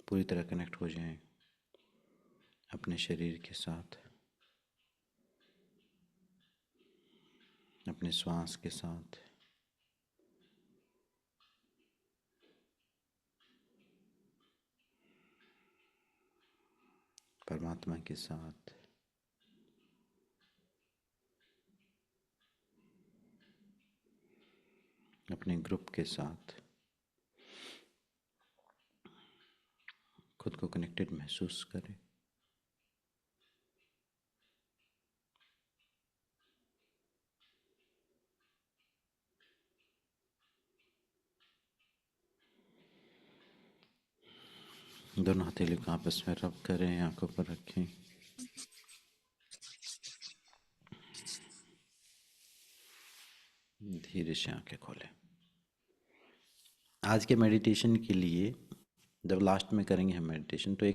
पूरी तरह कनेक्ट हो जाएं अपने शरीर के साथ, अपने श्वास के साथ, परमात्मा के साथ, अपने ग्रुप के साथ खुद को कनेक्टेड महसूस करें। दोनों हथेली को आपस में रब करें, आंखों पर रखें। धीरे से आंखें खोलें। आज के मेडिटेशन के लिए जब लास्ट में करेंगे हम मेडिटेशन, तो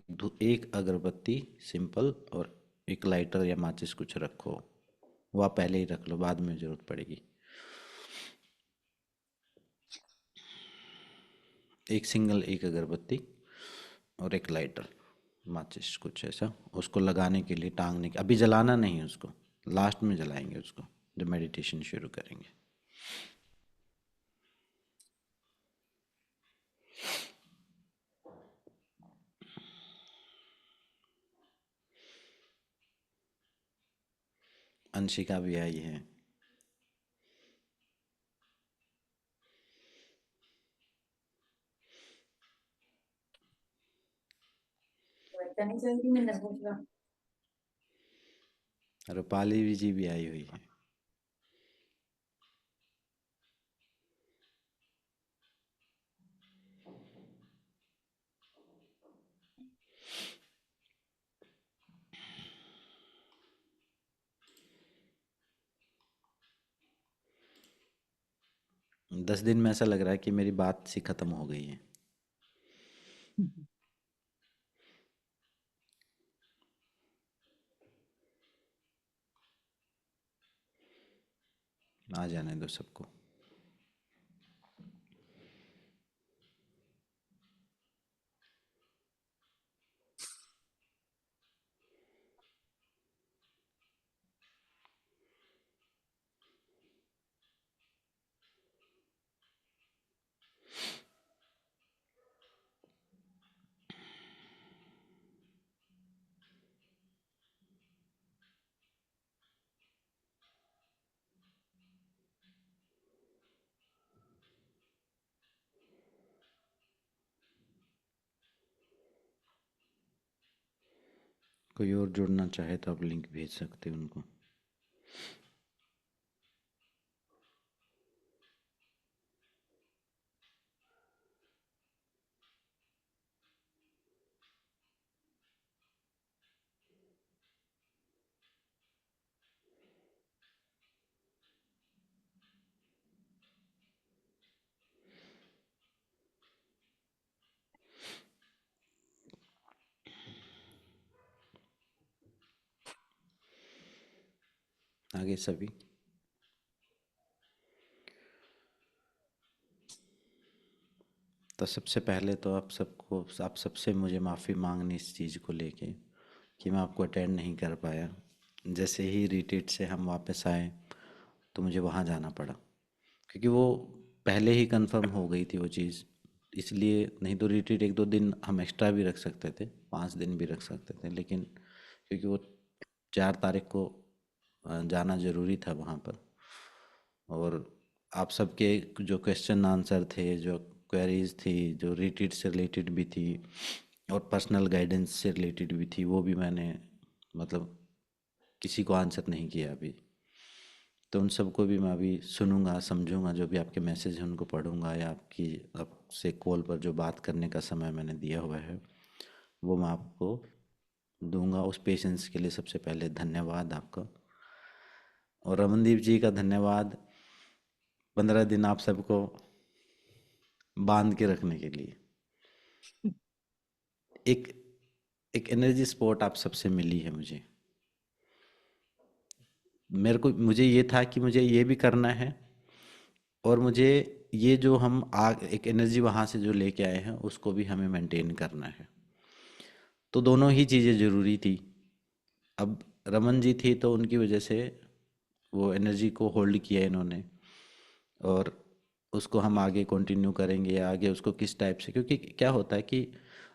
एक अगरबत्ती सिंपल और एक लाइटर या माचिस कुछ रखो। वो आप पहले ही रख लो, बाद में ज़रूरत पड़ेगी। एक अगरबत्ती और एक लाइटर, माचिस कुछ ऐसा, उसको लगाने के लिए टांगने के, अभी जलाना नहीं, उसको लास्ट में जलाएंगे उसको जब मेडिटेशन शुरू करेंगे। अंशिका भी आई है। रूपाली जी भी आई हुई है। 10 दिन में ऐसा लग रहा है कि मेरी बात सी खत्म हो गई है। आ जाने दो सबको। कोई और जुड़ना चाहे तो आप लिंक भेज सकते हैं उनको। आगे सभी। तो सबसे पहले तो आप सबसे मुझे माफ़ी मांगनी इस चीज़ को लेके कि मैं आपको अटेंड नहीं कर पाया। जैसे ही रिट्रीट से हम वापस आए तो मुझे वहाँ जाना पड़ा, क्योंकि वो पहले ही कंफर्म हो गई थी वो चीज़। इसलिए नहीं तो रिट्रीट 1-2 दिन हम एक्स्ट्रा भी रख सकते थे, 5 दिन भी रख सकते थे, लेकिन क्योंकि वो 4 तारीख को जाना ज़रूरी था वहाँ पर। और आप सबके जो क्वेश्चन आंसर थे, जो क्वेरीज थी, जो रिट्रीट से रिलेटेड भी थी और पर्सनल गाइडेंस से रिलेटेड भी थी, वो भी मैंने मतलब किसी को आंसर नहीं किया अभी। तो उन सबको भी मैं अभी सुनूंगा, समझूंगा, जो भी आपके मैसेज हैं उनको पढ़ूंगा, या आपसे कॉल पर जो बात करने का समय मैंने दिया हुआ है वो मैं आपको दूंगा। उस पेशेंस के लिए सबसे पहले धन्यवाद आपका, और रमनदीप जी का धन्यवाद 15 दिन आप सबको बांध के रखने के लिए। एक एक एनर्जी स्पॉट आप सबसे मिली है मुझे। मुझे ये था कि मुझे ये भी करना है, और मुझे ये जो हम एक एनर्जी वहाँ से जो लेके आए हैं उसको भी हमें मेंटेन करना है। तो दोनों ही चीज़ें ज़रूरी थी। अब रमन जी थी तो उनकी वजह से वो एनर्जी को होल्ड किया इन्होंने, और उसको हम आगे कंटिन्यू करेंगे या आगे उसको किस टाइप से, क्योंकि क्या होता है कि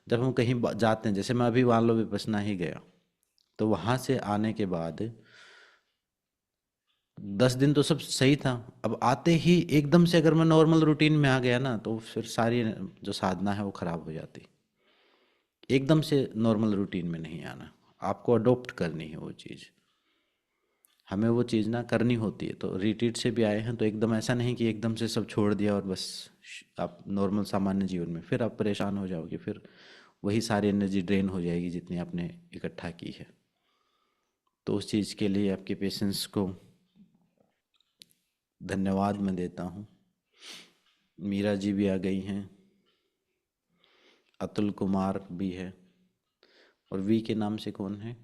जब हम कहीं जाते हैं, जैसे मैं अभी मान लो विपश्यना ही गया, तो वहाँ से आने के बाद 10 दिन तो सब सही था। अब आते ही एकदम से अगर मैं नॉर्मल रूटीन में आ गया ना, तो फिर सारी जो साधना है वो खराब हो जाती। एकदम से नॉर्मल रूटीन में नहीं आना, आपको अडॉप्ट करनी है वो चीज़, हमें वो चीज़ ना करनी होती है। तो रिट्रीट से भी आए हैं तो एकदम ऐसा नहीं कि एकदम से सब छोड़ दिया और बस आप नॉर्मल सामान्य जीवन में, फिर आप परेशान हो जाओगे, फिर वही सारी एनर्जी ड्रेन हो जाएगी जितनी आपने इकट्ठा की है। तो उस चीज़ के लिए आपके पेशेंस को धन्यवाद मैं देता हूँ। मीरा जी भी आ गई हैं, अतुल कुमार भी है, और वी के नाम से कौन है?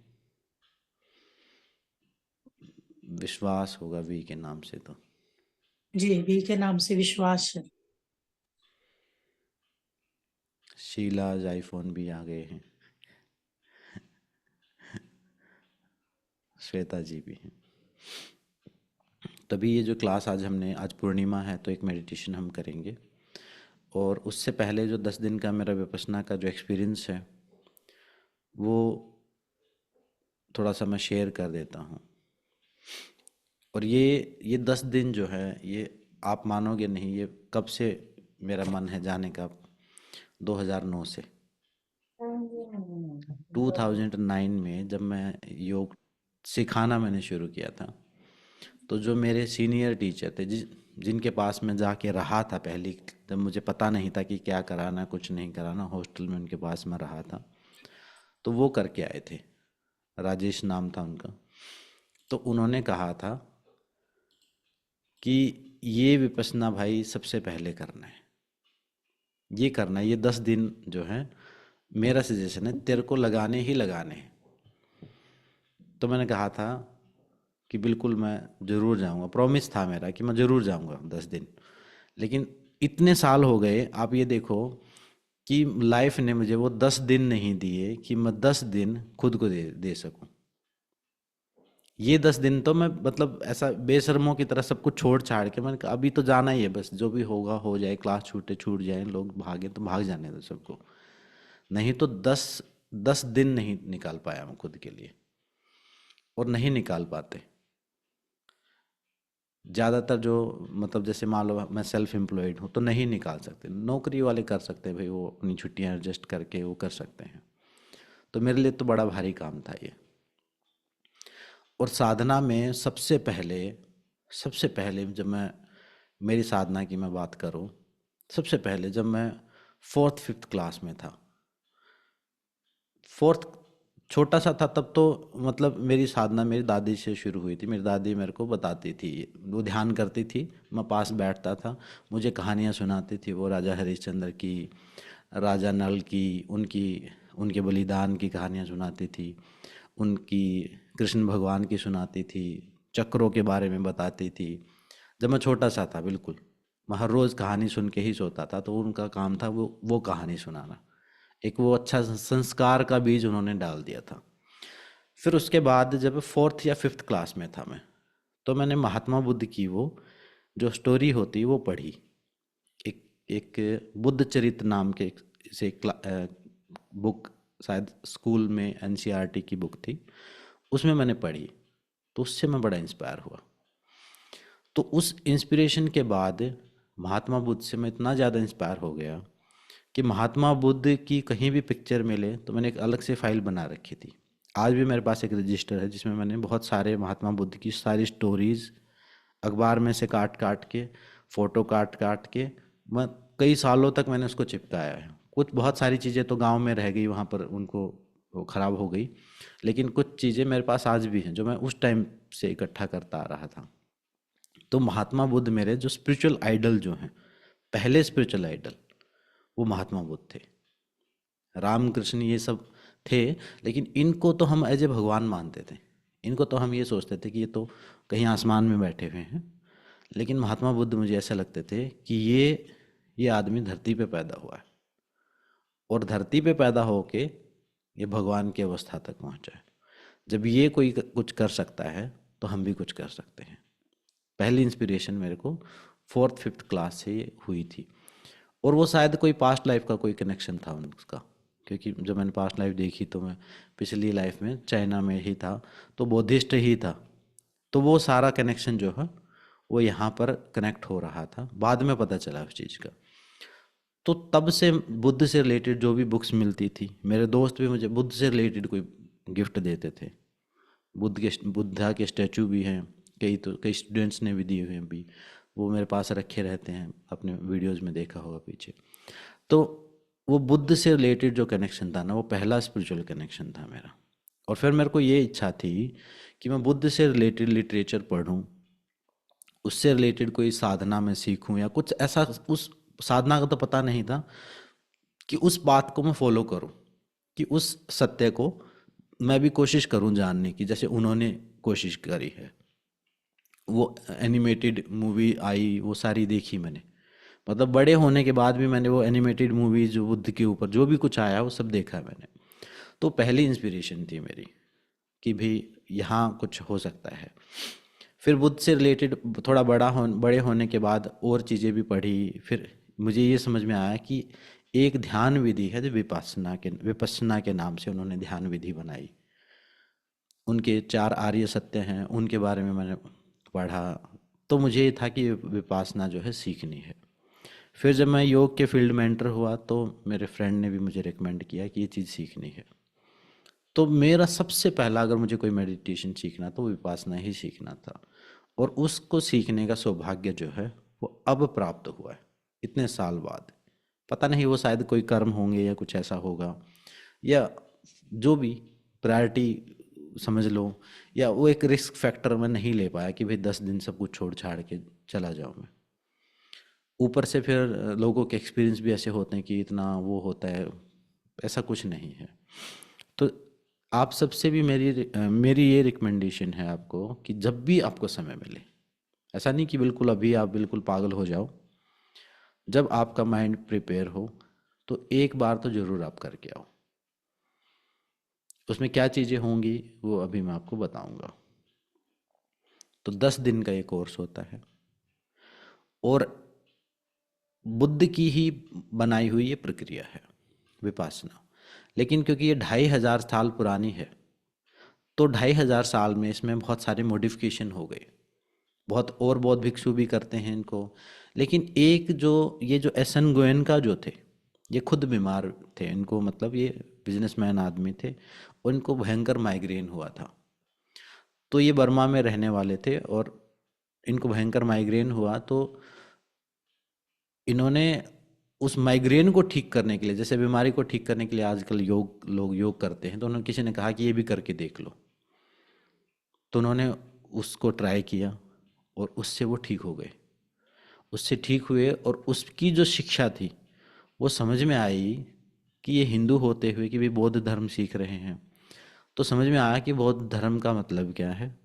विश्वास होगा वी के नाम से तो। जी, वी के नाम से विश्वास है। शीला आईफोन भी आ गए हैं, श्वेता जी भी हैं। तभी ये जो क्लास आज पूर्णिमा है तो एक मेडिटेशन हम करेंगे, और उससे पहले जो 10 दिन का मेरा विपश्यना का जो एक्सपीरियंस है वो थोड़ा सा मैं शेयर कर देता हूँ। और ये 10 दिन जो है, ये आप मानोगे नहीं, ये कब से मेरा मन है जाने का। 2009 से, 2009 में जब मैं योग सिखाना मैंने शुरू किया था, तो जो मेरे सीनियर टीचर थे, जिनके पास मैं जाके रहा था पहली, जब मुझे पता नहीं था कि क्या कराना कुछ नहीं कराना, हॉस्टल में उनके पास मैं रहा था, तो वो करके आए थे, राजेश नाम था उनका। तो उन्होंने कहा था कि ये विपश्यना भाई सबसे पहले करना है, ये करना है, ये 10 दिन जो है मेरा सजेशन है, तेरे को लगाने ही लगाने हैं। तो मैंने कहा था कि बिल्कुल मैं ज़रूर जाऊंगा, प्रॉमिस था मेरा कि मैं ज़रूर जाऊंगा 10 दिन। लेकिन इतने साल हो गए, आप ये देखो कि लाइफ ने मुझे वो 10 दिन नहीं दिए कि मैं 10 दिन खुद को दे सकूं। ये 10 दिन तो मैं मतलब ऐसा बेशर्मों की तरह सब कुछ छोड़ छाड़ के मैंने कहा अभी तो जाना ही है, बस जो भी होगा हो जाए, क्लास छूटे छूट जाए, लोग भागे तो भाग जाने दो सबको। नहीं तो 10 दिन नहीं निकाल पाया मैं खुद के लिए, और नहीं निकाल पाते। ज़्यादातर जो मतलब जैसे मान लो मैं सेल्फ एम्प्लॉयड हूँ तो नहीं निकाल सकते, नौकरी वाले कर सकते हैं भाई, वो अपनी छुट्टियाँ एडजस्ट करके वो कर सकते हैं। तो मेरे लिए तो बड़ा भारी काम था ये। और साधना में सबसे पहले जब मैं मेरी साधना की मैं बात करूँ, सबसे पहले जब मैं फोर्थ फिफ्थ क्लास में था, फोर्थ छोटा सा था तब, तो मतलब मेरी साधना मेरी दादी से शुरू हुई थी। मेरी दादी मेरे को बताती थी, वो ध्यान करती थी, मैं पास बैठता था, मुझे कहानियाँ सुनाती थी, वो राजा हरिश्चंद्र की, राजा नल की, उनकी उनके बलिदान की कहानियाँ सुनाती थी, उनकी कृष्ण भगवान की सुनाती थी, चक्रों के बारे में बताती थी। जब मैं छोटा सा था बिल्कुल, मैं हर रोज़ कहानी सुन के ही सोता था, तो उनका काम था वो कहानी सुनाना। एक वो अच्छा संस्कार का बीज उन्होंने डाल दिया था। फिर उसके बाद जब फोर्थ या फिफ्थ क्लास में था मैं, तो मैंने महात्मा बुद्ध की वो जो स्टोरी होती वो पढ़ी। एक एक बुद्ध चरित्र नाम के से बुक, शायद स्कूल में एनसीईआरटी की बुक थी, उसमें मैंने पढ़ी, तो उससे मैं बड़ा इंस्पायर हुआ। तो उस इंस्पिरेशन के बाद महात्मा बुद्ध से मैं इतना ज़्यादा इंस्पायर हो गया कि महात्मा बुद्ध की कहीं भी पिक्चर मिले तो मैंने एक अलग से फाइल बना रखी थी। आज भी मेरे पास एक रजिस्टर है जिसमें मैंने बहुत सारे महात्मा बुद्ध की सारी स्टोरीज अखबार में से काट काट के, फोटो काट काट के, मैं कई सालों तक मैंने उसको चिपकाया है। कुछ बहुत सारी चीज़ें तो गांव में रह गई, वहाँ पर उनको वो खराब हो गई, लेकिन कुछ चीज़ें मेरे पास आज भी हैं जो मैं उस टाइम से इकट्ठा करता आ रहा था। तो महात्मा बुद्ध मेरे जो स्पिरिचुअल आइडल जो हैं, पहले स्पिरिचुअल आइडल वो महात्मा बुद्ध थे। राम कृष्ण ये सब थे, लेकिन इनको तो हम एज ए भगवान मानते थे, इनको तो हम ये सोचते थे कि ये तो कहीं आसमान में बैठे हुए हैं। लेकिन महात्मा बुद्ध मुझे ऐसा लगते थे कि ये आदमी धरती पे पैदा हुआ है, और धरती पे पैदा होके ये भगवान की अवस्था तक पहुंचा है। जब ये कोई कुछ कर सकता है तो हम भी कुछ कर सकते हैं। पहली इंस्पिरेशन मेरे को 4th 5th क्लास से हुई थी, और वो शायद कोई पास्ट लाइफ का कोई कनेक्शन था उसका, क्योंकि जब मैंने पास्ट लाइफ देखी तो मैं पिछली लाइफ में चाइना में ही था, तो बुद्धिस्ट ही था। तो वो सारा कनेक्शन जो है वो यहाँ पर कनेक्ट हो रहा था, बाद में पता चला उस चीज़ का। तो तब से बुद्ध से रिलेटेड जो भी बुक्स मिलती थी, मेरे दोस्त भी मुझे बुद्ध से रिलेटेड कोई गिफ्ट देते थे। बुद्धा के स्टैचू भी हैं, कई स्टूडेंट्स ने भी दिए हुए हैं भी, वो मेरे पास रखे रहते हैं, अपने वीडियोज़ में देखा होगा पीछे। तो वो बुद्ध से रिलेटेड जो कनेक्शन था ना, वो पहला स्पिरिचुअल कनेक्शन था मेरा। और फिर मेरे को ये इच्छा थी कि मैं बुद्ध से रिलेटेड लिटरेचर पढूं, उससे रिलेटेड कोई साधना में सीखूं या कुछ ऐसा। उस साधना का तो पता नहीं था, कि उस बात को मैं फॉलो करूं, कि उस सत्य को मैं भी कोशिश करूं जानने की, जैसे उन्होंने कोशिश करी है। वो एनिमेटेड मूवी आई, वो सारी देखी मैंने, मतलब बड़े होने के बाद भी मैंने वो एनिमेटेड मूवीज जो बुद्ध के ऊपर जो भी कुछ आया वो सब देखा है मैंने। तो पहली इंस्पिरेशन थी मेरी कि भाई यहाँ कुछ हो सकता है। फिर बुद्ध से रिलेटेड थोड़ा बड़े होने के बाद और चीज़ें भी पढ़ी। फिर मुझे ये समझ में आया कि एक ध्यान विधि है जो विपस्सना के नाम से उन्होंने ध्यान विधि बनाई। उनके 4 आर्य सत्य हैं, उनके बारे में मैंने पढ़ा। तो मुझे ये था कि विपासना जो है सीखनी है। फिर जब मैं योग के फील्ड में एंटर हुआ तो मेरे फ्रेंड ने भी मुझे रिकमेंड किया कि ये चीज़ सीखनी है। तो मेरा सबसे पहला अगर मुझे कोई मेडिटेशन सीखना तो विपासना ही सीखना था, और उसको सीखने का सौभाग्य जो है वो अब प्राप्त हुआ है इतने साल बाद। पता नहीं वो शायद कोई कर्म होंगे या कुछ ऐसा होगा, या जो भी प्रायोरिटी समझ लो, या वो एक रिस्क फैक्टर मैं नहीं ले पाया कि भाई 10 दिन सब कुछ छोड़ छाड़ के चला जाऊँ मैं। ऊपर से फिर लोगों के एक्सपीरियंस भी ऐसे होते हैं कि इतना वो होता है, ऐसा कुछ नहीं है। तो आप सबसे भी मेरी ये रिकमेंडेशन है आपको कि जब भी आपको समय मिले, ऐसा नहीं कि बिल्कुल अभी आप बिल्कुल पागल हो जाओ, जब आपका माइंड प्रिपेयर हो तो एक बार तो ज़रूर आप करके आओ। उसमें क्या चीज़ें होंगी वो अभी मैं आपको बताऊंगा। तो 10 दिन का ये कोर्स होता है, और बुद्ध की ही बनाई हुई ये प्रक्रिया है विपासना। लेकिन क्योंकि ये 2500 साल पुरानी है, तो 2500 साल में इसमें बहुत सारे मॉडिफिकेशन हो गए। बहुत भिक्षु भी करते हैं इनको। लेकिन एक जो ये जो एसन गोयन का जो थे, ये खुद बीमार थे, इनको मतलब ये बिजनेसमैन आदमी थे, और इनको भयंकर माइग्रेन हुआ था। तो ये बर्मा में रहने वाले थे, और इनको भयंकर माइग्रेन हुआ। तो इन्होंने उस माइग्रेन को ठीक करने के लिए, जैसे बीमारी को ठीक करने के लिए आजकल लोग योग करते हैं, तो उन्होंने किसी ने कहा कि ये भी करके देख लो। तो उन्होंने उसको ट्राई किया, और उससे वो ठीक हो गए। उससे ठीक हुए, और उसकी जो शिक्षा थी वो समझ में आई कि ये हिंदू होते हुए कि भी बौद्ध धर्म सीख रहे हैं। तो समझ में आया कि बौद्ध धर्म का मतलब क्या है,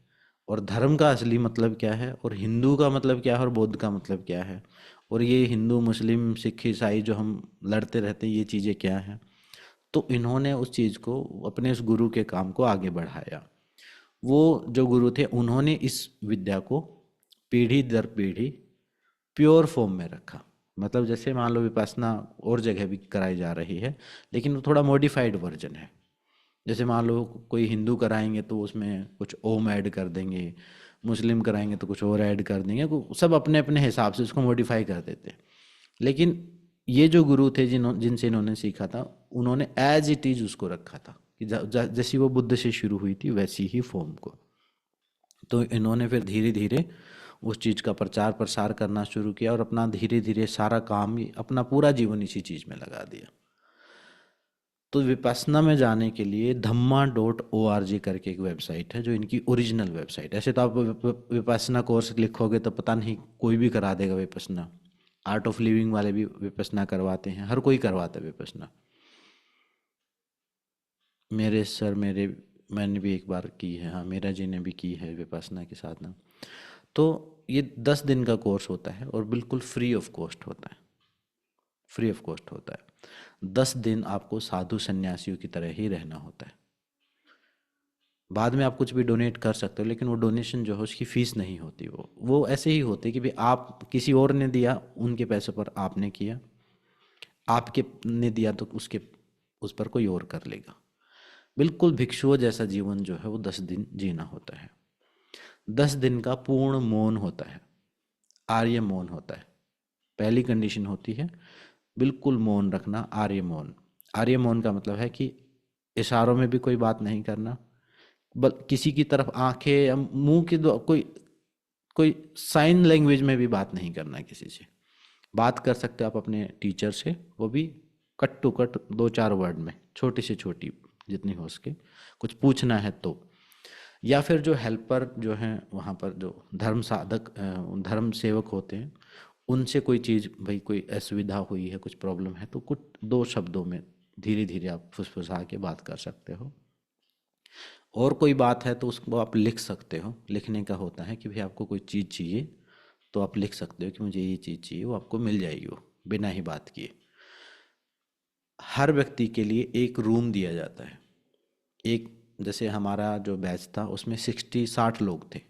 और धर्म का असली मतलब क्या है, और हिंदू का मतलब क्या है, और बौद्ध का मतलब क्या है, और ये हिंदू मुस्लिम सिख ईसाई जो हम लड़ते रहते हैं ये चीज़ें क्या हैं। तो इन्होंने उस चीज़ को, अपने उस गुरु के काम को आगे बढ़ाया। वो जो गुरु थे उन्होंने इस विद्या को पीढ़ी दर पीढ़ी प्योर फॉर्म में रखा। मतलब जैसे मान लो विपස්සना और जगह भी कराई जा रही है, लेकिन वो थोड़ा मॉडिफाइड वर्जन है। जैसे मान लो कोई हिंदू कराएंगे तो उसमें कुछ ओम ऐड कर देंगे, मुस्लिम कराएंगे तो कुछ और ऐड कर देंगे, सब अपने अपने हिसाब से उसको मॉडिफाई कर देते हैं। लेकिन ये जो गुरु थे जिनसे इन्होंने सीखा था, उन्होंने एज इट इज उसको रखा था कि जैसी वो बुद्ध से शुरू हुई थी वैसी ही फॉर्म को। तो इन्होंने फिर धीरे धीरे उस चीज़ का प्रचार प्रसार करना शुरू किया, और अपना धीरे धीरे सारा काम ही, अपना पूरा जीवन इसी चीज़ में लगा दिया। तो विपස්සना में जाने के लिए Dhamma.org करके एक वेबसाइट है, जो इनकी ओरिजिनल वेबसाइट है। ऐसे तो आप विपස්සना कोर्स लिखोगे तो पता नहीं कोई भी करा देगा विपස්සना। आर्ट ऑफ लिविंग वाले भी विपස්සना करवाते हैं, हर कोई करवाता है विपස්සना। मैंने भी एक बार की है, हाँ मेरा जी ने भी की है विपස්සना की साधना। तो ये 10 दिन का कोर्स होता है, और बिल्कुल फ्री ऑफ कॉस्ट होता है। फ्री ऑफ कॉस्ट होता है। 10 दिन आपको साधु सन्यासियों की तरह ही रहना होता है। बाद में आप कुछ भी डोनेट कर सकते हो, लेकिन वो डोनेशन जो है उसकी फ़ीस नहीं होती, वो ऐसे ही होती है कि भाई आप किसी और ने दिया, उनके पैसों पर आपने किया, आपके ने दिया तो उसके उस पर कोई और कर लेगा। बिल्कुल भिक्षुओं जैसा जीवन जो है वो 10 दिन जीना होता है। 10 दिन का पूर्ण मौन होता है, आर्य मौन होता है। पहली कंडीशन होती है बिल्कुल मौन रखना, आर्य मौन। आर्य मौन का मतलब है कि इशारों में भी कोई बात नहीं करना, बल किसी की तरफ आंखें या मुंह की कोई कोई साइन लैंग्वेज में भी बात नहीं करना है किसी से। बात कर सकते हो आप अपने टीचर से, वो भी कट टू कट 2-4 वर्ड में, छोटी से छोटी जितनी हो सके। कुछ पूछना है तो, या फिर जो हेल्पर जो हैं वहाँ पर, जो धर्म साधक धर्म सेवक होते हैं, उनसे कोई चीज़, भाई कोई असुविधा हुई है, कुछ प्रॉब्लम है, तो कुछ 2 शब्दों में धीरे धीरे आप फुसफुसा के बात कर सकते हो। और कोई बात है तो उसको आप लिख सकते हो। लिखने का होता है कि भाई आपको कोई चीज़ चाहिए तो आप लिख सकते हो कि मुझे ये चीज़ चाहिए, वो आपको मिल जाएगी, वो बिना ही बात किए। हर व्यक्ति के लिए एक रूम दिया जाता है। एक, जैसे हमारा जो बैच था उसमें 60 लोग थे,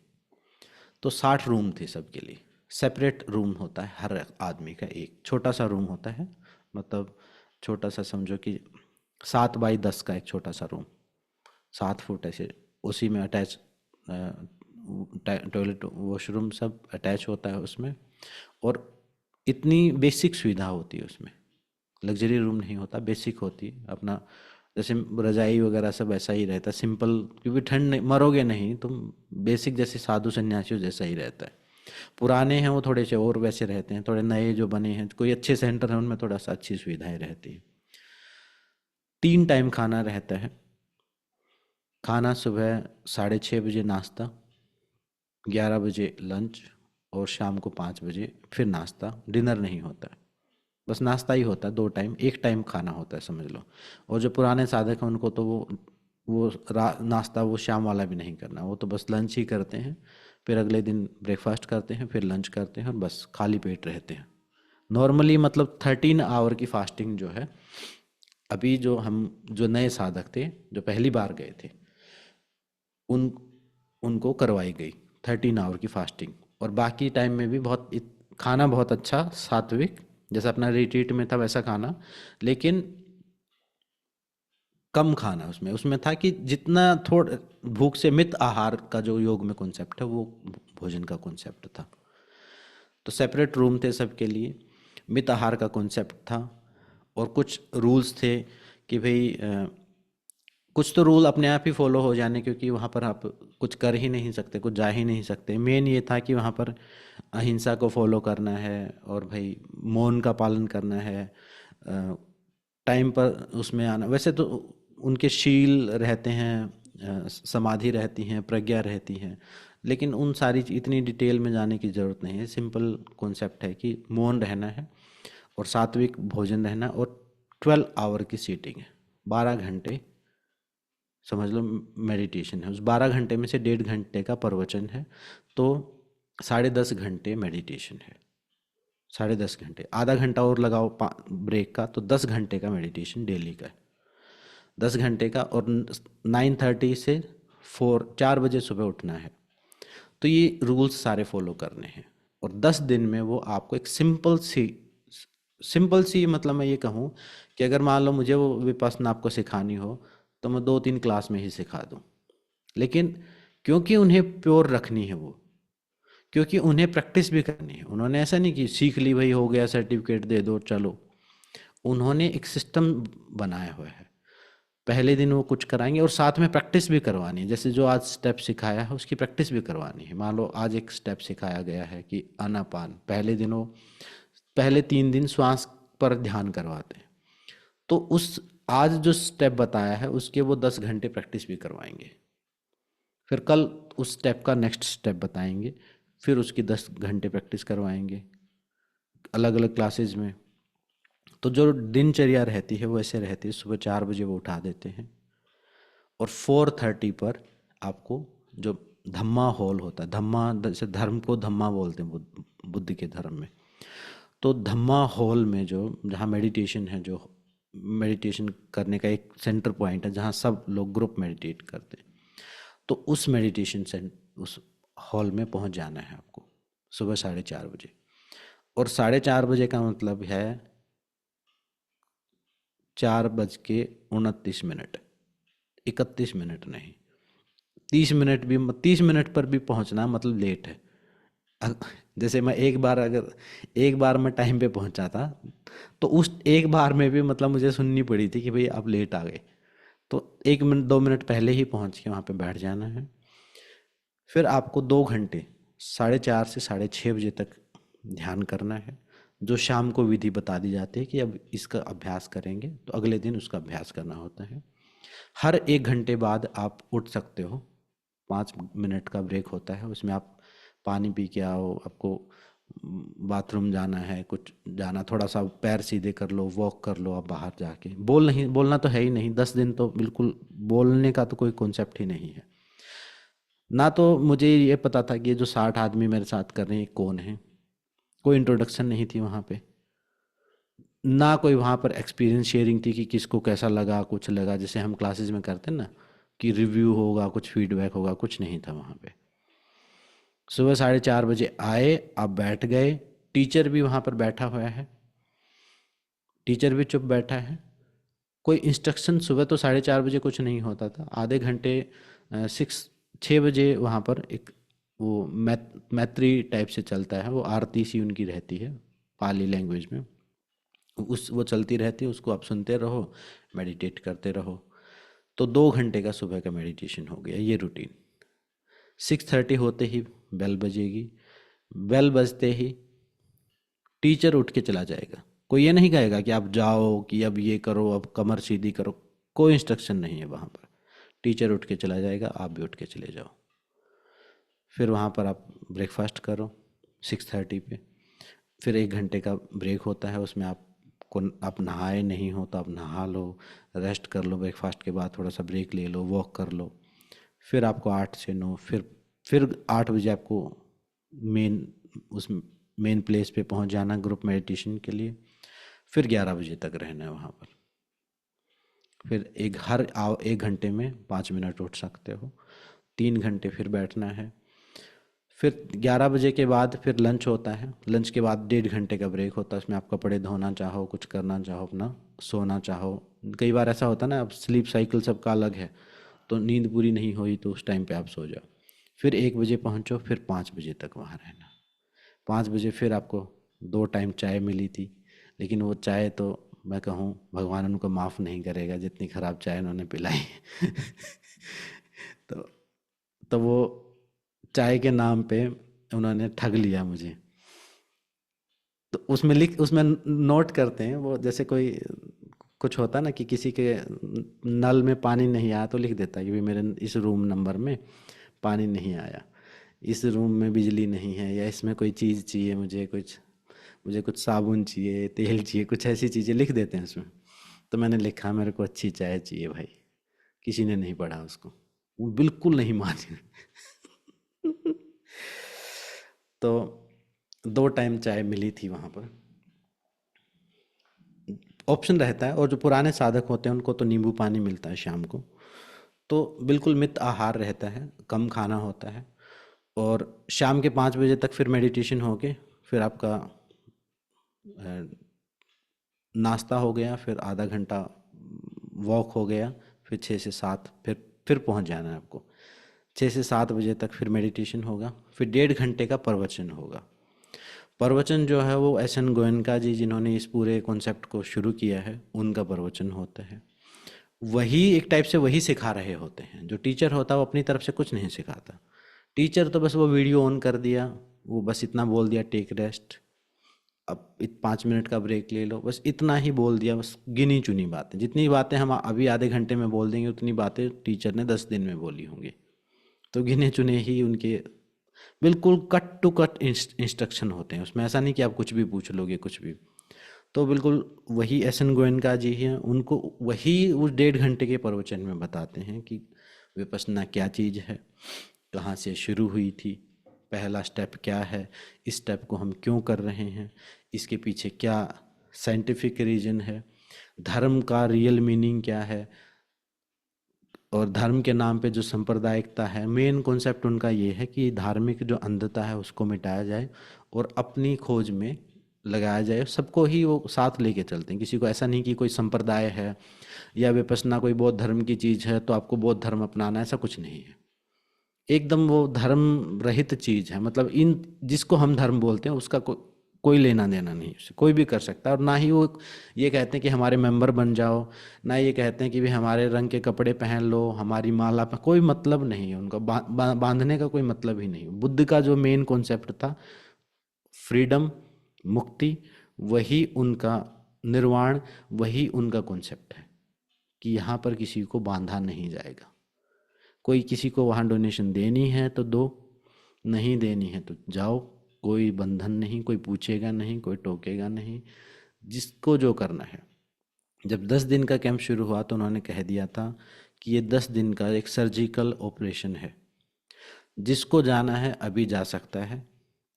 तो 60 रूम थे सबके लिए। सेपरेट रूम होता है हर आदमी का, एक छोटा सा रूम होता है, मतलब छोटा सा समझो कि 7 बाई 10 का एक छोटा सा रूम, 7 फुट ऐसे, उसी में अटैच टॉयलेट वॉशरूम सब अटैच होता है उसमें। और इतनी बेसिक सुविधा होती है उसमें, लग्जरी रूम नहीं होता, बेसिक होती है अपना। जैसे रजाई वगैरह सब ऐसा ही रहता है, सिंपल, क्योंकि ठंड नहीं, मरोगे नहीं तुम, बेसिक जैसे साधु सन्यासियों जैसा ही रहता है। पुराने हैं वो थोड़े से और वैसे रहते हैं, थोड़े नए जो बने हैं, कोई अच्छे सेंटर हैं उनमें थोड़ा सा अच्छी सुविधाएं रहती है। 3 टाइम खाना रहता है। खाना सुबह 6:30 बजे नाश्ता, 11 बजे लंच, और शाम को 5 बजे फिर नाश्ता। डिनर नहीं होता है, बस नाश्ता ही होता है। 2 टाइम, एक टाइम खाना होता है समझ लो। और जो पुराने साधक हैं उनको तो वो नाश्ता वो शाम वाला भी नहीं करना, वो तो बस लंच ही करते हैं, फिर अगले दिन ब्रेकफास्ट करते हैं, फिर लंच करते हैं, और बस खाली पेट रहते हैं नॉर्मली। मतलब 13 आवर की फास्टिंग जो है, अभी जो नए साधक थे, जो पहली बार गए थे, उन उनको करवाई गई 13 आवर की फास्टिंग। और बाकी टाइम में भी खाना बहुत अच्छा सात्विक, जैसा अपना रिट्रीट में था वैसा खाना, लेकिन कम खाना उसमें उसमें था कि जितना थोड़ा भूख से मित आहार का जो योग में कॉन्सेप्ट है, वो भोजन का कॉन्सेप्ट था। तो सेपरेट रूम थे सबके लिए, मित आहार का कॉन्सेप्ट था, और कुछ रूल्स थे कि भाई कुछ तो रूल अपने आप ही फॉलो हो जाने, क्योंकि वहाँ पर आप कुछ कर ही नहीं सकते, कुछ जा ही नहीं सकते। मेन ये था कि वहाँ पर अहिंसा को फॉलो करना है, और भाई मौन का पालन करना है, टाइम पर उसमें आना। वैसे तो उनके शील रहते हैं, समाधि रहती हैं, प्रज्ञा रहती हैं, लेकिन उन सारी इतनी डिटेल में जाने की ज़रूरत नहीं है। सिंपल कॉन्सेप्ट है कि मौन रहना है, और सात्विक भोजन रहना, और 12 आवर की सीटिंग है, 12 घंटे समझ लो मेडिटेशन है। उस 12 घंटे में से 1.5 घंटे का प्रवचन है, तो 10.5 घंटे मेडिटेशन है। 10.5 घंटे, आधा घंटा और लगाओ ब्रेक का, तो 10 घंटे का मेडिटेशन डेली का है, 10 घंटे का। और 9:30 से 4 बजे सुबह उठना है। तो ये रूल्स सारे फॉलो करने हैं। और 10 दिन में वो आपको एक सिंपल सी मतलब मैं ये कहूँ कि अगर मान लो मुझे वो विपස්සना आपको सिखानी हो, तो मैं 2-3 क्लास में ही सिखा दूँ। लेकिन क्योंकि उन्हें प्योर रखनी है वो, क्योंकि उन्हें प्रैक्टिस भी करनी है। उन्होंने ऐसा नहीं कि सीख ली भाई हो गया सर्टिफिकेट दे दो चलो, उन्होंने एक सिस्टम बनाया हुआ है। पहले दिन वो कुछ कराएंगे, और साथ में प्रैक्टिस भी करवानी है। जैसे जो आज स्टेप सिखाया है उसकी प्रैक्टिस भी करवानी है। मान लो आज एक स्टेप सिखाया गया है कि आनापान, पहले दिन वो पहले 3 दिन श्वास पर ध्यान करवाते हैं, तो उस आज जो स्टेप बताया है उसके वो 10 घंटे प्रैक्टिस भी करवाएंगे। फिर कल उस स्टेप का नेक्स्ट स्टेप बताएंगे, फिर उसकी 10 घंटे प्रैक्टिस करवाएंगे अलग अलग क्लासेज में। तो जो दिनचर्या रहती है वो ऐसे रहती है, सुबह 4 बजे वो उठा देते हैं, और 4:30 पर आपको जो धम्मा हॉल होता है, धम्मा जैसे धर्म को धम्मा बोलते हैं बुद्ध के धर्म में, तो धम्मा हॉल में जो जहाँ मेडिटेशन है, जो मेडिटेशन करने का एक सेंटर पॉइंट है जहाँ सब लोग ग्रुप मेडिटेट करते हैं, तो उस मेडिटेशन से उस हॉल में पहुँच जाना है आपको सुबह 4:30 बजे। और 4:30 बजे का मतलब है 4:29, 31 मिनट नहीं, 30 मिनट भी, 30 मिनट पर भी पहुंचना मतलब लेट है। जैसे मैं एक बार मैं टाइम पे पहुंचा था, तो उस एक बार में भी मतलब मुझे सुननी पड़ी थी कि भाई आप लेट आ गए। तो 1 मिनट 2 मिनट पहले ही पहुंच के वहाँ पे बैठ जाना है। फिर आपको 2 घंटे 4:30 से 6:30 बजे तक ध्यान करना है। जो शाम को विधि बता दी जाती है कि अब इसका अभ्यास करेंगे, तो अगले दिन उसका अभ्यास करना होता है। हर 1 घंटे बाद आप उठ सकते हो, 5 मिनट का ब्रेक होता है, उसमें आप पानी पी के आओ, आपको बाथरूम जाना है, कुछ जाना, थोड़ा सा पैर सीधे कर लो, वॉक कर लो, आप बाहर जाके बोलना तो है ही नहीं, 10 दिन तो बिल्कुल बोलने का तो कोई कॉन्सेप्ट ही नहीं है। ना तो मुझे ये पता था कि ये जो 60 आदमी मेरे साथ कर रहे हैं कौन है, कोई इंट्रोडक्शन नहीं थी वहाँ पे, ना कोई वहाँ पर एक्सपीरियंस शेयरिंग थी कि किसको कैसा लगा, कुछ लगा जैसे हम क्लासेस में करते हैं ना कि रिव्यू होगा, कुछ फीडबैक होगा, कुछ नहीं था वहाँ पे। सुबह 4:30 बजे आए, आप बैठ गए, टीचर भी वहाँ पर बैठा हुआ है, टीचर भी चुप बैठा है, कोई इंस्ट्रक्शन, सुबह तो 4:30 बजे कुछ नहीं होता था, आधे घंटे 6 बजे वहाँ पर एक वो मैत्री टाइप से चलता है, वो आरती सी उनकी रहती है पाली लैंग्वेज में, वो चलती रहती है, उसको आप सुनते रहो, मेडिटेट करते रहो। तो 2 घंटे का सुबह का मेडिटेशन हो गया ये रूटीन। 6:30 होते ही बेल बजेगी, बेल बजते ही टीचर उठ के चला जाएगा। कोई ये नहीं कहेगा कि आप जाओ, कि अब ये करो, अब कमर सीधी करो, कोई इंस्ट्रक्शन नहीं है वहाँ पर। टीचर उठ के चला जाएगा, आप भी उठ के चले जाओ। फिर वहाँ पर आप ब्रेकफास्ट करो 6:30 पे। फिर 1 घंटे का ब्रेक होता है, उसमें आप नहाए नहीं हो तो आप नहा लो, रेस्ट कर लो, ब्रेकफास्ट के बाद थोड़ा सा ब्रेक ले लो, वॉक कर लो। फिर आपको 8 से 9, फिर 8 बजे आपको मेन उस मेन प्लेस पे पहुंच जाना ग्रुप मेडिटेशन के लिए। फिर 11 बजे तक रहना है वहाँ पर। फिर 1 घंटे में 5 मिनट उठ सकते हो, 3 घंटे फिर बैठना है। फिर 11 बजे के बाद फिर लंच होता है, लंच के बाद 1.5 घंटे का ब्रेक होता है, उसमें आप कपड़े धोना चाहो, कुछ करना चाहो, अपना सोना चाहो। कई बार ऐसा होता है ना, अब स्लीप साइकिल सबका अलग है, तो नींद पूरी नहीं हुई तो उस टाइम पे आप सो जाओ। फिर 1 बजे पहुंचो, फिर 5 बजे तक वहाँ रहना। 5 बजे फिर आपको 2 टाइम चाय मिली थी, लेकिन वो चाय तो मैं कहूँ भगवान उनको माफ़ नहीं करेगा, जितनी ख़राब चाय उन्होंने पिलाई। तो वो चाय के नाम पे उन्होंने ठग लिया मुझे। तो उसमें नोट करते हैं वो, जैसे कोई कुछ होता ना कि किसी के नल में पानी नहीं आया तो लिख देता है कि भाई मेरे इस रूम नंबर में पानी नहीं आया, इस रूम में बिजली नहीं है, या इसमें कोई चीज़ चाहिए, मुझे कुछ साबुन चाहिए, तेल चाहिए, कुछ ऐसी चीज़ें लिख देते हैं उसमें। तो मैंने लिखा मेरे को अच्छी चाय चाहिए भाई, किसी ने नहीं पढ़ा उसको, वो बिल्कुल नहीं माने। तो 2 टाइम चाय मिली थी वहाँ पर, ऑप्शन रहता है। और जो पुराने साधक होते हैं उनको तो नींबू पानी मिलता है शाम को। तो बिल्कुल मित आहार रहता है, कम खाना होता है। और शाम के 5 बजे तक फिर मेडिटेशन हो के फिर आपका नाश्ता हो गया, फिर आधा घंटा वॉक हो गया, फिर 6 से 7 फिर पहुंच जाना है आपको। 6 से 7 बजे तक फिर मेडिटेशन होगा, फिर 1.5 घंटे का प्रवचन होगा। प्रवचन जो है वो एस एन गोयनका जी, जिन्होंने इस पूरे कॉन्सेप्ट को शुरू किया है, उनका प्रवचन होता है। वही एक टाइप से वही सिखा रहे होते हैं। जो टीचर होता है वो अपनी तरफ से कुछ नहीं सिखाता। टीचर तो बस वो वीडियो ऑन कर दिया, वो बस इतना बोल दिया टेक रेस्ट, अब 5 मिनट का ब्रेक ले लो, बस इतना ही बोल दिया। बस गिनी चुनी बातें, जितनी बातें हम अभी आधे घंटे में बोल देंगे उतनी बातें टीचर ने 10 दिन में बोली होंगी। तो गिने चुने ही उनके बिल्कुल कट टू कट इंस्ट्रक्शन होते हैं उसमें, ऐसा नहीं कि आप कुछ भी पूछ लोगे कुछ भी। तो बिल्कुल वही एस एन गोयनका जी हैं, उनको वही उस 1.5 घंटे के प्रवचन में बताते हैं कि विपश्यना क्या चीज़ है, कहाँ से शुरू हुई थी, पहला स्टेप क्या है, इस स्टेप को हम क्यों कर रहे हैं, इसके पीछे क्या साइंटिफिक रीजन है, धर्म का रियल मीनिंग क्या है, और धर्म के नाम पे जो सांप्रदायिकता है, मेन कॉन्सेप्ट उनका ये है कि धार्मिक जो अंधता है उसको मिटाया जाए और अपनी खोज में लगाया जाए। सबको ही वो साथ लेके चलते हैं, किसी को ऐसा नहीं कि कोई संप्रदाय है या विपश्यना कोई बौद्ध धर्म की चीज़ है तो आपको बौद्ध धर्म अपनाना है, ऐसा कुछ नहीं है। एकदम वो धर्म रहित चीज़ है, मतलब इन जिसको हम धर्म बोलते हैं उसका कोई लेना देना नहीं, उससे कोई भी कर सकता है। और ना ही वो ये कहते हैं कि हमारे मेंबर बन जाओ, ना ये कहते हैं कि भी हमारे रंग के कपड़े पहन लो, हमारी माला पर कोई मतलब नहीं है उनका, बांधने का कोई मतलब ही नहीं। बुद्ध का जो मेन कॉन्सेप्ट था फ्रीडम, मुक्ति, वही उनका निर्वाण, वही उनका कॉन्सेप्ट है कि यहाँ पर किसी को बांधा नहीं जाएगा। कोई किसी को वहाँ डोनेशन देनी है तो दो, नहीं देनी है तो जाओ, कोई बंधन नहीं, कोई पूछेगा नहीं, कोई टोकेगा नहीं, जिसको जो करना है। जब 10 दिन का कैंप शुरू हुआ तो उन्होंने कह दिया था कि ये 10 दिन का एक सर्जिकल ऑपरेशन है, जिसको जाना है अभी जा सकता है।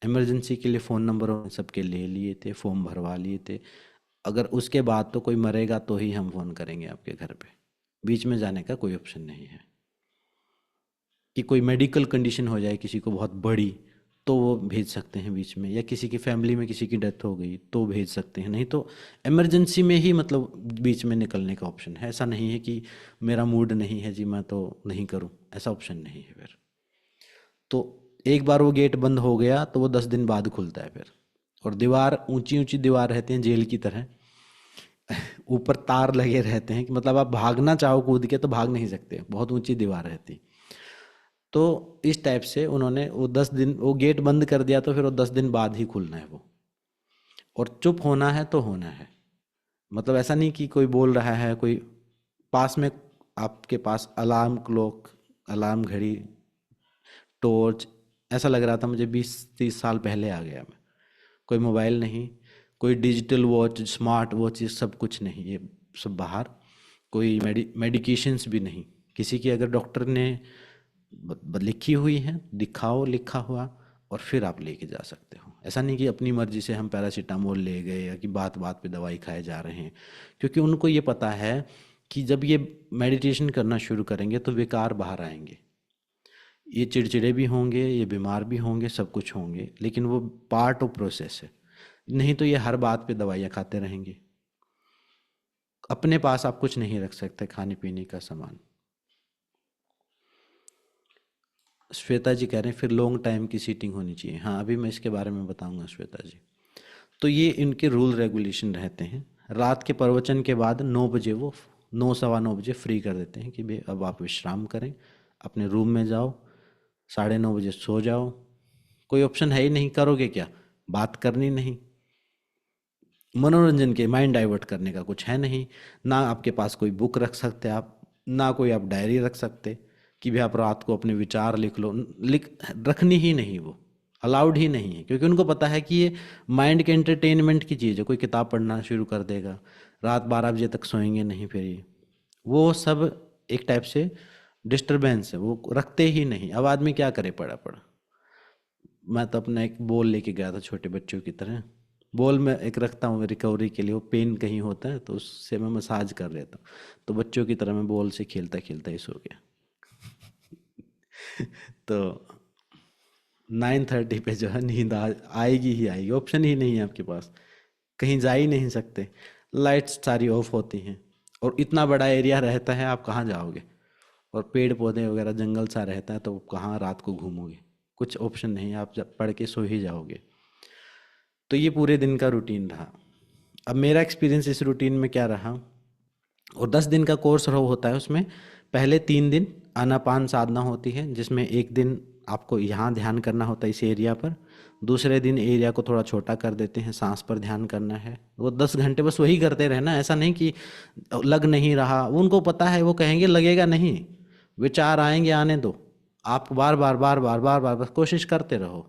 इमरजेंसी के लिए फ़ोन नंबर सबके ले लिए थे, फॉर्म भरवा लिए थे। अगर उसके बाद तो कोई मरेगा तो ही हम फ़ोन करेंगे आपके घर पे, बीच में जाने का कोई ऑप्शन नहीं है। कि कोई मेडिकल कंडीशन हो जाए किसी को बहुत बड़ी तो वो भेज सकते हैं बीच में, या किसी की फैमिली में किसी की डेथ हो गई तो भेज सकते हैं, नहीं तो इमरजेंसी में ही मतलब बीच में निकलने का ऑप्शन है। ऐसा नहीं है कि मेरा मूड नहीं है जी मैं तो नहीं करूं, ऐसा ऑप्शन नहीं है। फिर तो एक बार वो गेट बंद हो गया तो वो 10 दिन बाद खुलता है फिर। और दीवार, ऊंची ऊंची दीवार रहती हैं जेल की तरह, ऊपर तार लगे रहते हैं कि मतलब आप भागना चाहो कूद के तो भाग नहीं सकते, बहुत ऊंची दीवार रहती। तो इस टाइप से उन्होंने वो 10 दिन वो गेट बंद कर दिया, तो फिर वो 10 दिन बाद ही खुलना है वो। और चुप होना है तो होना है, मतलब ऐसा नहीं कि कोई बोल रहा है, कोई पास में आपके पास अलार्म क्लॉक, अलार्म घड़ी, टॉर्च, ऐसा लग रहा था मुझे 20-30 साल पहले आ गया मैं। कोई मोबाइल नहीं, कोई डिजिटल वॉच, स्मार्ट वॉच, ये सब कुछ नहीं, ये सब बाहर। कोई मेडिकेशंस भी नहीं, किसी की अगर डॉक्टर ने लिखी हुई है दिखाओ लिखा हुआ और फिर आप लेके जा सकते हो। ऐसा नहीं कि अपनी मर्जी से हम पैरासीटामोल ले गए या कि बात बात पे दवाई खाए जा रहे हैं, क्योंकि उनको ये पता है कि जब ये मेडिटेशन करना शुरू करेंगे तो विकार बाहर आएंगे, ये चिड़चिड़े भी होंगे, ये बीमार भी होंगे, सब कुछ होंगे, लेकिन वो पार्ट ऑफ प्रोसेस है। नहीं तो ये हर बात पे दवाइयाँ खाते रहेंगे। अपने पास आप कुछ नहीं रख सकते खाने पीने का सामान। श्वेता जी कह रहे हैं फिर लॉन्ग टाइम की सीटिंग होनी चाहिए। हाँ, अभी मैं इसके बारे में बताऊंगा श्वेता जी। तो ये इनके रूल रेगुलेशन रहते हैं। रात के प्रवचन के बाद 9 बजे वो 9 सवा 9 बजे फ्री कर देते हैं कि भाई अब आप विश्राम करें, अपने रूम में जाओ, 9:30 बजे सो जाओ। कोई ऑप्शन है ही नहीं, करोगे क्या, बात करनी नहीं, मनोरंजन के माइंड डाइवर्ट करने का कुछ है नहीं। ना आपके पास कोई बुक रख सकते आप, ना कोई आप डायरी रख सकते कि भी आप रात को अपने विचार लिख लो, रखनी ही नहीं, वो अलाउड ही नहीं है। क्योंकि उनको पता है कि ये माइंड के एंटरटेनमेंट की चीज़ है। कोई किताब पढ़ना शुरू कर देगा, रात 12 बजे तक सोएंगे नहीं, फिर ये वो सब एक टाइप से डिस्टरबेंस है, वो रखते ही नहीं। अब आदमी क्या करे, पड़ा पड़ा। मैं तो अपना एक बॉल लेके गया था छोटे बच्चों की तरह, बॉल में एक रखता हूँ रिकवरी के लिए, वो पेन कहीं होता है तो उससे मैं मसाज कर लेता हूँ। तो बच्चों की तरह मैं बॉल से खेलता खेलता ही सो गया। तो 9:30 पे जो है नींद आएगी ही आएगी, ऑप्शन ही नहीं है आपके पास, कहीं जा ही नहीं सकते। लाइट्स सारी ऑफ होती हैं और इतना बड़ा एरिया रहता है, आप कहाँ जाओगे, और पेड़ पौधे वगैरह जंगल सा रहता है, तो कहाँ रात को घूमोगे, कुछ ऑप्शन नहीं, आप जब पढ़ के सो ही जाओगे। तो ये पूरे दिन का रूटीन रहा। अब मेरा एक्सपीरियंस इस रूटीन में क्या रहा, और 10 दिन का कोर्स होता है। उसमें पहले 3 दिन आनापान साधना होती है, जिसमें एक दिन आपको यहाँ ध्यान करना होता है इस एरिया पर, दूसरे दिन एरिया को थोड़ा छोटा कर देते हैं, सांस पर ध्यान करना है। वो 10 घंटे बस वही करते रहना, ऐसा नहीं कि लग नहीं रहा, उनको पता है, वो कहेंगे लगेगा नहीं, विचार आएंगे, आने दो, आप बार बार बार बार बार बार बस कोशिश करते रहो।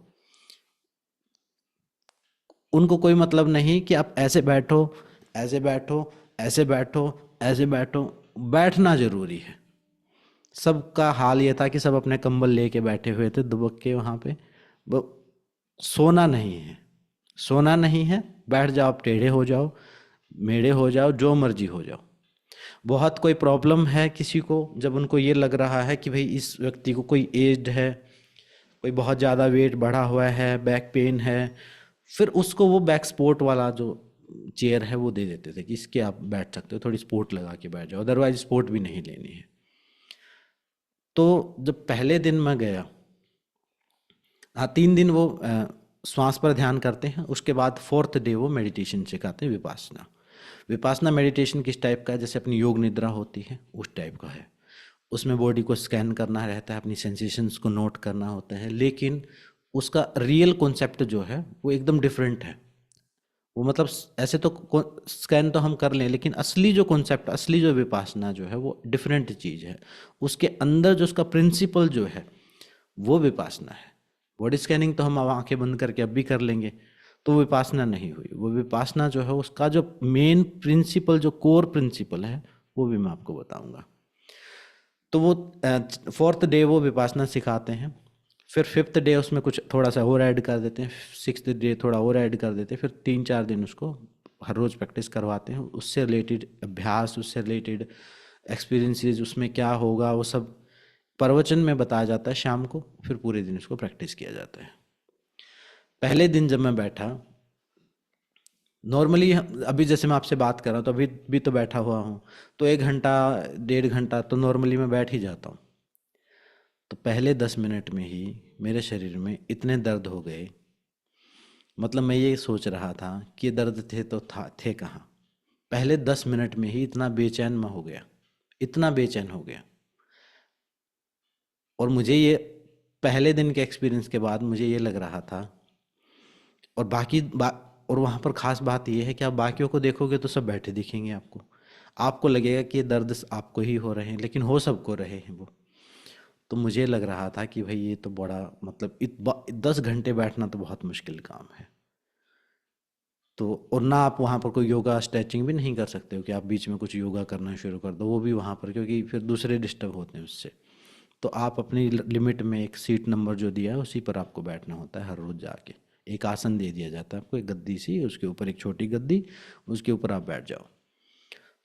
उनको कोई मतलब नहीं कि आप ऐसे बैठो, ऐसे बैठो, ऐसे बैठो, ऐसे बैठो। बैठना जरूरी है। सबका हाल ये था कि सब अपने कंबल लेके बैठे हुए थे दुबक के वहाँ पे, वो सोना नहीं है। सोना नहीं है, बैठ जाओ, आप टेढ़े हो जाओ, मेढ़े हो जाओ, जो मर्जी हो जाओ। बहुत कोई प्रॉब्लम है किसी को, जब उनको ये लग रहा है कि भाई इस व्यक्ति को कोई एज्ड है, कोई बहुत ज़्यादा वेट बढ़ा हुआ है, बैक पेन है, फिर उसको वो बैक सपोर्ट वाला जो चेयर है वो दे देते थे कि इसके आप बैठ सकते हो, थोड़ी सपोर्ट लगा के बैठ जाओ, अदरवाइज सपोर्ट भी नहीं लेनी है। तो जब पहले दिन मैं गया, हाँ 3 दिन वो श्वास पर ध्यान करते हैं, उसके बाद 4th डे वो मेडिटेशन सिखाते हैं, विपासना। विपासना मेडिटेशन किस टाइप का है, जैसे अपनी योग निद्रा होती है उस टाइप का है। उसमें बॉडी को स्कैन करना रहता है, अपनी सेंसेशंस को नोट करना होता है, लेकिन उसका रियल कॉन्सेप्ट जो है वो एकदम डिफरेंट है। वो मतलब ऐसे तो स्कैन तो हम कर लें, लेकिन असली जो कॉन्सेप्ट, असली जो विपासना जो है वो डिफरेंट चीज़ है। उसके अंदर जो उसका प्रिंसिपल जो है वो विपासना है। बॉडी स्कैनिंग तो हम अब आंखें बंद करके अब भी कर लेंगे, तो वो विपासना नहीं हुई। वो विपासना जो है उसका जो मेन प्रिंसिपल, जो कोर प्रिंसिपल है, वो भी मैं आपको बताऊंगा। तो वो 4th डे वो विपासना सिखाते हैं, फिर 5th डे उसमें कुछ थोड़ा सा और ऐड कर देते हैं, 6th डे थोड़ा और ऐड कर देते हैं, फिर 3-4 दिन उसको हर रोज़ प्रैक्टिस करवाते हैं। उससे रिलेटेड अभ्यास, उससे रिलेटेड एक्सपीरियंसेस, उसमें क्या होगा वो सब प्रवचन में बताया जाता है शाम को, फिर पूरे दिन उसको प्रैक्टिस किया जाता है। पहले दिन जब मैं बैठा, नॉर्मली अभी जैसे मैं आपसे बात कर रहा हूँ तो अभी भी तो बैठा हुआ हूँ, तो 1 घंटा 1.5 घंटा तो नॉर्मली मैं बैठ ही जाता हूँ। तो पहले 10 मिनट में ही मेरे शरीर में इतने दर्द हो गए, मतलब मैं ये सोच रहा था कि ये दर्द थे तो थे कहाँ। पहले 10 मिनट में ही इतना बेचैन मैं हो गया, इतना बेचैन हो गया। और मुझे ये पहले दिन के एक्सपीरियंस के बाद मुझे ये लग रहा था, और और वहाँ पर ख़ास बात ये है कि आप बाकियों को देखोगे तो सब बैठे दिखेंगे आपको, आपको लगेगा कि ये दर्द आपको ही हो रहे हैं, लेकिन हो सबको रहे हैं वो। तो मुझे लग रहा था कि भाई ये तो बड़ा मतलब 10 घंटे बैठना तो बहुत मुश्किल काम है। तो और ना आप वहाँ पर कोई योगा स्ट्रेचिंग भी नहीं कर सकते हो कि आप बीच में कुछ योगा करना शुरू कर दो, वो भी वहाँ पर, क्योंकि फिर दूसरे डिस्टर्ब होते हैं उससे। तो आप अपनी लिमिट में एक सीट नंबर जो दिया है उसी पर आपको बैठना होता है हर रोज़ जाके। एक आसन दे दिया जाता है आपको, एक गद्दी सी, उसके ऊपर एक छोटी गद्दी, उसके ऊपर आप बैठ जाओ।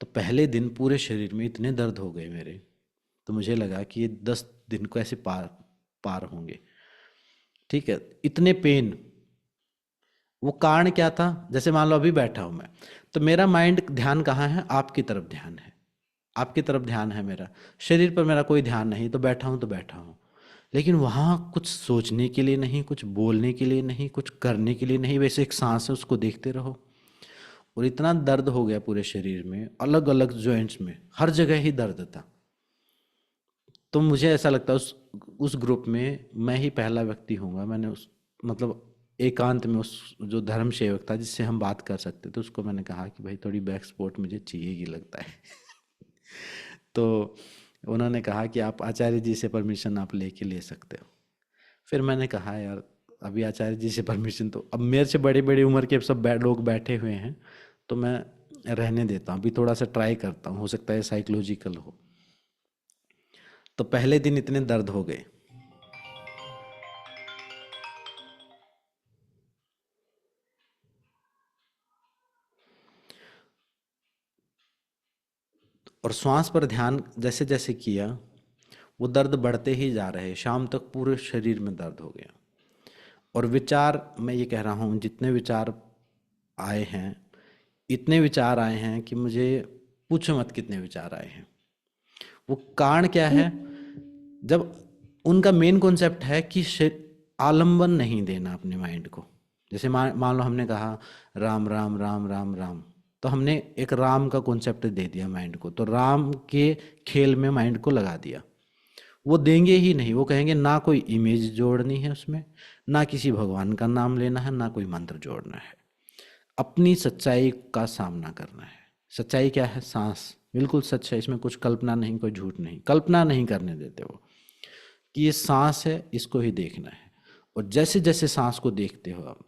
तो पहले दिन पूरे शरीर में इतने दर्द हो गए मेरे, तो मुझे लगा कि ये 10 दिन को ऐसे पार पार होंगे। ठीक है, इतने पेन, वो कारण क्या था, जैसे मान लो अभी बैठा हूं मैं, तो मेरा माइंड ध्यान कहाँ है, आपकी तरफ ध्यान है, आपकी तरफ ध्यान है मेरा, शरीर पर मेरा कोई ध्यान नहीं, तो बैठा हूं तो बैठा हूं। लेकिन वहाँ कुछ सोचने के लिए नहीं, कुछ बोलने के लिए नहीं, कुछ करने के लिए नहीं, वैसे एक सांस है उसको देखते रहो। और इतना दर्द हो गया पूरे शरीर में, अलग अलग जॉइंट्स में, हर जगह ही दर्द था। तो मुझे ऐसा लगता है उस ग्रुप में मैं ही पहला व्यक्ति हूँगा, मैंने उस मतलब एकांत में उस जो धर्म सेवक था जिससे हम बात कर सकते थे, उसको मैंने कहा कि भाई थोड़ी बैक सपोर्ट मुझे चाहिए ही लगता है। तो उन्होंने कहा कि आप आचार्य जी से परमिशन आप लेके ले सकते हो। फिर मैंने कहा यार अभी आचार्य जी से परमिशन, तो अब मेरे से बड़ी बड़ी उम्र के सब लोग बैठे हुए हैं, तो मैं रहने देता हूँ, अभी थोड़ा सा ट्राई करता हूँ, हो सकता है साइकोलॉजिकल हो। तो पहले दिन इतने दर्द हो गए, और श्वास पर ध्यान जैसे जैसे किया वो दर्द बढ़ते ही जा रहे, शाम तक पूरे शरीर में दर्द हो गया। और विचार, मैं ये कह रहा हूँ जितने विचार आए हैं, इतने विचार आए हैं कि मुझे पूछो मत कितने विचार आए हैं। वो कारण क्या है, जब उनका मेन कॉन्सेप्ट है कि आलंबन नहीं देना अपने माइंड को। जैसे मान लो हमने कहा राम राम राम राम राम, तो हमने एक राम का कॉन्सेप्ट दे दिया माइंड को, तो राम के खेल में माइंड को लगा दिया। वो देंगे ही नहीं, वो कहेंगे ना कोई इमेज जोड़नी है उसमें, ना किसी भगवान का नाम लेना है, ना कोई मंत्र जोड़ना है, अपनी सच्चाई का सामना करना है। सच्चाई क्या है, सांस बिल्कुल सच है, इसमें कुछ कल्पना नहीं, कोई झूठ नहीं, कल्पना नहीं करने देते वो, कि ये सांस है, इसको ही देखना है। और जैसे जैसे सांस को देखते हो आप,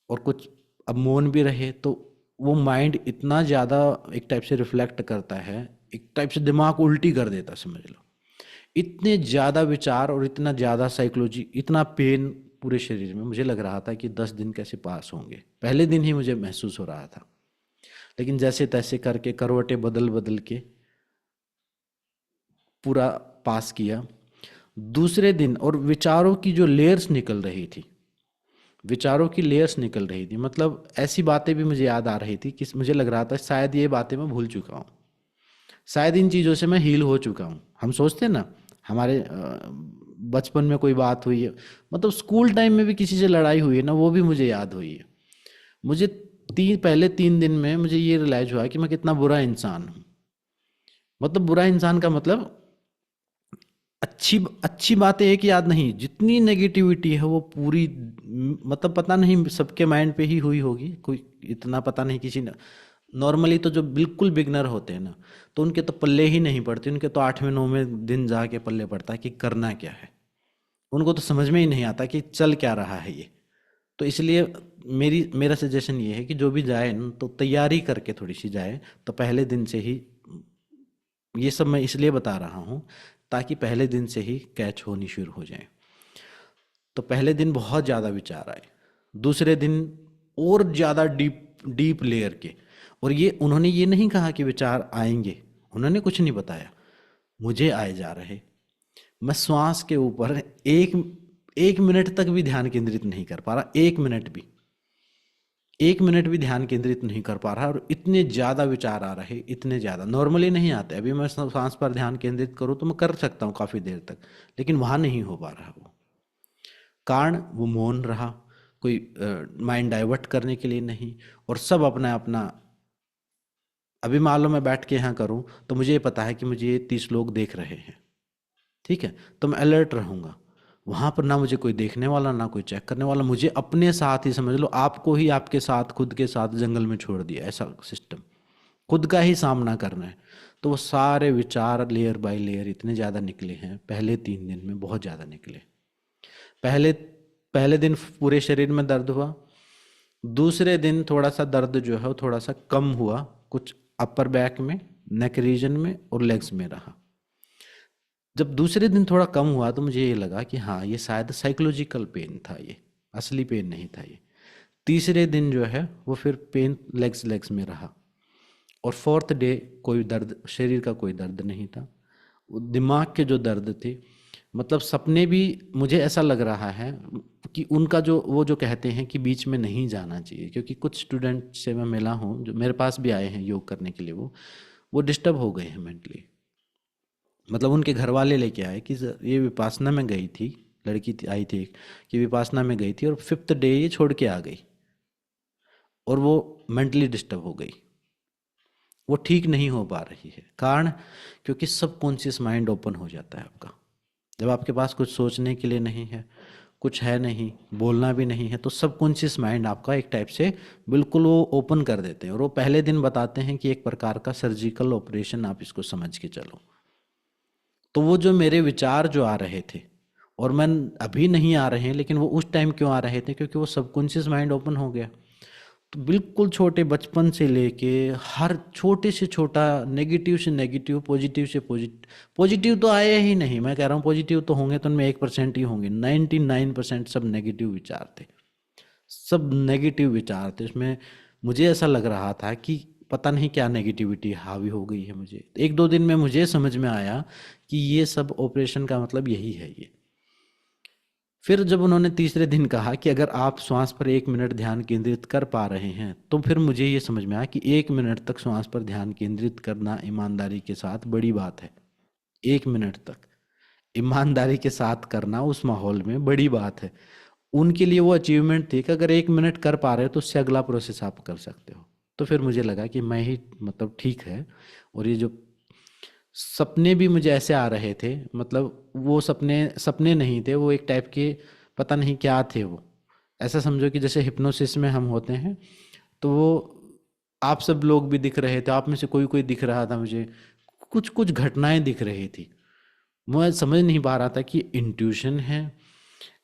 और कुछ अब मौन भी रहे, तो वो माइंड इतना ज़्यादा एक टाइप से रिफ्लेक्ट करता है, एक टाइप से दिमाग उल्टी कर देता, समझ लो। इतने ज़्यादा विचार और इतना ज़्यादा साइकोलॉजी, इतना पेन पूरे शरीर में मुझे लग रहा था कि 10 दिन कैसे पास होंगे। पहले दिन ही मुझे महसूस हो रहा था, लेकिन जैसे तैसे करके करवटें बदल बदल के पूरा पास किया। दूसरे दिन और विचारों की जो लेयर्स निकल रही थी, विचारों की लेयर्स निकल रही थी, मतलब ऐसी बातें भी मुझे याद आ रही थी कि मुझे लग रहा था शायद ये बातें मैं भूल चुका हूँ, शायद इन चीज़ों से मैं हील हो चुका हूँ। हम सोचते हैं ना, हमारे बचपन में कोई बात हुई है, मतलब स्कूल टाइम में भी किसी से लड़ाई हुई है ना, वो भी मुझे याद हुई है। मुझे पहले 3 दिन में मुझे ये रियलाइज हुआ कि मैं कितना बुरा इंसान हूँ। मतलब बुरा इंसान का मतलब अच्छी अच्छी बातें एक याद नहीं, जितनी नेगेटिविटी है वो पूरी, मतलब पता नहीं सबके माइंड पे ही हुई होगी, कोई इतना पता नहीं किसी ने। नॉर्मली तो जो बिल्कुल बिगनर होते हैं ना, तो उनके तो पल्ले ही नहीं पड़ते, उनके तो 8वें 9वें दिन जाके पल्ले पड़ता है कि करना क्या है। उनको तो समझ में ही नहीं आता कि चल क्या रहा है ये। तो इसलिए मेरा सजेशन ये है कि जो भी जाए ना, तो तैयारी करके थोड़ी सी जाए। तो पहले दिन से ही, ये सब मैं इसलिए बता रहा हूँ ताकि पहले दिन से ही कैच होनी शुरू हो जाए। तो पहले दिन बहुत ज़्यादा विचार आए, दूसरे दिन और ज़्यादा डीप डीप लेयर के। और ये उन्होंने ये नहीं कहा कि विचार आएंगे, उन्होंने कुछ नहीं बताया, मुझे आए जा रहे। मैं श्वास के ऊपर एक एक मिनट तक भी ध्यान केंद्रित नहीं कर पा रहा, एक मिनट भी ध्यान केंद्रित नहीं कर पा रहा, और इतने ज़्यादा विचार आ रहे, इतने ज़्यादा नॉर्मली नहीं आते। अभी मैं सांस पर ध्यान केंद्रित करूँ तो मैं कर सकता हूँ काफ़ी देर तक, लेकिन वहाँ नहीं हो पा रहा। वो कारण वो मौन रहा, कोई माइंड डाइवर्ट करने के लिए नहीं, और सब अपना अपना। अभी मान लो मैं बैठ के यहाँ करूँ तो मुझे ये पता है कि मुझे ये 30 लोग देख रहे हैं, ठीक है, तो मैं अलर्ट रहूँगा। वहाँ पर ना मुझे कोई देखने वाला, ना कोई चेक करने वाला, मुझे अपने साथ ही, समझ लो आपको ही आपके साथ, खुद के साथ जंगल में छोड़ दिया, ऐसा सिस्टम। खुद का ही सामना करना है। तो वो सारे विचार लेयर बाय लेयर इतने ज़्यादा निकले हैं पहले 3 दिन में, बहुत ज़्यादा निकले। पहले पहले दिन पूरे शरीर में दर्द हुआ, दूसरे दिन थोड़ा सा दर्द जो है वो थोड़ा सा कम हुआ, कुछ अपर बैक में, नेक रीजन में और लेग्स में रहा। जब दूसरे दिन थोड़ा कम हुआ तो मुझे ये लगा कि हाँ, ये शायद साइकोलॉजिकल पेन था, ये असली पेन नहीं था ये। तीसरे दिन जो है वो फिर पेन लेग्स में रहा, और फोर्थ डे कोई दर्द, शरीर का कोई दर्द नहीं था। दिमाग के जो दर्द थे, मतलब सपने भी, मुझे ऐसा लग रहा है कि उनका जो वो जो कहते हैं कि बीच में नहीं जाना चाहिए, क्योंकि कुछ स्टूडेंट से मैं मिला हूँ जो मेरे पास भी आए हैं योग करने के लिए, वो डिस्टर्ब हो गए हैं मेंटली। मतलब उनके घर वाले लेके आए कि ये विपासना में गई थी, लड़की थी, आई थी एक, कि विपासना में गई थी और 5th डे ये छोड़ के आ गई, और वो मेंटली डिस्टर्ब हो गई, वो ठीक नहीं हो पा रही है। कारण क्योंकि सबकॉन्शियस माइंड ओपन हो जाता है आपका, जब आपके पास कुछ सोचने के लिए नहीं है, कुछ है नहीं, बोलना भी नहीं है, तो सबकॉन्शियस माइंड आपका एक टाइप से बिल्कुल वो ओपन कर देते हैं। और वो पहले दिन बताते हैं कि एक प्रकार का सर्जिकल ऑपरेशन, आप इसको समझ के चलो। तो वो जो मेरे विचार जो आ रहे थे, और मैं अभी नहीं आ रहे हैं, लेकिन वो उस टाइम क्यों आ रहे थे, क्योंकि वो सबकॉन्शियस माइंड ओपन हो गया। तो बिल्कुल छोटे बचपन से लेके हर छोटे से छोटा, नेगेटिव से नेगेटिव, पॉजिटिव से पॉजिटिव, पॉजिटिव तो आए ही नहीं, मैं कह रहा हूँ पॉजिटिव तो होंगे तो उनमें 1% ही होंगे, 99% सब नेगेटिव विचार थे, सब नेगेटिव विचार थे उसमें। मुझे ऐसा लग रहा था कि पता नहीं क्या नेगेटिविटी हावी हो गई है मुझे। 1-2 दिन में मुझे समझ में आया कि ये सब ऑपरेशन का मतलब यही है ये। फिर जब उन्होंने तीसरे दिन कहा कि अगर आप श्वास पर 1 मिनट ध्यान केंद्रित कर पा रहे हैं, तो फिर मुझे ये समझ में आया कि 1 मिनट तक श्वास पर ध्यान केंद्रित करना ईमानदारी के साथ बड़ी बात है। 1 मिनट तक ईमानदारी के साथ करना उस माहौल में बड़ी बात है। उनके लिए वो अचीवमेंट थी कि अगर 1 मिनट कर पा रहे हो तो उससे अगला प्रोसेस आप कर सकते हो। तो फिर मुझे लगा कि मैं ही, मतलब ठीक है। और ये जो सपने भी मुझे ऐसे आ रहे थे, मतलब वो सपने सपने नहीं थे, वो एक टाइप के पता नहीं क्या थे वो। ऐसा समझो कि जैसे हिप्नोसिस में हम होते हैं, तो वो आप सब लोग भी दिख रहे थे, आप में से कोई कोई दिख रहा था मुझे, कुछ कुछ घटनाएं दिख रही थी। मैं समझ नहीं पा रहा था कि इंट्यूशन है,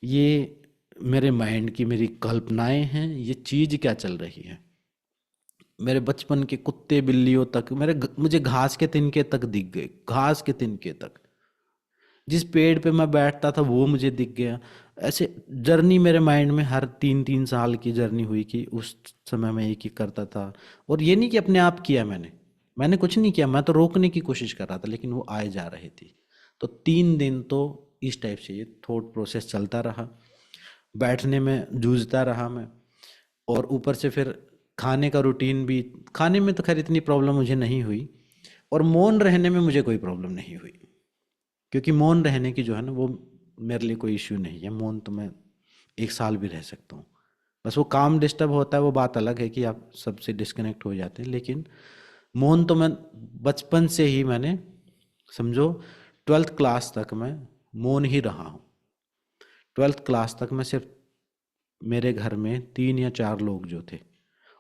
ये मेरे माइंड की मेरी कल्पनाएं हैं, ये चीज़ क्या चल रही है। मेरे बचपन के कुत्ते बिल्लियों तक, मुझे घास के तिनके तक दिख गए, घास के तिनके तक। जिस पेड़ पे मैं बैठता था वो मुझे दिख गया। ऐसे जर्नी मेरे माइंड में हर 3-3 साल की जर्नी हुई कि उस समय मैं एक ही करता था। और ये नहीं कि अपने आप किया मैंने कुछ नहीं किया, मैं तो रोकने की कोशिश कर रहा था, लेकिन वो आए जा रहे थी। तो 3 दिन तो इस टाइप से ये थॉट प्रोसेस चलता रहा, बैठने में जूझता रहा मैं। और ऊपर से फिर खाने का रूटीन भी, खाने में तो खैर इतनी प्रॉब्लम मुझे नहीं हुई, और मौन रहने में मुझे कोई प्रॉब्लम नहीं हुई, क्योंकि मौन रहने की जो है ना, वो मेरे लिए कोई इश्यू नहीं है। मौन तो मैं 1 साल भी रह सकता हूँ। बस वो काम डिस्टर्ब होता है, वो बात अलग है कि आप सबसे डिस्कनेक्ट हो जाते हैं। लेकिन मौन तो मैं बचपन से ही, मैंने समझो 12th क्लास तक मैं मौन ही रहा हूँ। 12th क्लास तक मैं सिर्फ मेरे घर में 3 या 4 लोग जो थे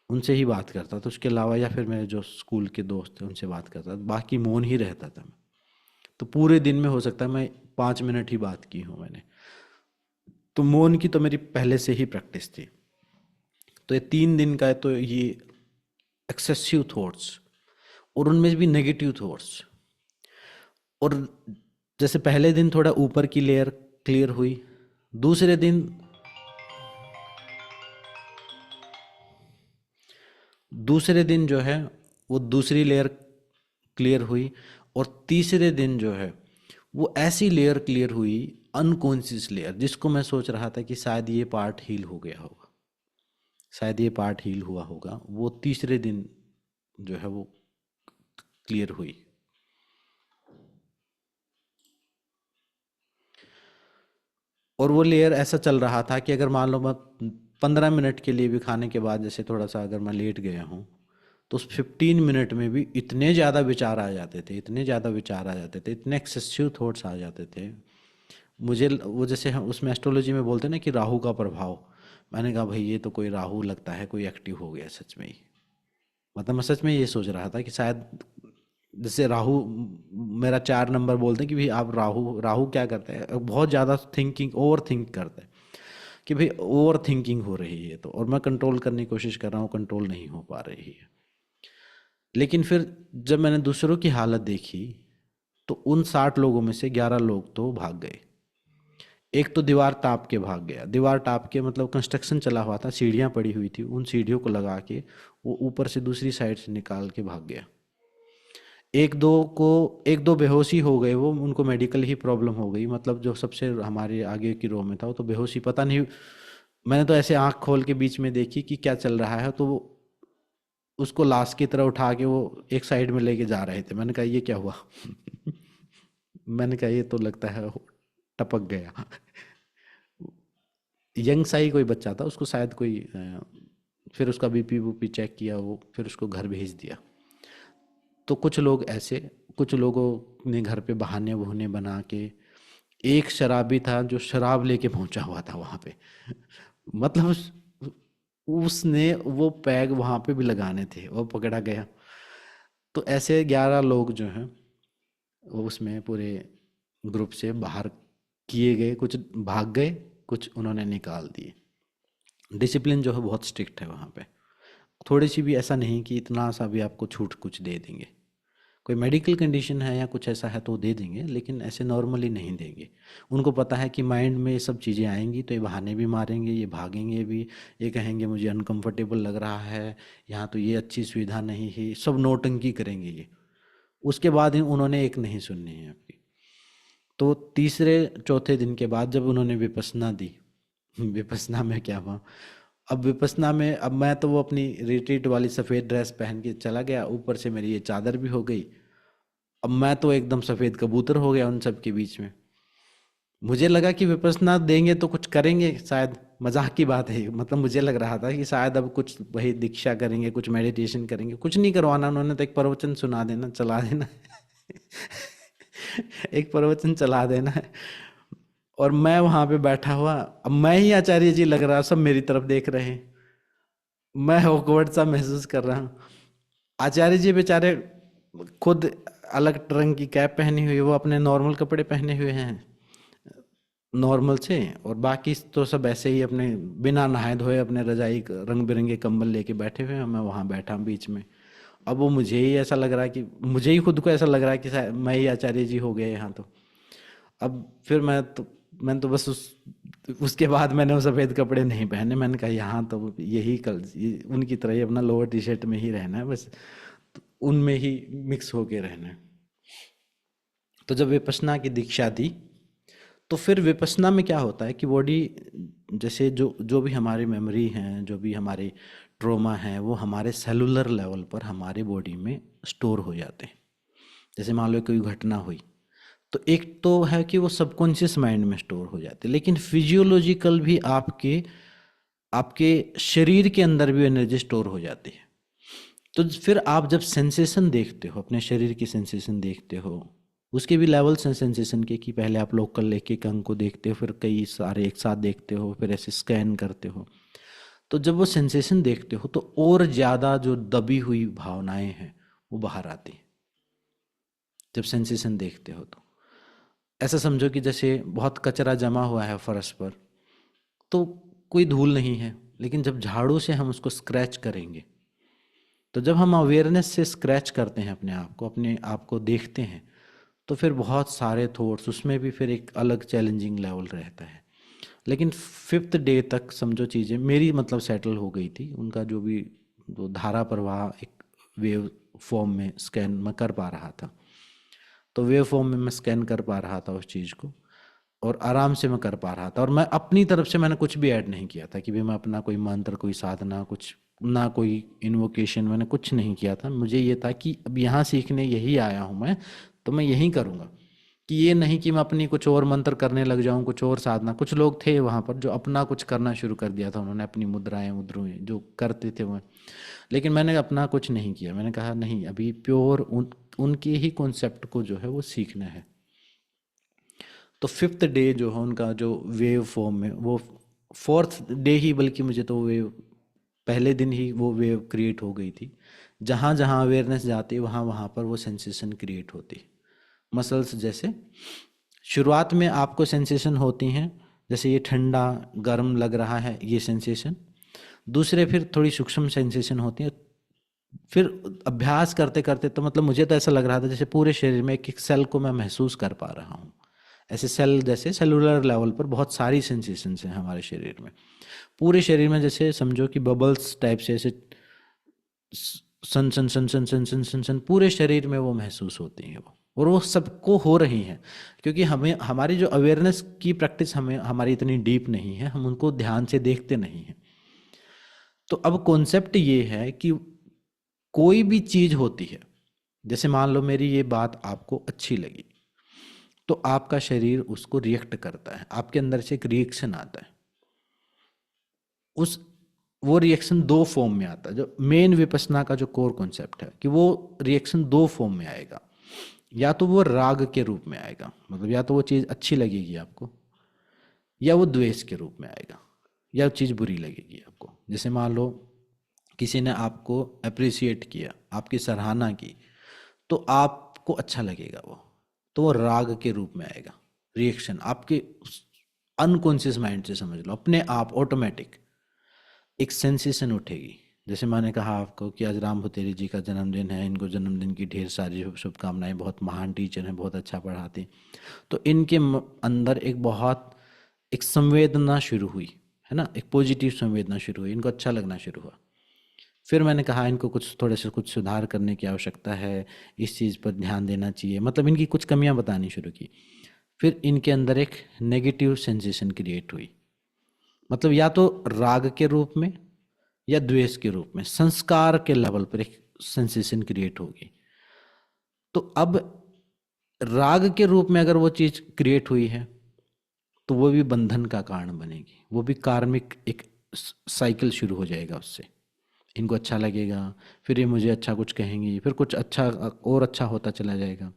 उनसे ही बात करता था, उसके अलावा या फिर मेरे जो स्कूल के दोस्त थे उनसे बात करता था, बाकी मौन ही रहता था मैं। तो पूरे दिन में हो सकता है मैं 5 मिनट ही बात की हूँ मैंने। तो मौन की तो मेरी पहले से ही प्रैक्टिस थी। तो ये 3 दिन का है, तो ये एक्सेसिव थॉट्स, और उनमें भी नेगेटिव थॉट्स। और जैसे पहले दिन थोड़ा ऊपर की लेयर क्लियर हुई, दूसरे दिन दूसरे दिन जो है वो दूसरी लेयर क्लियर हुई, और तीसरे दिन जो है वो ऐसी लेयर क्लियर हुई, अनकॉन्शियस लेयर, जिसको मैं सोच रहा था कि शायद ये पार्ट हील हो गया होगा, शायद ये पार्ट हील हुआ होगा, वो तीसरे दिन जो है वो क्लियर हुई। और वो लेयर ऐसा चल रहा था कि अगर मान लो मैं 15 मिनट के लिए भी खाने के बाद जैसे थोड़ा सा अगर मैं लेट गया हूँ, तो उस 15 मिनट में भी इतने ज़्यादा विचार आ जाते थे, इतने ज़्यादा विचार आ जाते थे, इतने एक्सेसिव थॉट्स आ जाते थे मुझे। वो जैसे हम उसमें एस्ट्रोलॉजी में बोलते हैं ना कि राहु का प्रभाव, मैंने कहा भाई ये तो कोई राहु लगता है, कोई एक्टिव हो गया सच में ही। मतलब मैं सच में ये सोच रहा था कि शायद जैसे राहु, मेरा 4 नंबर बोलते हैं कि भाई आप राहु राहु क्या करता है, बहुत ज़्यादा थिंकिंग, ओवर थिंक करता है, कि भाई ओवर थिंकिंग हो रही है। तो और मैं कंट्रोल करने की कोशिश कर रहा हूँ, कंट्रोल नहीं हो पा रही है। लेकिन फिर जब मैंने दूसरों की हालत देखी, तो उन 60 लोगों में से 11 लोग तो भाग गए। एक तो दीवार टाप के भाग गया, दीवार टाप के मतलब कंस्ट्रक्शन चला हुआ था, सीढ़ियाँ पड़ी हुई थी, उन सीढ़ियों को लगा के वो ऊपर से दूसरी साइड से निकाल के भाग गया। एक दो बेहोशी हो गए, वो उनको मेडिकल ही प्रॉब्लम हो गई, मतलब जो सबसे हमारे आगे की रो में था वो तो बेहोशी, पता नहीं, मैंने तो ऐसे आंख खोल के बीच में देखी कि क्या चल रहा है, तो वो उसको लाश की तरह उठा के वो एक साइड में लेके जा रहे थे। मैंने कहा ये क्या हुआ? मैंने कहा ये तो लगता है टपक गया। यंग सा ही कोई बच्चा था, उसको शायद कोई फिर उसका बीपी वूपी चेक किया, वो फिर उसको घर भेज दिया। तो कुछ लोग ऐसे, कुछ लोगों ने घर पे बहाने वहाने बना के, एक शराबी था जो शराब लेके पहुंचा हुआ था वहां पे। मतलब उसने वो पैग वहां पे भी लगाने थे, वो पकड़ा गया। तो ऐसे 11 लोग जो हैं वो उसमें पूरे ग्रुप से बाहर किए गए, कुछ भाग गए, कुछ उन्होंने निकाल दिए। डिसिप्लिन जो है बहुत स्ट्रिक्ट है वहाँ पे, थोड़ी सी भी ऐसा नहीं कि इतना सा भी आपको छूट कुछ दे देंगे। कोई मेडिकल कंडीशन है या कुछ ऐसा है तो दे देंगे, लेकिन ऐसे नॉर्मली नहीं देंगे। उनको पता है कि माइंड में ये सब चीज़ें आएंगी तो ये बहाने भी मारेंगे, ये भागेंगे भी, ये कहेंगे मुझे अनकंफर्टेबल लग रहा है, यहाँ तो ये अच्छी सुविधा नहीं है, सब नौटंकी करेंगे ये। उसके बाद ही उन्होंने एक नहीं सुननी है आपकी। तो तीसरे चौथे दिन के बाद जब उन्होंने विपස්සना दी, विपස්සना में क्या हुआ, अब विपස්සना में अब मैं तो वो अपनी रिट्रीट वाली सफ़ेद ड्रेस पहन के चला गया, ऊपर से मेरी ये चादर भी हो गई। अब मैं तो एकदम सफ़ेद कबूतर हो गया उन सब के बीच में। मुझे लगा कि विपස්සना देंगे तो कुछ करेंगे शायद, मजाक की बात है, मतलब मुझे लग रहा था कि शायद अब कुछ वही दीक्षा करेंगे, कुछ मेडिटेशन करेंगे, कुछ नहीं करवाना उन्होंने, तो एक प्रवचन सुना देना, चला देना। एक प्रवचन चला देना है। और मैं वहां पे बैठा हुआ, अब मैं ही आचार्य जी लग रहा, सब मेरी तरफ देख रहे हैं, मैं ऑकवर्ड सा महसूस कर रहा हूँ। आचार्य जी बेचारे खुद अलग रंग की कैप पहनी हुई, वो अपने नॉर्मल कपड़े पहने हुए हैं नॉर्मल से, और बाकी तो सब ऐसे ही अपने बिना नहाए धोए अपने रजाई रंग बिरंगे कंबल लेके बैठे हुए हैं। मैं वहाँ बैठा बीच में। अब वो मुझे ही ऐसा लग रहा है कि मुझे ही खुद को ऐसा लग रहा है कि शायद मैं ही आचार्य जी हो गए यहाँ तो। अब फिर मैं तो मैंने तो बस उसके बाद मैंने वो सफ़ेद कपड़े नहीं पहने। मैंने कहा यहाँ तो यही उनकी तरह ही अपना लोअर टी शर्ट में ही रहना है, बस उनमें ही मिक्स होके रहना है। तो जब विपश्यना की दीक्षा दी तो फिर विपश्यना में क्या होता है कि बॉडी, जैसे जो जो भी हमारी मेमोरी हैं, जो भी हमारे ट्रॉमा हैं, वो हमारे सेलुलर लेवल पर हमारे बॉडी में स्टोर हो जाते हैं। जैसे मान लो कोई घटना हुई तो एक तो है कि वो सबकॉन्शियस माइंड में स्टोर हो जाते हैं, लेकिन फिजियोलॉजिकल भी आपके आपके शरीर के अंदर भी एनर्जी स्टोर हो जाती है। तो फिर आप जब सेंसेशन देखते हो, अपने शरीर की सेंसेशन देखते हो, उसके भी लेवल्स हैं सेंसेशन के, कि पहले आप लोकल एक एक अंग को देखते हो, फिर कई सारे एक साथ देखते हो, फिर ऐसे स्कैन करते हो। तो जब वो सेंसेशन देखते हो तो और ज़्यादा जो दबी हुई भावनाएं हैं वो बाहर आती हैं जब सेंसेशन देखते हो। तो ऐसा समझो कि जैसे बहुत कचरा जमा हुआ है फर्श पर, तो कोई धूल नहीं है, लेकिन जब झाड़ू से हम उसको स्क्रैच करेंगे, तो जब हम अवेयरनेस से स्क्रैच करते हैं अपने आप को देखते हैं, तो फिर बहुत सारे थॉट्स उसमें भी फिर एक अलग चैलेंजिंग लेवल रहता है। लेकिन 5th डे तक समझो चीज़ें मेरी मतलब सेटल हो गई थी। उनका जो भी जो धारा प्रवाह एक वेव फॉर्म में स्कैन मैं कर पा रहा था, तो वेव फॉर्म में मैं स्कैन कर पा रहा था उस चीज़ को, और आराम से मैं कर पा रहा था। और मैं अपनी तरफ से मैंने कुछ भी ऐड नहीं किया था कि भाई मैं अपना कोई मंत्र, कोई साधना, कुछ ना कोई इन्वोकेशन, मैंने कुछ नहीं किया था। मुझे ये था कि अब यहाँ सीखने यही आया हूँ मैं, तो मैं यही करूँगा। कि ये नहीं कि मैं अपनी कुछ और मंत्र करने लग जाऊं, कुछ और साधना। कुछ लोग थे वहाँ पर जो अपना कुछ करना शुरू कर दिया था, उन्होंने अपनी मुद्राएं उद्रुएं जो करते थे वो, लेकिन मैंने अपना कुछ नहीं किया। मैंने कहा नहीं, अभी प्योर उनके ही कॉन्सेप्ट को जो है वो सीखना है। तो 5th डे जो है उनका जो वेव फॉर्म में, वो 4th डे ही, बल्कि मुझे तो वेव पहले दिन ही वो वेव क्रिएट हो गई थी। जहाँ जहाँ अवेयरनेस जाती है वहाँ वहाँ पर वो सेंसेशन क्रिएट होती। मसल्स जैसे शुरुआत में आपको सेंसेशन होती हैं, जैसे ये ठंडा गर्म लग रहा है, ये सेंसेशन। दूसरे फिर थोड़ी सूक्ष्म सेंसेशन होती है। फिर अभ्यास करते करते तो मतलब मुझे तो ऐसा लग रहा था जैसे पूरे शरीर में एक एक सेल को मैं महसूस कर पा रहा हूँ। ऐसे सेल, जैसे सेलुलर लेवल पर बहुत सारी सेंसेशंस हैं हमारे शरीर में। पूरे शरीर में जैसे समझो कि बबल्स टाइप से ऐसे सन सन सन सन सन सन सन सन पूरे शरीर में वो महसूस होती हैं वो, और वो सबको हो रही हैं, क्योंकि हमें हमारी जो अवेयरनेस की प्रैक्टिस हमें हमारी इतनी डीप नहीं है, हम उनको ध्यान से देखते नहीं हैं। तो अब कॉन्सेप्ट ये है कि कोई भी चीज़ होती है, जैसे मान लो मेरी ये बात आपको अच्छी लगी, तो आपका शरीर उसको रिएक्ट करता है, आपके अंदर से एक रिएक्शन आता है। वो रिएक्शन 2 फॉर्म में आता है। जो मेन विपश्यना का जो कोर कॉन्सेप्ट है कि वो रिएक्शन 2 फॉर्म में आएगा। या तो वो राग के रूप में आएगा, मतलब या तो वो चीज़ अच्छी लगेगी आपको, या वो द्वेष के रूप में आएगा, या वो चीज़ बुरी लगेगी आपको। जैसे मान लो किसी ने आपको अप्रिसिएट किया, आपकी सराहना की, तो आपको अच्छा लगेगा वो, तो वो राग के रूप में आएगा। रिएक्शन आपके अनकॉन्शियस माइंड से समझ लो, अपने आप ऑटोमेटिक एक सेंसेशन उठेगी। जैसे मैंने कहा आपको कि आज राम भुतेरी जी का जन्मदिन है, इनको जन्मदिन की ढेर सारी शुभकामनाएं, बहुत महान टीचर हैं, बहुत अच्छा पढ़ाते हैं। तो इनके अंदर एक संवेदना शुरू हुई है ना, एक पॉजिटिव संवेदना शुरू हुई, इनको अच्छा लगना शुरू हुआ। फिर मैंने कहा इनको थोड़े से कुछ सुधार करने की आवश्यकता है, इस चीज़ पर ध्यान देना चाहिए, मतलब इनकी कुछ कमियां बतानी शुरू की। फिर इनके अंदर एक नेगेटिव सेंसेशन क्रिएट हुई, मतलब या तो राग के रूप में या द्वेष के रूप में, संस्कार के लेवल पर एक सेंसेशन क्रिएट होगी। तो अब राग के रूप में अगर वो चीज क्रिएट हुई है तो वो भी बंधन का कारण बनेगी, वो भी कार्मिक एक साइकिल शुरू हो जाएगा उससे। इनको अच्छा लगेगा, फिर ये मुझे अच्छा कुछ कहेंगी, फिर कुछ अच्छा और अच्छा होता चला जाएगा।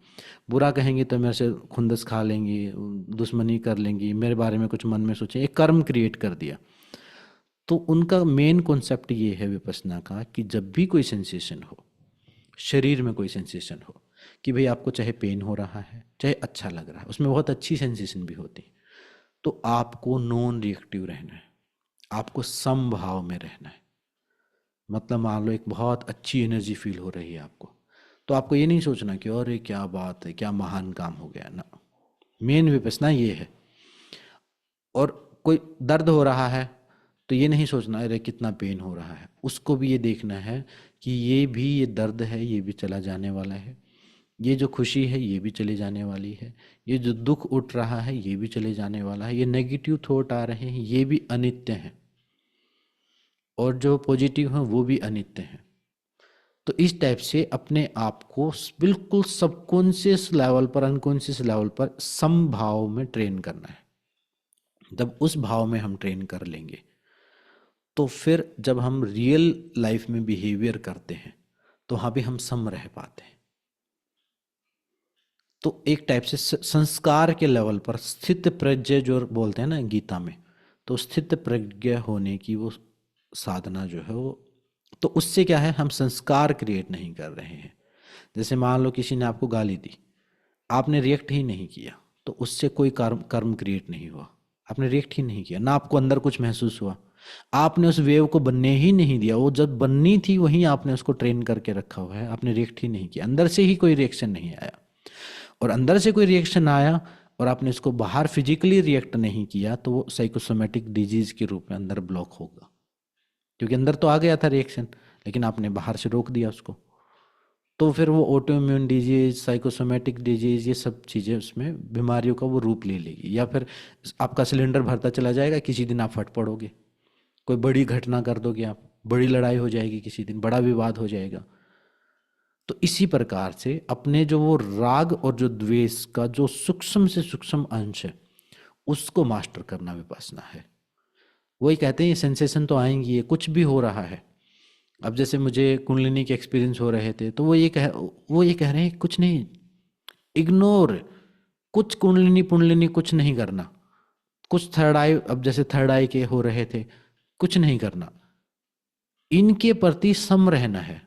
बुरा कहेंगी तो मेरे से खुंदस खा लेंगी, दुश्मनी कर लेंगी, मेरे बारे में कुछ मन में सोचे, एक कर्म क्रिएट कर दिया। तो उनका मेन कॉन्सेप्ट ये है विपश्यना का कि जब भी कोई सेंसेशन हो, शरीर में कोई सेंसेशन हो, कि भाई आपको चाहे पेन हो रहा है, चाहे अच्छा लग रहा है, उसमें बहुत अच्छी सेंसेशन भी होती है, तो आपको नॉन रिएक्टिव रहना है, आपको समभाव में रहना है। मतलब मान लो एक बहुत अच्छी एनर्जी फील हो रही है आपको, तो आपको ये नहीं सोचना कि अरे क्या बात है, क्या महान काम हो गया ना। मेन विपश्यना ये है। और कोई दर्द हो रहा है तो ये नहीं सोचना अरे कितना पेन हो रहा है, उसको भी ये देखना है कि ये दर्द है, ये भी चला जाने वाला है, ये जो खुशी है ये भी चली जाने वाली है, ये जो दुख उठ रहा है ये भी चले जाने वाला है, ये नेगेटिव थॉट आ रहे हैं ये भी अनित्य हैं, और जो पॉजिटिव हैं वो भी अनित्य हैं। तो इस टाइप से अपने आप को बिल्कुल सबकॉन्शियस लेवल पर, अनकॉन्शियस लेवल पर समभाव में ट्रेन करना है। जब उस भाव में हम ट्रेन कर लेंगे तो फिर जब हम रियल लाइफ में बिहेवियर करते हैं तो वहाँ भी हम सम रह पाते हैं। तो एक टाइप से संस्कार के लेवल पर स्थित प्रज्ञ जो बोलते हैं ना गीता में, तो स्थित प्रज्ञ होने की वो साधना जो है वो, तो उससे क्या है, हम संस्कार क्रिएट नहीं कर रहे हैं। जैसे मान लो किसी ने आपको गाली दी, आपने रिएक्ट ही नहीं किया, तो उससे कोई कर्म क्रिएट नहीं हुआ। आपने रिएक्ट ही नहीं किया, ना आपको अंदर कुछ महसूस हुआ, आपने उस वेव को बनने ही नहीं दिया। वो जब बननी थी वहीं आपने उसको ट्रेन करके रखा हुआ है, आपने रिएक्ट ही नहीं किया, अंदर से ही कोई रिएक्शन नहीं आया। और अंदर से कोई रिएक्शन आया और आपने इसको बाहर फिजिकली रिएक्ट नहीं किया तो वो साइकोसोमेटिक डिजीज के रूप में अंदर ब्लॉक होगा, क्योंकि अंदर तो आ गया था रिएक्शन लेकिन आपने बाहर से रोक दिया उसको। तो फिर वो auto immune disease, psychosomatic disease, ये सब चीज़ें उसमें बीमारियों का वो रूप ले लेगी। या फिर आपका सिलेंडर भरता चला जाएगा, किसी दिन आप फट पड़ोगे, कोई बड़ी घटना कर दोगे आप, बड़ी लड़ाई हो जाएगी, किसी दिन बड़ा विवाद हो जाएगा। तो इसी प्रकार से अपने जो वो राग और जो द्वेष का जो सूक्ष्म से सूक्ष्म अंश है उसको मास्टर करना विपश्यना है। वही कहते हैं ये सेंसेशन तो आएंगी, ये कुछ भी हो रहा है। अब जैसे मुझे कुंडलिनी के एक्सपीरियंस हो रहे थे तो वो ये कह रहे हैं कुछ नहीं, इग्नोर, कुछ कुंडलिनी पुंडलिनी कुछ नहीं करना, कुछ थर्ड आई, अब जैसे थर्ड आई के हो रहे थे, कुछ नहीं करना, इनके प्रति सम रहना है।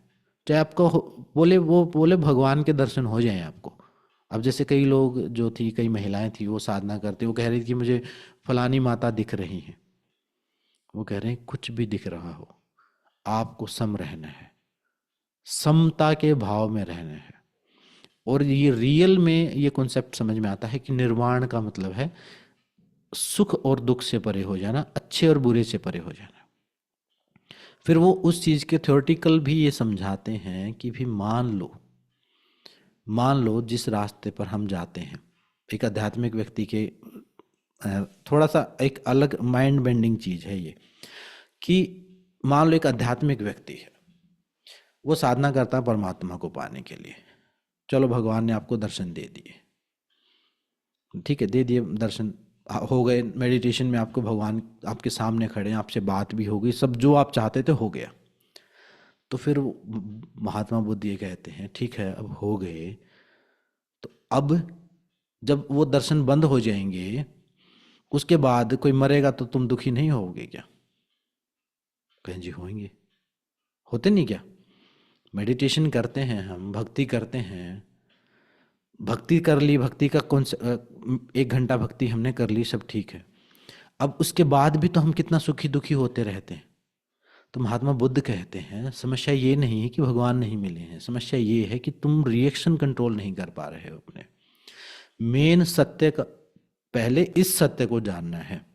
चाहे आपको बोले भगवान के दर्शन हो जाएं आपको। अब जैसे कई लोग जो थी, कई महिलाएं थी, वो साधना करते, वो कह रही थी कि मुझे फलानी माता दिख रही हैं। वो कह रहे हैं कुछ भी दिख रहा हो, आपको सम रहना है, समता के भाव में रहना है। और ये रियल में ये कॉन्सेप्ट समझ में आता है कि निर्वाण का मतलब है सुख और दुख से परे हो जाना, अच्छे और बुरे से परे हो जाना। फिर वो उस चीज के थ्योरेटिकल भी ये समझाते हैं कि भी मान लो जिस रास्ते पर हम जाते हैं, एक आध्यात्मिक व्यक्ति के थोड़ा सा एक अलग माइंड बेंडिंग चीज है ये, कि मान लो एक आध्यात्मिक व्यक्ति है, वो साधना करता है परमात्मा को पाने के लिए। चलो भगवान ने आपको दर्शन दे दिए, ठीक है, दे दिए दर्शन, हो गए, मेडिटेशन में आपको भगवान आपके सामने खड़े हैं, आपसे बात भी हो गई, सब जो आप चाहते थे हो गया। तो फिर महात्मा बुद्ध ये कहते हैं ठीक है अब हो गए, तो अब जब वो दर्शन बंद हो जाएंगे उसके बाद कोई मरेगा तो तुम दुखी नहीं होगे क्या? कहें जी होंगे। होते नहीं क्या? मेडिटेशन करते हैं हम, भक्ति करते हैं, भक्ति कर ली, भक्ति का कौन सा 1 घंटा भक्ति हमने कर ली, सब ठीक है। अब उसके बाद भी तो हम कितना सुखी दुखी होते रहते हैं। तो महात्मा बुद्ध कहते हैं समस्या ये नहीं है कि भगवान नहीं मिले हैं, समस्या ये है कि तुम रिएक्शन कंट्रोल नहीं कर पा रहे हो अपने। मेन सत्य का, पहले इस सत्य को जानना है।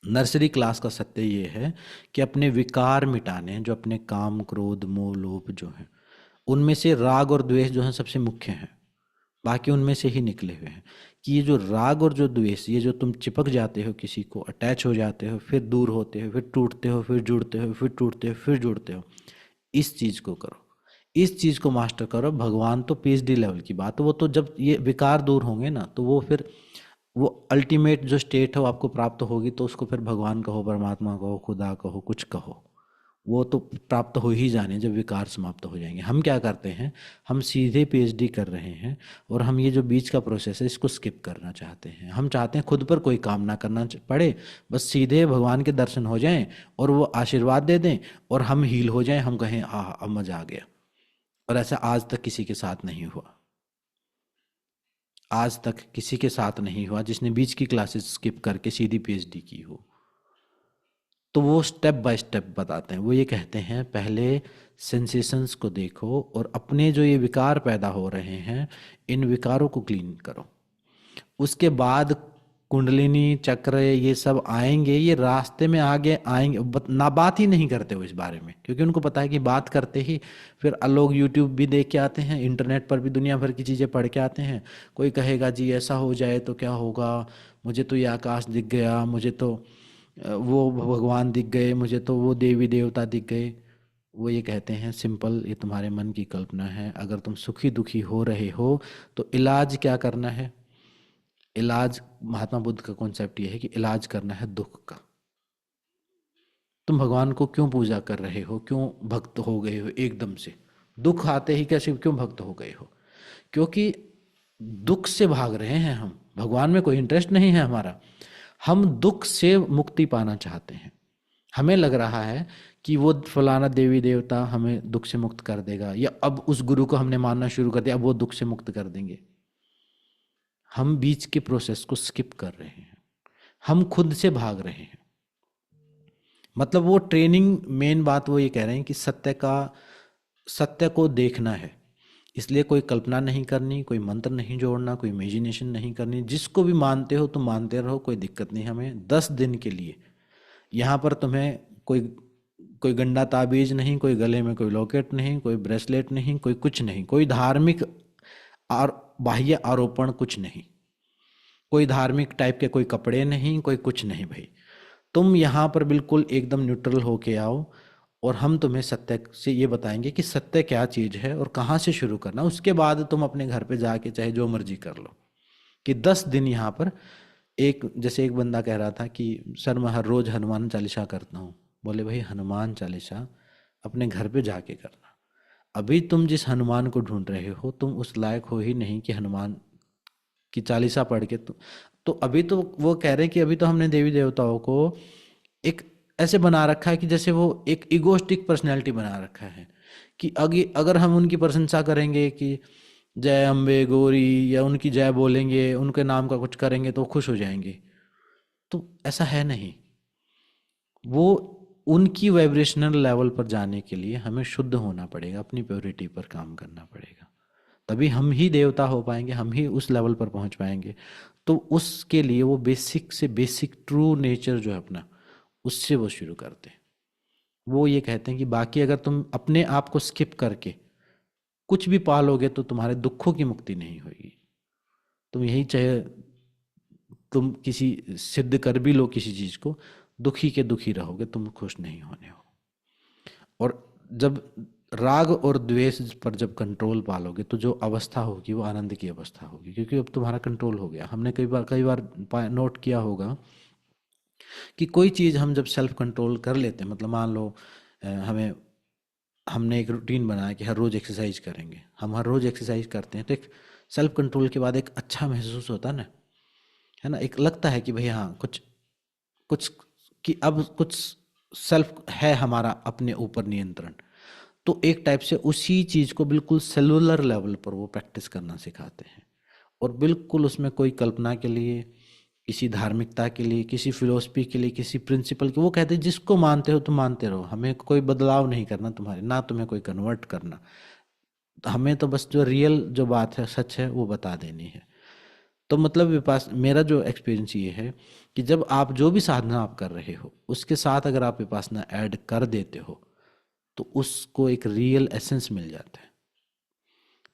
नर्सरी क्लास का सत्य ये है कि अपने विकार मिटाने, जो अपने काम क्रोध मोह लोभ जो है, उनमें से राग और द्वेष जो है सबसे मुख्य है, बाकी उनमें से ही निकले हुए हैं। कि ये जो राग और जो द्वेष, ये जो तुम चिपक जाते हो किसी को, अटैच हो जाते हो, फिर दूर होते हो, फिर टूटते हो, फिर जुड़ते हो, फिर टूटते हो, फिर जुड़ते हो, इस चीज को करो, इस चीज को मास्टर करो। भगवान तो पीएचडी लेवल की बात, वो तो जब ये विकार दूर होंगे ना तो वो फिर वो अल्टीमेट जो स्टेट है वो आपको प्राप्त होगी, तो उसको फिर भगवान कहो, परमात्मा कहो, खुदा कहो, कुछ कहो, वो तो प्राप्त हो ही जाने जब विकार समाप्त हो जाएंगे। हम क्या करते हैं, हम सीधे पीएचडी कर रहे हैं और हम ये जो बीच का प्रोसेस है इसको स्किप करना चाहते हैं। हम चाहते हैं खुद पर कोई काम ना करना पड़े, बस सीधे भगवान के दर्शन हो जाएं और वो आशीर्वाद दे दें और हम हील हो जाएं, हम कहें अब मजा आ गया। और ऐसा आज तक किसी के साथ नहीं हुआ, आज तक किसी के साथ नहीं हुआ जिसने बीच की क्लासेस स्किप करके सीधी पीएचडी की हो। तो वो स्टेप बाय स्टेप बताते हैं। वो ये कहते हैं पहले सेंसेशंस को देखो और अपने जो ये विकार पैदा हो रहे हैं इन विकारों को क्लीन करो। उसके बाद कुंडलिनी चक्र ये सब आएंगे, ये रास्ते में आगे आएंगे, ना बात ही नहीं करते वो इस बारे में, क्योंकि उनको पता है कि बात करते ही फिर लोग यूट्यूब भी देख के आते हैं, इंटरनेट पर भी दुनिया भर की चीज़ें पढ़ के आते हैं। कोई कहेगा जी ऐसा हो जाए तो क्या होगा, मुझे तो ये आकाश दिख गया, मुझे तो वो भगवान दिख गए, मुझे तो वो देवी देवता दिख गए। वो ये कहते हैं सिंपल, ये तुम्हारे मन की कल्पना है। अगर तुम सुखी दुखी हो रहे हो तो इलाज क्या करना है? इलाज, महात्मा बुद्ध का कॉन्सेप्ट ये है कि इलाज करना है दुख का। तुम भगवान को क्यों पूजा कर रहे हो, क्यों भक्त हो गए हो एकदम से? दुख आते ही कैसे क्यों भक्त हो गए हो? क्योंकि दुख से भाग रहे हैं हम, भगवान में कोई इंटरेस्ट नहीं है हमारा। हम दुख से मुक्ति पाना चाहते हैं। हमें लग रहा है कि वो फलाना देवी देवता हमें दुख से मुक्त कर देगा, या अब उस गुरु को हमने मानना शुरू कर दिया, अब वो दुख से मुक्त कर देंगे। हम बीच के प्रोसेस को स्किप कर रहे हैं, हम खुद से भाग रहे हैं। मतलब वो ट्रेनिंग, मेन बात वो ये कह रहे हैं कि सत्य को देखना है, इसलिए कोई कल्पना नहीं करनी, कोई मंत्र नहीं जोड़ना, कोई इमेजिनेशन नहीं करनी। जिसको भी मानते हो तुम मानते रहो, कोई दिक्कत नहीं हमें। 10 दिन के लिए यहाँ पर तुम्हें कोई कोई गंदा ताबीज नहीं, कोई गले में कोई लॉकेट नहीं, कोई ब्रेसलेट नहीं, कोई कुछ नहीं, कोई धार्मिक और बाह्य आरोपण कुछ नहीं, कोई धार्मिक टाइप के कोई कपड़े नहीं, कोई कुछ नहीं। भाई तुम यहाँ पर बिल्कुल एकदम न्यूट्रल होके आओ, और हम तुम्हें सत्य से ये बताएंगे कि सत्य क्या चीज़ है और कहाँ से शुरू करना। उसके बाद तुम अपने घर पे जाके चाहे जो मर्जी कर लो। कि 10 दिन यहाँ पर जैसे एक बंदा कह रहा था कि सर मैं हर रोज़ हनुमान चालीसा करता हूँ। बोले भाई हनुमान चालीसा अपने घर पे जाके करना। अभी तुम जिस हनुमान को ढूंढ रहे हो तुम उस लायक हो ही नहीं कि हनुमान की चालीसा पढ़ के तो अभी तो वो कह रहे हैं कि अभी तो हमने देवी देवताओं को एक ऐसे बना रखा है कि जैसे वो एक इगोस्टिक पर्सनैलिटी बना रखा है कि अगर हम उनकी प्रशंसा करेंगे कि जय अम्बे गौरी, या उनकी जय बोलेंगे, उनके नाम का कुछ करेंगे तो खुश हो जाएंगे। तो ऐसा है नहीं। वो उनकी वाइब्रेशनल लेवल पर जाने के लिए हमें शुद्ध होना पड़ेगा, अपनी प्योरिटी पर काम करना पड़ेगा, तभी हम ही देवता हो पाएंगे, हम ही उस लेवल पर पहुंच पाएंगे। तो उसके लिए वो बेसिक से बेसिक ट्रू नेचर जो है अपना, उससे वो शुरू करते हैं। वो ये कहते हैं कि बाकी अगर तुम अपने आप को स्किप करके कुछ भी पालोगे तो तुम्हारे दुखों की मुक्ति नहीं होगी। तुम यही चाहे तुम किसी सिद्ध कर भी लो किसी चीज को, दुखी के दुखी रहोगे, तुम खुश नहीं होने हो। और जब राग और द्वेष पर जब कंट्रोल पालोगे तो जो अवस्था होगी वो आनंद की अवस्था होगी, क्योंकि अब तुम्हारा कंट्रोल हो गया। हमने कई बार नोट किया होगा कि कोई चीज़ हम जब सेल्फ कंट्रोल कर लेते हैं, मतलब मान लो हमने एक रूटीन बनाया कि हर रोज़ एक्सरसाइज करेंगे, हम हर रोज़ एक्सरसाइज करते हैं तो एक सेल्फ कंट्रोल के बाद एक अच्छा महसूस होता है ना, है ना। एक लगता है कि भाई हाँ कुछ कुछ कि अब कुछ सेल्फ है हमारा अपने ऊपर नियंत्रण। तो एक टाइप से उसी चीज़ को बिल्कुल सेलुलर लेवल पर वो प्रैक्टिस करना सिखाते हैं, और बिल्कुल उसमें कोई कल्पना के लिए, किसी धार्मिकता के लिए, किसी फिलोसफी के लिए, किसी प्रिंसिपल के, वो कहते हैं जिसको मानते हो तुम मानते रहो, हमें कोई बदलाव नहीं करना तुम्हारे, ना तुम्हें कोई कन्वर्ट करना, हमें तो बस जो रियल जो बात है सच है वो बता देनी है। तो मतलब मेरा जो एक्सपीरियंस ये है कि जब आप जो भी साधना आप कर रहे हो उसके साथ अगर आप विपासना ऐड कर देते हो तो उसको एक रियल एसेंस मिल जाता है।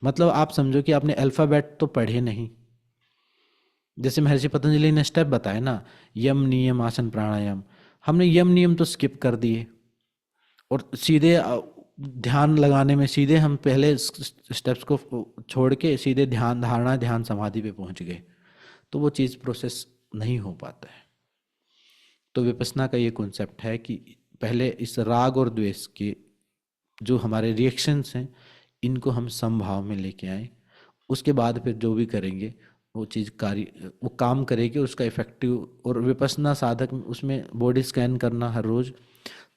मतलब आप समझो कि आपने अल्फ़ाबेट तो पढ़े नहीं, जैसे महर्षि पतंजलि ने स्टेप बताए ना, यम नियम आसन प्राणायाम, हमने यम नियम तो स्किप कर दिए और सीधे ध्यान लगाने में सीधे हम पहले स्टेप्स को छोड़ के सीधे ध्यान धारणा ध्यान समाधि पे पहुंच गए, तो वो चीज़ प्रोसेस नहीं हो पाता है। तो विपස්සना का ये कॉन्सेप्ट है कि पहले इस राग और द्वेष के जो हमारे रिएक्शंस हैं इनको हम समभाव में लेके आए, उसके बाद फिर जो भी करेंगे वो चीज़ वो काम करेगी, उसका इफेक्टिव। और विपස්සना साधक उसमें बॉडी स्कैन करना हर रोज़,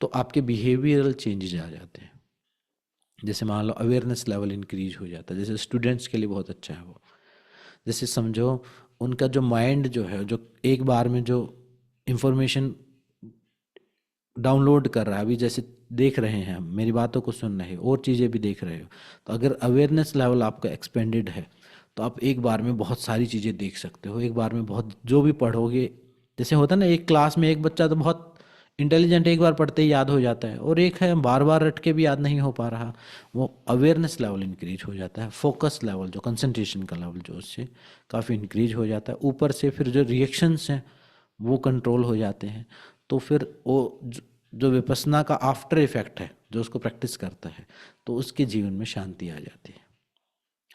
तो आपके बिहेवियरल चेंजेस आ जाते हैं। जैसे मान लो अवेयरनेस लेवल इंक्रीज हो जाता है, जैसे स्टूडेंट्स के लिए बहुत अच्छा है वो। जैसे समझो उनका जो माइंड जो है, जो एक बार में जो इंफॉर्मेशन डाउनलोड कर रहा है, अभी जैसे देख रहे हैं हम, मेरी बातों को सुन रहे हो और चीज़ें भी देख रहे हो, तो अगर अवेयरनेस लेवल आपका एक्सपेंडेड है तो आप एक बार में बहुत सारी चीज़ें देख सकते हो, एक बार में बहुत जो भी पढ़ोगे। जैसे होता है ना, एक क्लास में एक बच्चा तो बहुत इंटेलिजेंट, एक बार पढ़ते ही याद हो जाता है, और एक है बार बार रट के भी याद नहीं हो पा रहा। वो अवेयरनेस लेवल इंक्रीज हो जाता है, फोकस लेवल जो कंसंट्रेशन का लेवल जो उससे काफ़ी इंक्रीज हो जाता है। ऊपर से फिर जो रिएक्शंस हैं वो कंट्रोल हो जाते हैं। तो फिर वो जो विपස්සना का आफ्टर इफेक्ट है, जो उसको प्रैक्टिस करता है, तो उसके जीवन में शांति आ जाती है।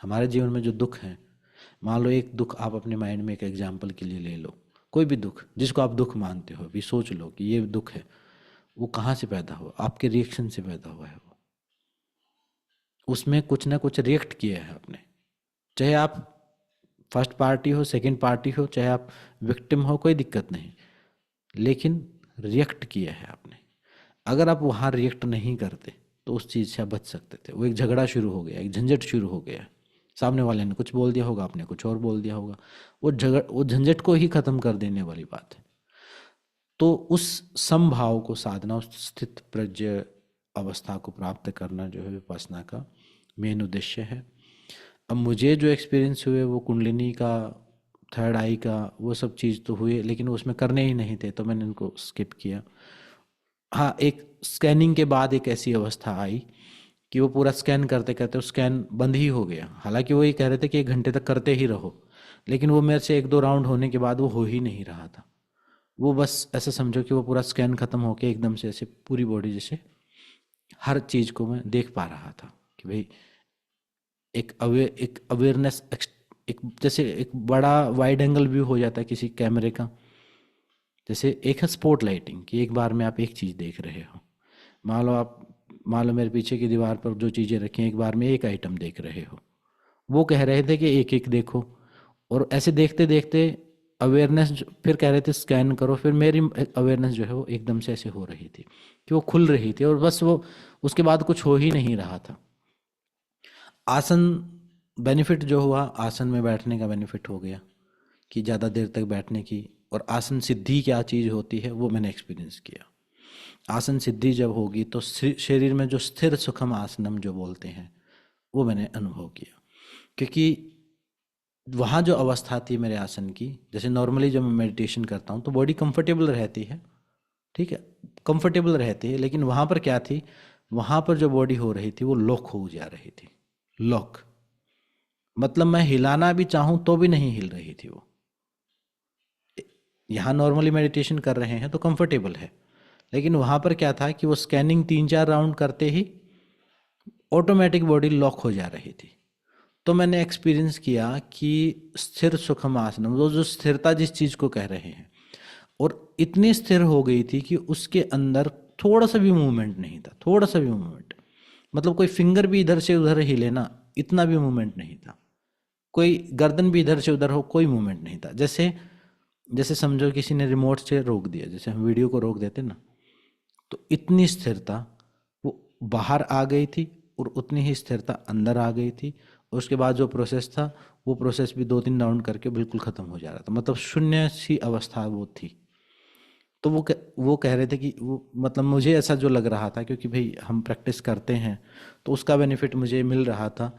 हमारे जीवन में जो दुख है, मान लो एक दुख आप अपने माइंड में एक एग्जाम्पल के लिए ले लो, कोई भी दुख जिसको आप दुख मानते हो, अभी सोच लो कि ये दुख है, वो कहाँ से पैदा हुआ? आपके रिएक्शन से पैदा हुआ है। वो उसमें कुछ ना कुछ रिएक्ट किया है आपने, चाहे आप फर्स्ट पार्टी हो, सेकंड पार्टी हो, चाहे आप विक्टिम हो, कोई दिक्कत नहीं, लेकिन रिएक्ट किया है आपने। अगर आप वहाँ रिएक्ट नहीं करते तो उस चीज़ से आप बच सकते थे। वो एक झगड़ा शुरू हो गया, एक झंझट शुरू हो गया, सामने वाले ने कुछ बोल दिया होगा, आपने कुछ और बोल दिया होगा, वो झंझट को ही ख़त्म कर देने वाली बात है। तो उस समभाव को साधना, उस स्थित प्रज्ञ अवस्था को प्राप्त करना जो है विपස්සना का मेन उद्देश्य है। अब मुझे जो एक्सपीरियंस हुए वो कुंडलिनी का, थर्ड आई का, वो सब चीज़ तो हुए, लेकिन उसमें करने ही नहीं थे तो मैंने उनको स्किप किया। हाँ, एक स्कैनिंग के बाद एक ऐसी अवस्था आई कि वो पूरा स्कैन करते करते स्कैन बंद ही हो गया। हालांकि वो ये कह रहे थे कि 1 घंटे तक करते ही रहो, लेकिन वो मेरे से 1-2 राउंड होने के बाद वो हो ही नहीं रहा था। वो बस ऐसा समझो कि वो पूरा स्कैन खत्म होके एकदम से ऐसे पूरी बॉडी जैसे हर चीज़ को मैं देख पा रहा था कि भाई एक अवेयरनेस, एक जैसे एक बड़ा वाइड एंगल व्यू हो जाता है किसी कैमरे का। जैसे एक है स्पॉट लाइटिंग कि एक बार में आप एक चीज़ देख रहे हो। मान लो मेरे पीछे की दीवार पर जो चीज़ें रखी हैं, एक बार में एक आइटम देख रहे हो। वो कह रहे थे कि एक एक देखो, और ऐसे देखते देखते अवेयरनेस फिर कह रहे थे स्कैन करो। फिर मेरी अवेयरनेस जो है वो एकदम से ऐसे हो रही थी कि वो खुल रही थी, और बस वो उसके बाद कुछ हो ही नहीं रहा था। आसन बेनिफिट जो हुआ, आसन में बैठने का बेनिफिट हो गया कि ज़्यादा देर तक बैठने की, और आसन सिद्धि क्या चीज़ होती है वो मैंने एक्सपीरियंस किया। आसन सिद्धि जब होगी तो शरीर में जो स्थिर सुखम आसनम जो बोलते हैं वो मैंने अनुभव किया। क्योंकि वहाँ जो अवस्था थी मेरे आसन की, जैसे नॉर्मली जब मैं मेडिटेशन करता हूँ तो बॉडी कंफर्टेबल रहती है, ठीक है, कंफर्टेबल रहती है, लेकिन वहाँ पर क्या थी, वहाँ पर जो बॉडी हो रही थी वो लॉक हो जा रही थी। लॉक मतलब मैं हिलाना भी चाहूँ तो भी नहीं हिल रही थी वो। यहाँ नॉर्मली मेडिटेशन कर रहे हैं तो कंफर्टेबल है, लेकिन वहाँ पर क्या था कि वो स्कैनिंग 3-4 राउंड करते ही ऑटोमेटिक बॉडी लॉक हो जा रही थी। तो मैंने एक्सपीरियंस किया कि स्थिर सुखम आसन, वो जो स्थिरता जिस चीज़ को कह रहे हैं, और इतनी स्थिर हो गई थी कि उसके अंदर थोड़ा सा भी मूवमेंट नहीं था, थोड़ा सा भी मूवमेंट, मतलब कोई फिंगर भी इधर से उधर हिले ना, इतना भी मूवमेंट नहीं था। कोई गर्दन भी इधर से उधर हो, कोई मूवमेंट नहीं था। जैसे जैसे समझो किसी ने रिमोट से रोक दिया, जैसे हम वीडियो को रोक देते ना, तो इतनी स्थिरता वो बाहर आ गई थी, और उतनी ही स्थिरता अंदर आ गई थी। उसके बाद जो प्रोसेस था वो प्रोसेस भी 2-3 राउंड करके बिल्कुल ख़त्म हो जा रहा था, मतलब शून्य सी अवस्था वो थी। तो वो कह रहे थे कि वो, मतलब मुझे ऐसा जो लग रहा था, क्योंकि भाई हम प्रैक्टिस करते हैं तो उसका बेनिफिट मुझे मिल रहा था।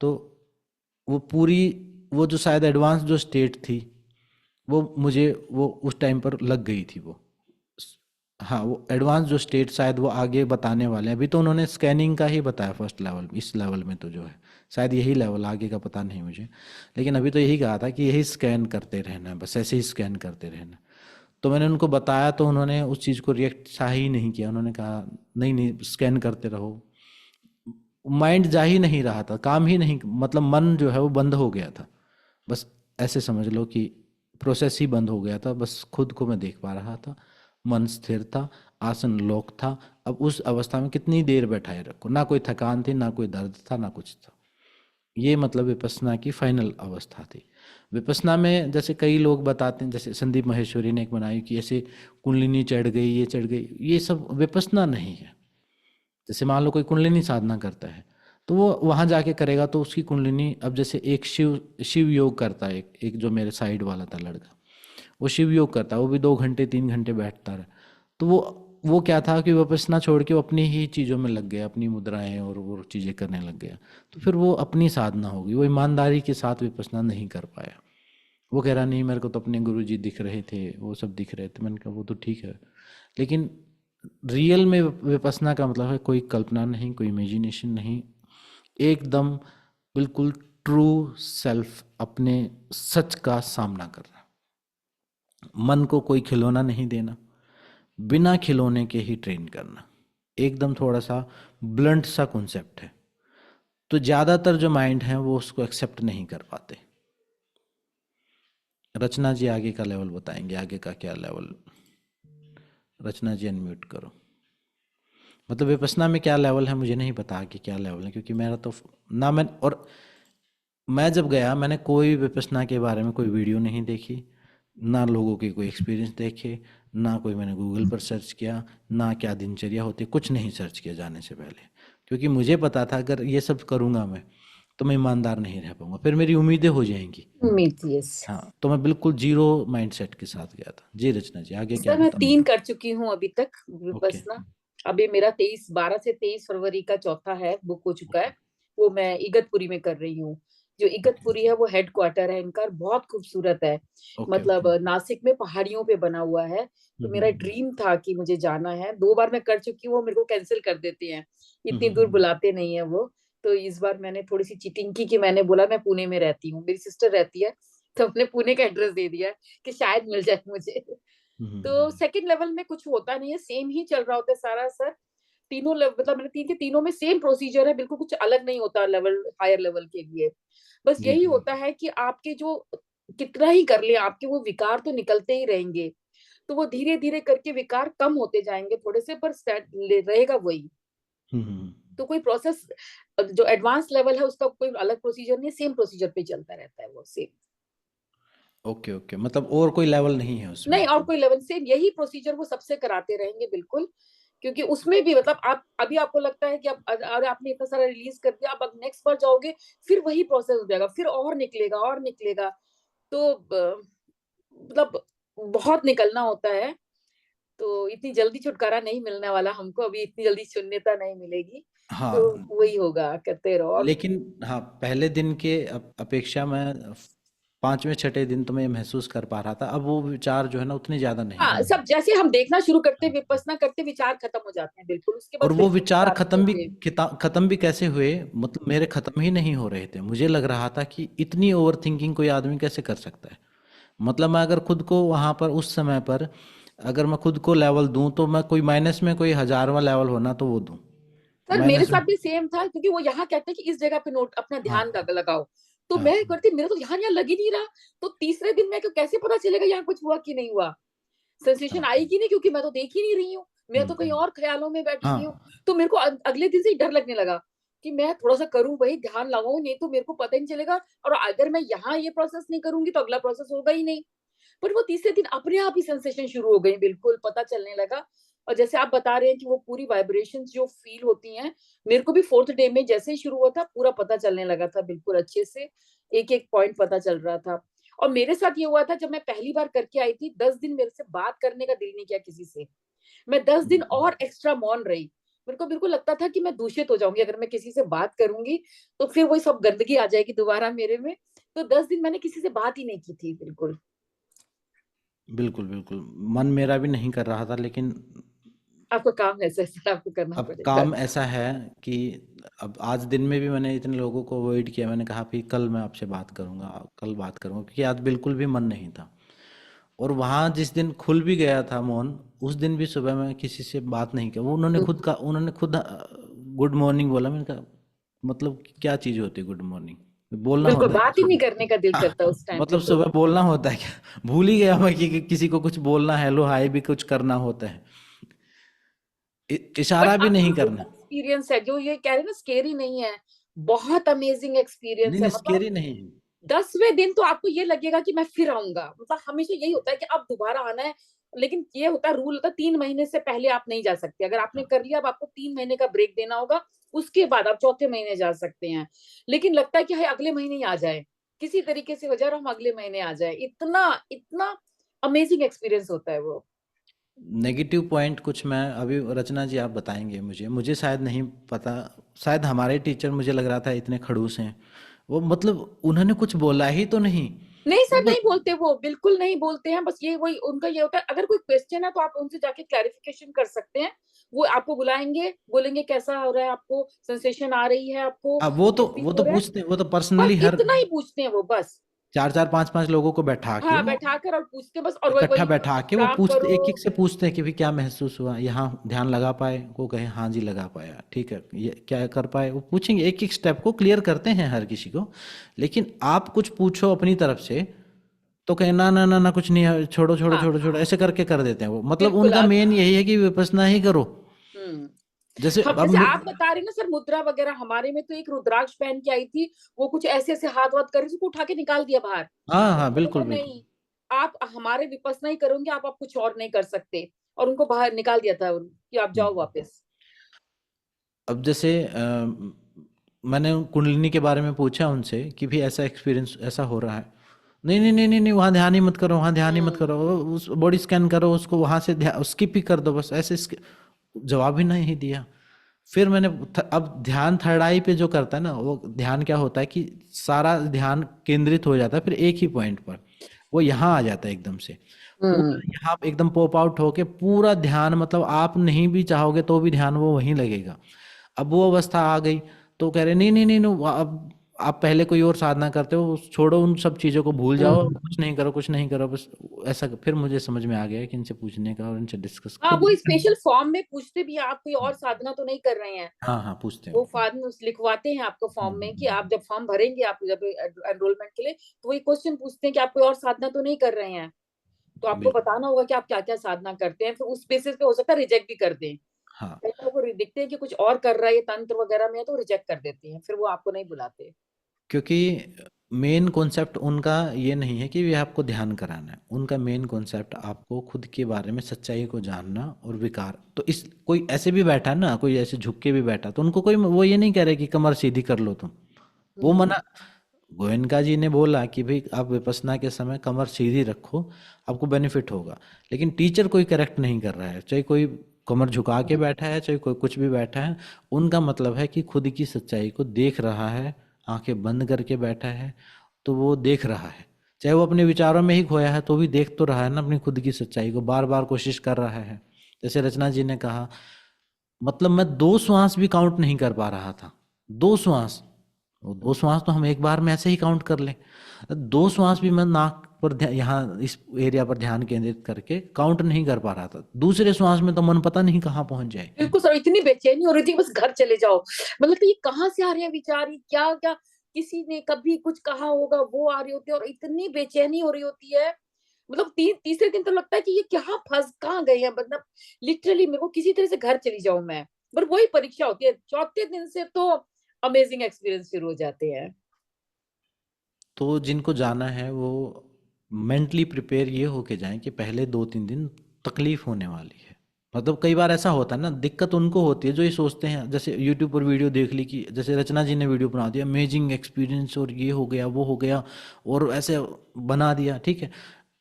तो वो पूरी, वो जो शायद एडवांस जो स्टेट थी वो मुझे वो उस टाइम पर लग गई थी वो। हाँ, वो एडवांस जो स्टेट शायद वो आगे बताने वाले हैं। अभी तो उन्होंने स्कैनिंग का ही बताया फर्स्ट लेवल, इस लेवल में तो जो है शायद यही लेवल, आगे का पता नहीं मुझे, लेकिन अभी तो यही कहा था कि यही स्कैन करते रहना है, बस ऐसे ही स्कैन करते रहना। तो मैंने उनको बताया तो उन्होंने उस चीज़ को रिएक्ट ही नहीं किया। उन्होंने कहा नहीं नहीं, स्कैन करते रहो। माइंड जा ही नहीं रहा था, काम ही नहीं, मतलब मन जो है वो बंद हो गया था। बस ऐसे समझ लो कि प्रोसेस ही बंद हो गया था, बस खुद को मैं देख पा रहा था। मन स्थिर था, आसन लॉक था। अब उस अवस्था में कितनी देर बैठाए रखो, ना कोई थकान थी, ना कोई दर्द था, ना कुछ था। ये मतलब विपස්සना की फाइनल अवस्था थी। विपස්සना में जैसे कई लोग बताते हैं, जैसे संदीप माहेश्वरी ने एक बनाई कि ऐसे कुंडलिनी चढ़ गई, ये चढ़ गई, ये सब विपස්සना नहीं है। जैसे मान लो कोई कुंडलिनी साधना करता है तो वो वहाँ जाके करेगा तो उसकी कुंडलिनी, अब जैसे एक शिव योग करता है, एक जो मेरे साइड वाला था लड़का, वो शिव योग करता है, वो भी 2 घंटे 3 घंटे बैठता रहा, तो वो वो क्या था कि विपश्यना छोड़ के वो अपनी ही चीज़ों में लग गया, अपनी मुद्राएं और वो चीज़ें करने लग गया। तो फिर वो अपनी साधना होगी, वो ईमानदारी के साथ विपश्यना नहीं कर पाया। वो कह रहा नहीं मेरे को तो अपने गुरुजी दिख रहे थे, वो सब दिख रहे थे। मैंने कहा वो तो ठीक है, लेकिन रियल में विपश्यना का मतलब है कोई कल्पना नहीं, कोई इमेजिनेशन नहीं, एकदम बिल्कुल ट्रू सेल्फ, अपने सच का सामना करना। मन को कोई खिलौना नहीं देना, बिना खिलौने के ही ट्रेन करना। एकदम थोड़ा सा ब्लंट सा कॉन्सेप्ट है, तो ज़्यादातर जो माइंड है वो उसको एक्सेप्ट नहीं कर पाते। रचना जी आगे का लेवल बताएंगे, आगे का क्या लेवल। रचना जी अनम्यूट करो। मतलब विपश्यना में क्या लेवल है मुझे नहीं पता कि क्या लेवल है, क्योंकि मेरा तो ना मैं, और मैं जब गया मैंने कोई विपश्यना के बारे में कोई वीडियो नहीं देखी, ना लोगों के कोई एक्सपीरियंस देखे, ना कोई मैंने गूगल पर सर्च किया, ना क्या दिनचर्या होती, कुछ नहीं सर्च किया जाने से पहले, क्योंकि मुझे पता था अगर ये सब करूँगा मैं तो मैं ईमानदार नहीं रह पाऊंगा, फिर मेरी उम्मीदें हो जाएंगी। उम्मीद, यस। हाँ, तो मैं बिल्कुल जीरो माइंडसेट के साथ गया था। जी रचना जी आगे क्या सर मैं बताऊँ। 3 कर चुकी हूँ अभी तक ओके विपश्यना। अभी मेरा 12 से 23 फरवरी का चौथा है, बुक हो चुका है। वो मैं इगतपुरी में कर रही हूँ। जो इगतपुरी है वो हेड क्वार्टर है इनका, बहुत खूबसूरत है। ओके मतलब ओके। नासिक में पहाड़ियों पे बना हुआ है। तो मेरा ड्रीम था कि मुझे जाना है। 2 बार मैं कर चुकी हूँ, वो मेरे को कैंसिल कर देते हैं, इतनी दूर बुलाते नहीं है वो। तो इस बार मैंने थोड़ी सी चीटिंग की कि मैंने बोला मैं पुणे में रहती हूँ, मेरी सिस्टर रहती है, तो हमने पुणे का एड्रेस दे दिया कि शायद मिल जाए मुझे। तो सेकंड लेवल में कुछ होता नहीं है, सेम ही चल रहा होता है सारा सर। तीनों लेवल, मतलब मैंने 3 के तीनों में सेम प्रोसीजर है, बिल्कुल कुछ अलग नहीं होता लेवल, हायर लेवल के लिए। बस जी यही जी। होता है कि आपके जो कितना ही कर ले, आपके वो विकार तो निकलते ही रहेंगे। तो वो धीरे धीरे करके विकार कम होते जाएंगे थोड़े से, पर रहेगा वही। तो कोई प्रोसेस, जो एडवांस लेवल है उसका कोई अलग प्रोसीजर नहीं, सेम प्रोसीजर पे चलता रहता है वो सेम। ओके ओके, मतलब और कोई लेवल नहीं है उसमें। नहीं और कोई लेवल, सेम यही प्रोसीजर वो सबसे कराते रहेंगे बिल्कुल। क्योंकि उसमें भी मतलब आप अभी आपको लगता है कि अब अरे आपने इतना सारा रिलीज कर दिया, अब नेक्स्ट बार जाओगे फिर वही प्रोसेस हो जाएगा, फिर और निकलेगा और निकलेगा। तो मतलब बहुत निकलना होता है। तो इतनी जल्दी छुटकारा नहीं मिलने वाला हमको, अभी इतनी जल्दी शून्यता नहीं मिलेगी। तो हाँ, वही होगा, करते रहो। और लेकिन हाँ पहले दिन के अपेक्षा मैं पांचवें छठे दिन तो मैं ये महसूस कर पा रहा था, अब वो विचार जो है ना उतने ज्यादा नहीं हाँ, है। सब जैसे हम देखना शुरू करते, विपස්සना करते, विचार खत्म हो जाते हैं बिल्कुल, उसके बाद और फिर वो से विचार विचार नहीं होते। खत्म भी कैसे हुए, मतलब मेरे खत्म ही नहीं हो रहे थे। मुझे लग रहा था कि इतनी ओवर थिंकिंग कोई आदमी कैसे कर सकता है। मतलब मैं अगर खुद को वहां पर उस समय पर अगर मैं खुद को लेवल दूं तो मैं कोई माइनस में कोई 1000वां लेवल होना तो वो दूं सर मेरे माइनस में। साथ भी सेम था, क्योंकि वो यहाँ कहते हैं कि इस जगह पे नोट अपना हाँ ध्यान लगाओ। तो हाँ मैं करती, मेरा तो यहाँ लग ही नहीं रहा। तो तीसरे दिन मैं कैसे पता चलेगा यहाँ कुछ हुआ कि नहीं हुआ, सेंसेशन हाँ। आएगी नहीं, क्योंकि मैं तो देख ही नहीं रही हूँ, मैं तो कहीं हम्म। और ख्यालों में बैठी हुई हूँ। हाँ तो मेरे को अगले दिन से ही डर लगने लगा कि मैं थोड़ा सा करूं भाई, ध्यान लगाऊं, नहीं तो मेरे को पता ही नहीं चलेगा। और अगर मैं यहाँ ये प्रोसेस नहीं करूंगी तो अगला प्रोसेस होगा ही नहीं। पर वो तीसरे दिन अपने आप ही सेंसेशन शुरू हो गई, बिल्कुल पता चलने लगा। और जैसे आप बता रहे हैं कि वो पूरी वाइब्रेशंस जो फील होती हैं, मेरे को भी फोर्थ डे में जैसे ही शुरू हुआ था पूरा पता चलने लगा था, बिल्कुल अच्छे से एक एक पॉइंट पता चल रहा था। और मेरे साथ ये हुआ था, जब मैं पहली बार करके आई थी, 10 दिन मेरे से बात करने का दिल नहीं किया किसी से। मैं 10 दिन और एक्स्ट्रा मौन रही। मेरे को बिल्कुल लगता था कि मैं दूषित हो जाऊंगी अगर मैं किसी से बात करूंगी, तो फिर वही सब गंदगी आ जाएगी दोबारा मेरे में। तो 10 दिन मैंने किसी से बात ही नहीं की थी बिल्कुल। बिल्कुल बिल्कुल, मन मेरा भी नहीं कर रहा था, लेकिन आपका काम ऐसा है सर, आपको करना अब पड़ेगा। काम ऐसा है कि अब आज दिन में भी मैंने इतने लोगों को अवॉइड किया। मैंने कहा कि कल मैं आपसे बात करूंगा, कल बात करूंगा, क्योंकि आज बिल्कुल भी मन नहीं था। और वहाँ जिस दिन खुल भी गया था मौन, उस दिन भी सुबह मैं किसी से बात नहीं किया। वो उन्होंने खुद गुड मॉर्निंग बोला। मैंने कहा मतलब क्या चीज़ होती है गुड मॉर्निंग, बोलना बिल्कुल होता है बात ही नहीं क्या? करने का दिल हाँ, करता उस टाइम पे मतलब तो। सुबह बोलना होता है क्या? भूल ही गया मैं कि किसी को कुछ बोलना, हेलो हाय भी कुछ करना होता है, बट इशारा भी नहीं करना। एक्सपीरियंस है जो ये कह रहे हैं ना, स्केरी नहीं है, बहुत अमेजिंग एक्सपीरियंस नहीं है। नहीं, मतलब स्केरी नहीं है। 10वें दिन तो आपको ये लगेगा कि मैं फिर आऊंगा, मतलब हमेशा यही होता है कि अब दोबारा आना है। लेकिन ये होता है, रूल होता है, 3 महीने से पहले आप नहीं जा सकते। अगर आपने हाँ, कर लिया, अब आपको 3 महीने का ब्रेक देना होगा, उसके बाद आप चौथे महीने जा सकते हैं। लेकिन लगता है कि हाय अगले महीने ही आ जाए, किसी तरीके से हो जाए और हम अगले महीने आ जाए। इतना इतना अमेजिंग एक्सपीरियंस होता है वो। नेगेटिव पॉइंट कुछ मैं अभी, रचना जी आप बताएंगे मुझे, मुझे शायद नहीं पता। शायद हमारे टीचर, मुझे लग रहा था इतने खड़ूस हैं, वो मतलब उन्होंने कुछ बोला ही तो नहीं। नहीं सर, मतलब नहीं बोलते, वो बिल्कुल नहीं बोलते हैं। बस ये वही उनका ये होता है, अगर कोई क्वेश्चन है तो आप उनसे जाके क्लैरिफिकेशन कर सकते हैं। वो आपको बुलाएंगे, बोलेंगे कैसा हो रहा है, आपको सेंसेशन आ रही है, आपको अब वो तो क्या फील वो हो तो रहा है, पूछते, वो तो बस पर्सनली हर इतना ही पूछते हैं वो, बस। 4-4 5-5 लोगों को बैठा के हाँ, वो बैठाकर और पूछते हैं बस, और वही इकट्ठा वही बैठा के वो काम पूछते, करो। एक एक से पूछते हैं कि भाई क्या महसूस हुआ, यहाँ ध्यान लगा पाए, वो कहे हाँ जी लगा पाया, ठीक है, ये क्या कर पाए, वो पूछेंगे, एक एक स्टेप को क्लियर करते हैं हर किसी को। लेकिन आप कुछ पूछो अपनी तरफ से तो कहे ना ना ना ना कुछ नहीं है, छोड़ो छोड़ो हाँ, छोड़ो छोड़ो, ऐसे करके कर देते हैं वो। मतलब बिल्कुल। उनका अब मेन यही है कि विपස්සना ही करो। हम्म जैसे हम, अब जैसे आप बता रहे हैं ना सर, मुद्रा वगैरह, हमारे में तो एक रुद्राक्ष पहन के आई थी, वो कुछ ऐसे ऐसे हाथ वाथ कर रही थी, उसको उठा के निकाल दिया बाहर। हाँ हाँ उन्होंने बिल्कुल कहा बिल्कुल। नहीं, आप हमारे विपස්සना ही करोगे, आप कुछ और नहीं कर सकते। और उनको बाहर निकाल दिया था कि आप जाओ हम्म। वापस। अब जैसे मैंने कुंडलिनी के बारे में पूछा उनसे कि भी ऐसा एक्सपीरियंस ऐसा हो रहा है, नहीं नहीं नहीं नहीं नहीं, वहाँ ध्यान ही मत करो, वहाँ ध्यान ही मत हम्म करो, उस बॉडी स्कैन करो, उसको वहाँ से स्किप ही कर दो बस, ऐसे जवाब ही नहीं दिया। फिर मैंने अब ध्यान थर्ड आई पे जो करता है ना, वो ध्यान क्या होता है कि सारा ध्यान केंद्रित हो जाता है फिर एक ही पॉइंट पर, वो यहाँ आ जाता है एकदम से, पूरा हम्म यहाँ एकदम पॉप आउट होके पूरा ध्यान, मतलब आप नहीं भी चाहोगे तो भी ध्यान वो वहीं लगेगा। अब वो अवस्था आ गई तो कह रहे नहीं नहीं नहीं नहीं, अब आप पहले कोई और साधना करते हो, छोड़ो उन सब चीजों को, भूल जाओ, हम्म। कुछ नहीं करो, कुछ नहीं करो बस। ऐसा फिर मुझे समझ में आ गया कि इनसे पूछने का और इनसे डिस्कस हाँ, खुद। वो स्पेशल फॉर्म में पूछते भी हैं, आप कोई और साधना तो नहीं कर रहे हैं। हाँ हाँ पूछते वो हो। फॉर्म लिखवाते हैं आपको, हम्म, फॉर्म हम्म, में कि आप हम्म, जब फॉर्म भरेंगे, आप जब एनरोलमेंट के लिए, तो वही क्वेश्चन पूछते हैं कि आप कोई और साधना तो नहीं कर रहे हैं। तो आपको बिल्कुल। बताना होगा कि आप क्या क्या साधना करते हैं, फिर उस बेसिस पे हो सकता है रिजेक्ट भी कर दें। हाँ, कई लोग को देखते हैं कि कुछ और कर रहा है ये तंत्र वगैरह में, तो रिजेक्ट कर देते हैं, फिर वो आपको नहीं बुलाते। क्योंकि मेन कॉन्सेप्ट उनका ये नहीं है कि ये आपको ध्यान कराना है, उनका मेन कॉन्सेप्ट आपको खुद के बारे में सच्चाई को जानना और विकार। तो इस कोई ऐसे भी बैठा है ना, कोई ऐसे झुक के भी बैठा, तो उनको कोई वो ये नहीं कह रहे कि कमर सीधी कर लो तुम, वो हम्म मना। गोयनका जी ने बोला कि भाई आप विपස්සना के समय कमर सीधी रखो, आपको बेनिफिट होगा। लेकिन टीचर कोई करेक्ट नहीं कर रहा है, चाहे कोई कमर झुका के बैठा है, चाहे कोई कुछ भी बैठा है, उनका मतलब है कि खुद की सच्चाई को देख रहा है, आंखें बंद करके बैठा है तो वो देख रहा है, चाहे वो अपने विचारों में ही खोया है तो भी देख तो रहा है ना अपनी खुद की सच्चाई को, बार बार कोशिश कर रहा है। जैसे रचना जी ने कहा, मतलब मैं 2 श्वास भी काउंट नहीं कर पा रहा था, 2 श्वास, वो 2 श्वास तो हम एक बार में ऐसे ही काउंट कर लें, 2 श्वास भी मैं नाक पर यहाँ इस एरिया पर ध्यान केंद्रित करके काउंट नहीं कर पा रहा था, दूसरे श्वास में तो मन पता नहीं कहाँ पहुंच जाए। बिल्कुल सर, इतनी बेचैनी हो रही थी बस घर चले जाओ। मतलब कि ये कहाँ से आ रहे हैं विचार, ये क्या क्या, किसी ने कभी कुछ कहा होगा, वो आ रही होती है और इतनी बेचैनी हो रही होती है। मतलब तीसरे दिन तो लगता है कि ये क्या, फंस कहाँ गए हैं, मतलब लिटरली मेरे को किसी तरह से घर चली जाऊं मैं। पर वही परीक्षा होती है, चौथे दिन से तो अमेजिंग एक्सपीरियंस शुरू हो जाते हैं। तो जिनको जाना है वो मेंटली प्रिपेयर ये होके जाएं कि पहले 2-3 दिन तकलीफ होने वाली है। मतलब कई बार ऐसा होता है ना, दिक्कत उनको होती है जो ये सोचते हैं, जैसे यूट्यूब पर वीडियो देख ली कि जैसे रचना जी ने वीडियो बना दिया अमेजिंग एक्सपीरियंस और ये हो गया वो हो गया और ऐसे बना दिया, ठीक है,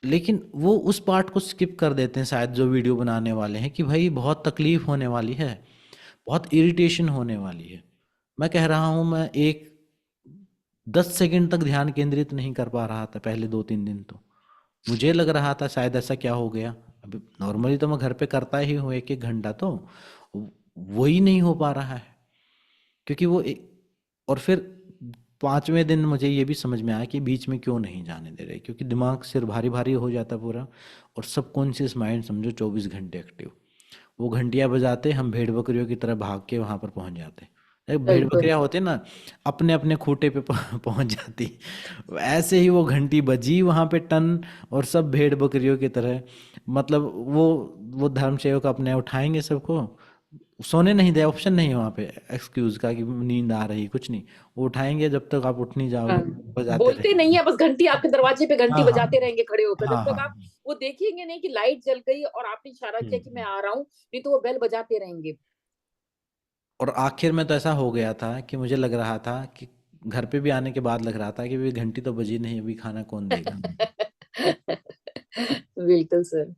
लेकिन वो उस पार्ट को स्किप कर देते हैं शायद जो वीडियो बनाने वाले हैं कि भाई बहुत तकलीफ होने वाली है, बहुत इरिटेशन होने वाली है। मैं कह रहा हूँ, मैं एक 10 सेकंड तक ध्यान केंद्रित नहीं कर पा रहा था पहले 2-3 दिन, तो मुझे लग रहा था शायद ऐसा क्या हो गया। अभी नॉर्मली तो मैं घर पे करता ही हूँ एक एक घंटा, तो वही नहीं हो पा रहा है क्योंकि और फिर 5वें दिन मुझे ये भी समझ में आया कि बीच में क्यों नहीं जाने दे रहे, क्योंकि दिमाग सिर भारी भारी हो जाता पूरा, और सबकॉन्शियस माइंड समझो 24 घंटे एक्टिव, वो घंटियां बजाते हम भेड़ बकरियों की तरह भाग के वहां पर पहुंच जाते। भेड़ बिल्कुल। बकरियां होते ना, अपने अपने खूंटे पे पहुंच जाती, ऐसे ही वो घंटी बजी वहां पे टन, और सब भेड़ बकरियों की तरह, मतलब वो धर्म सेवक अपने उठाएंगे सबको, सोने नहीं दे, ऑप्शन नहीं है वहां पे एक्सक्यूज का कि नींद आ रही, कुछ नहीं, वो उठाएंगे जब तक आप उठ नहीं हाँ, जाओगे, बजाते बोलते नहीं रहेंगे। है, बस घंटी आपके दरवाजे पे घंटी हाँ हाँ बजाते रहेंगे खड़े होकर, जब हाँ तक आप हाँ। वो देखेंगे नहीं कि लाइट जल गई और आपने इशारा किया कि मैं हम्म। आ रहा हूँ, नहीं तो वो बेल बजाते रहेंगे। और आखिर में तो ऐसा हो गया था कि मुझे लग रहा था कि घर पे भी आने के बाद लग रहा था कि भी घंटी तो बजी नहीं, अभी खाना कौन देगा। बिल्कुल सर।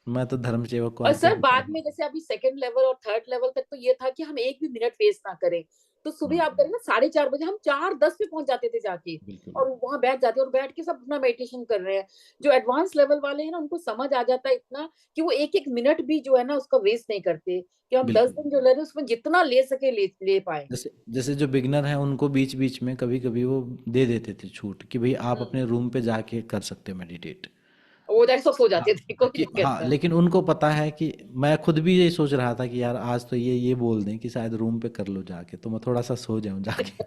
मैं तो धर्म सेवक को और आते सर ही बाद बताऊंगा। में जैसे अभी सेकंड लेवल और थर्ड लेवल तक तो ये था कि हम एक भी मिनट वेस्ट ना करें। तो सुबह आप हम्म, करें ना 4:30 बजे, हम 4:10 पे पहुंच जाते थे जाके, बिल्कुल। और वहां बैठ जाते और बैठ के सब अपना मेडिटेशन कर रहे हैं। जो एडवांस लेवल वाले हैं ना, उनको समझ आ जाता है इतना कि वो एक एक मिनट भी जो है ना उसका वेस्ट नहीं करते, कि हम 10 दिन बिल्कुल। जो ले रहे हैं उसमें जितना ले सके ले पाए। जैसे जैसे जो बिगनर हैं उनको बीच बीच में कभी कभी वो दे देते थे छूट कि भाई आप अपने रूम पे जाके कर सकते हो मेडिटेट। वो जाके सब सो हाँ, जाते थे, कोई कि नहीं हाँ, कहता। लेकिन उनको पता है कि मैं खुद भी ये सोच रहा था कि यार आज तो ये बोल दें कि शायद रूम पे कर लो जाके, तो मैं थोड़ा सा सो जाऊं जाके।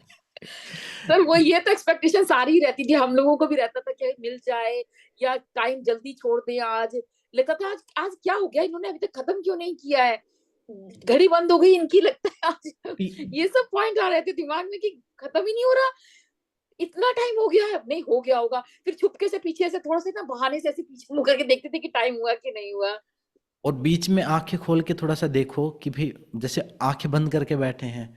सर वो ये तो एक्सपेक्टेशन सारी रहती थी, हम लोगों को भी रहता था कि मिल जाए या टाइम जल्दी छोड़ दें आज। लगता था आज आज क्या हो गया, इन्होंने अभी तक खत्म क्यों नहीं किया है, घड़ी बंद हो गई इनकी, लगता है आज। ये सब पॉइंट आ रहे थे दिमाग में कि खत्म ही नहीं हो रहा, इतना टाइम हो गया है, नहीं हो गया होगा। फिर चुपके से पीछे से थोड़ा सा ना बहाने से ऐसे पीछे मुड़ करके देखते थे कि टाइम हुआ कि नहीं हुआ। और बीच में आंखें खोल के थोड़ा सा देखो कि भाई जैसे आंखें बंद करके बैठे हैं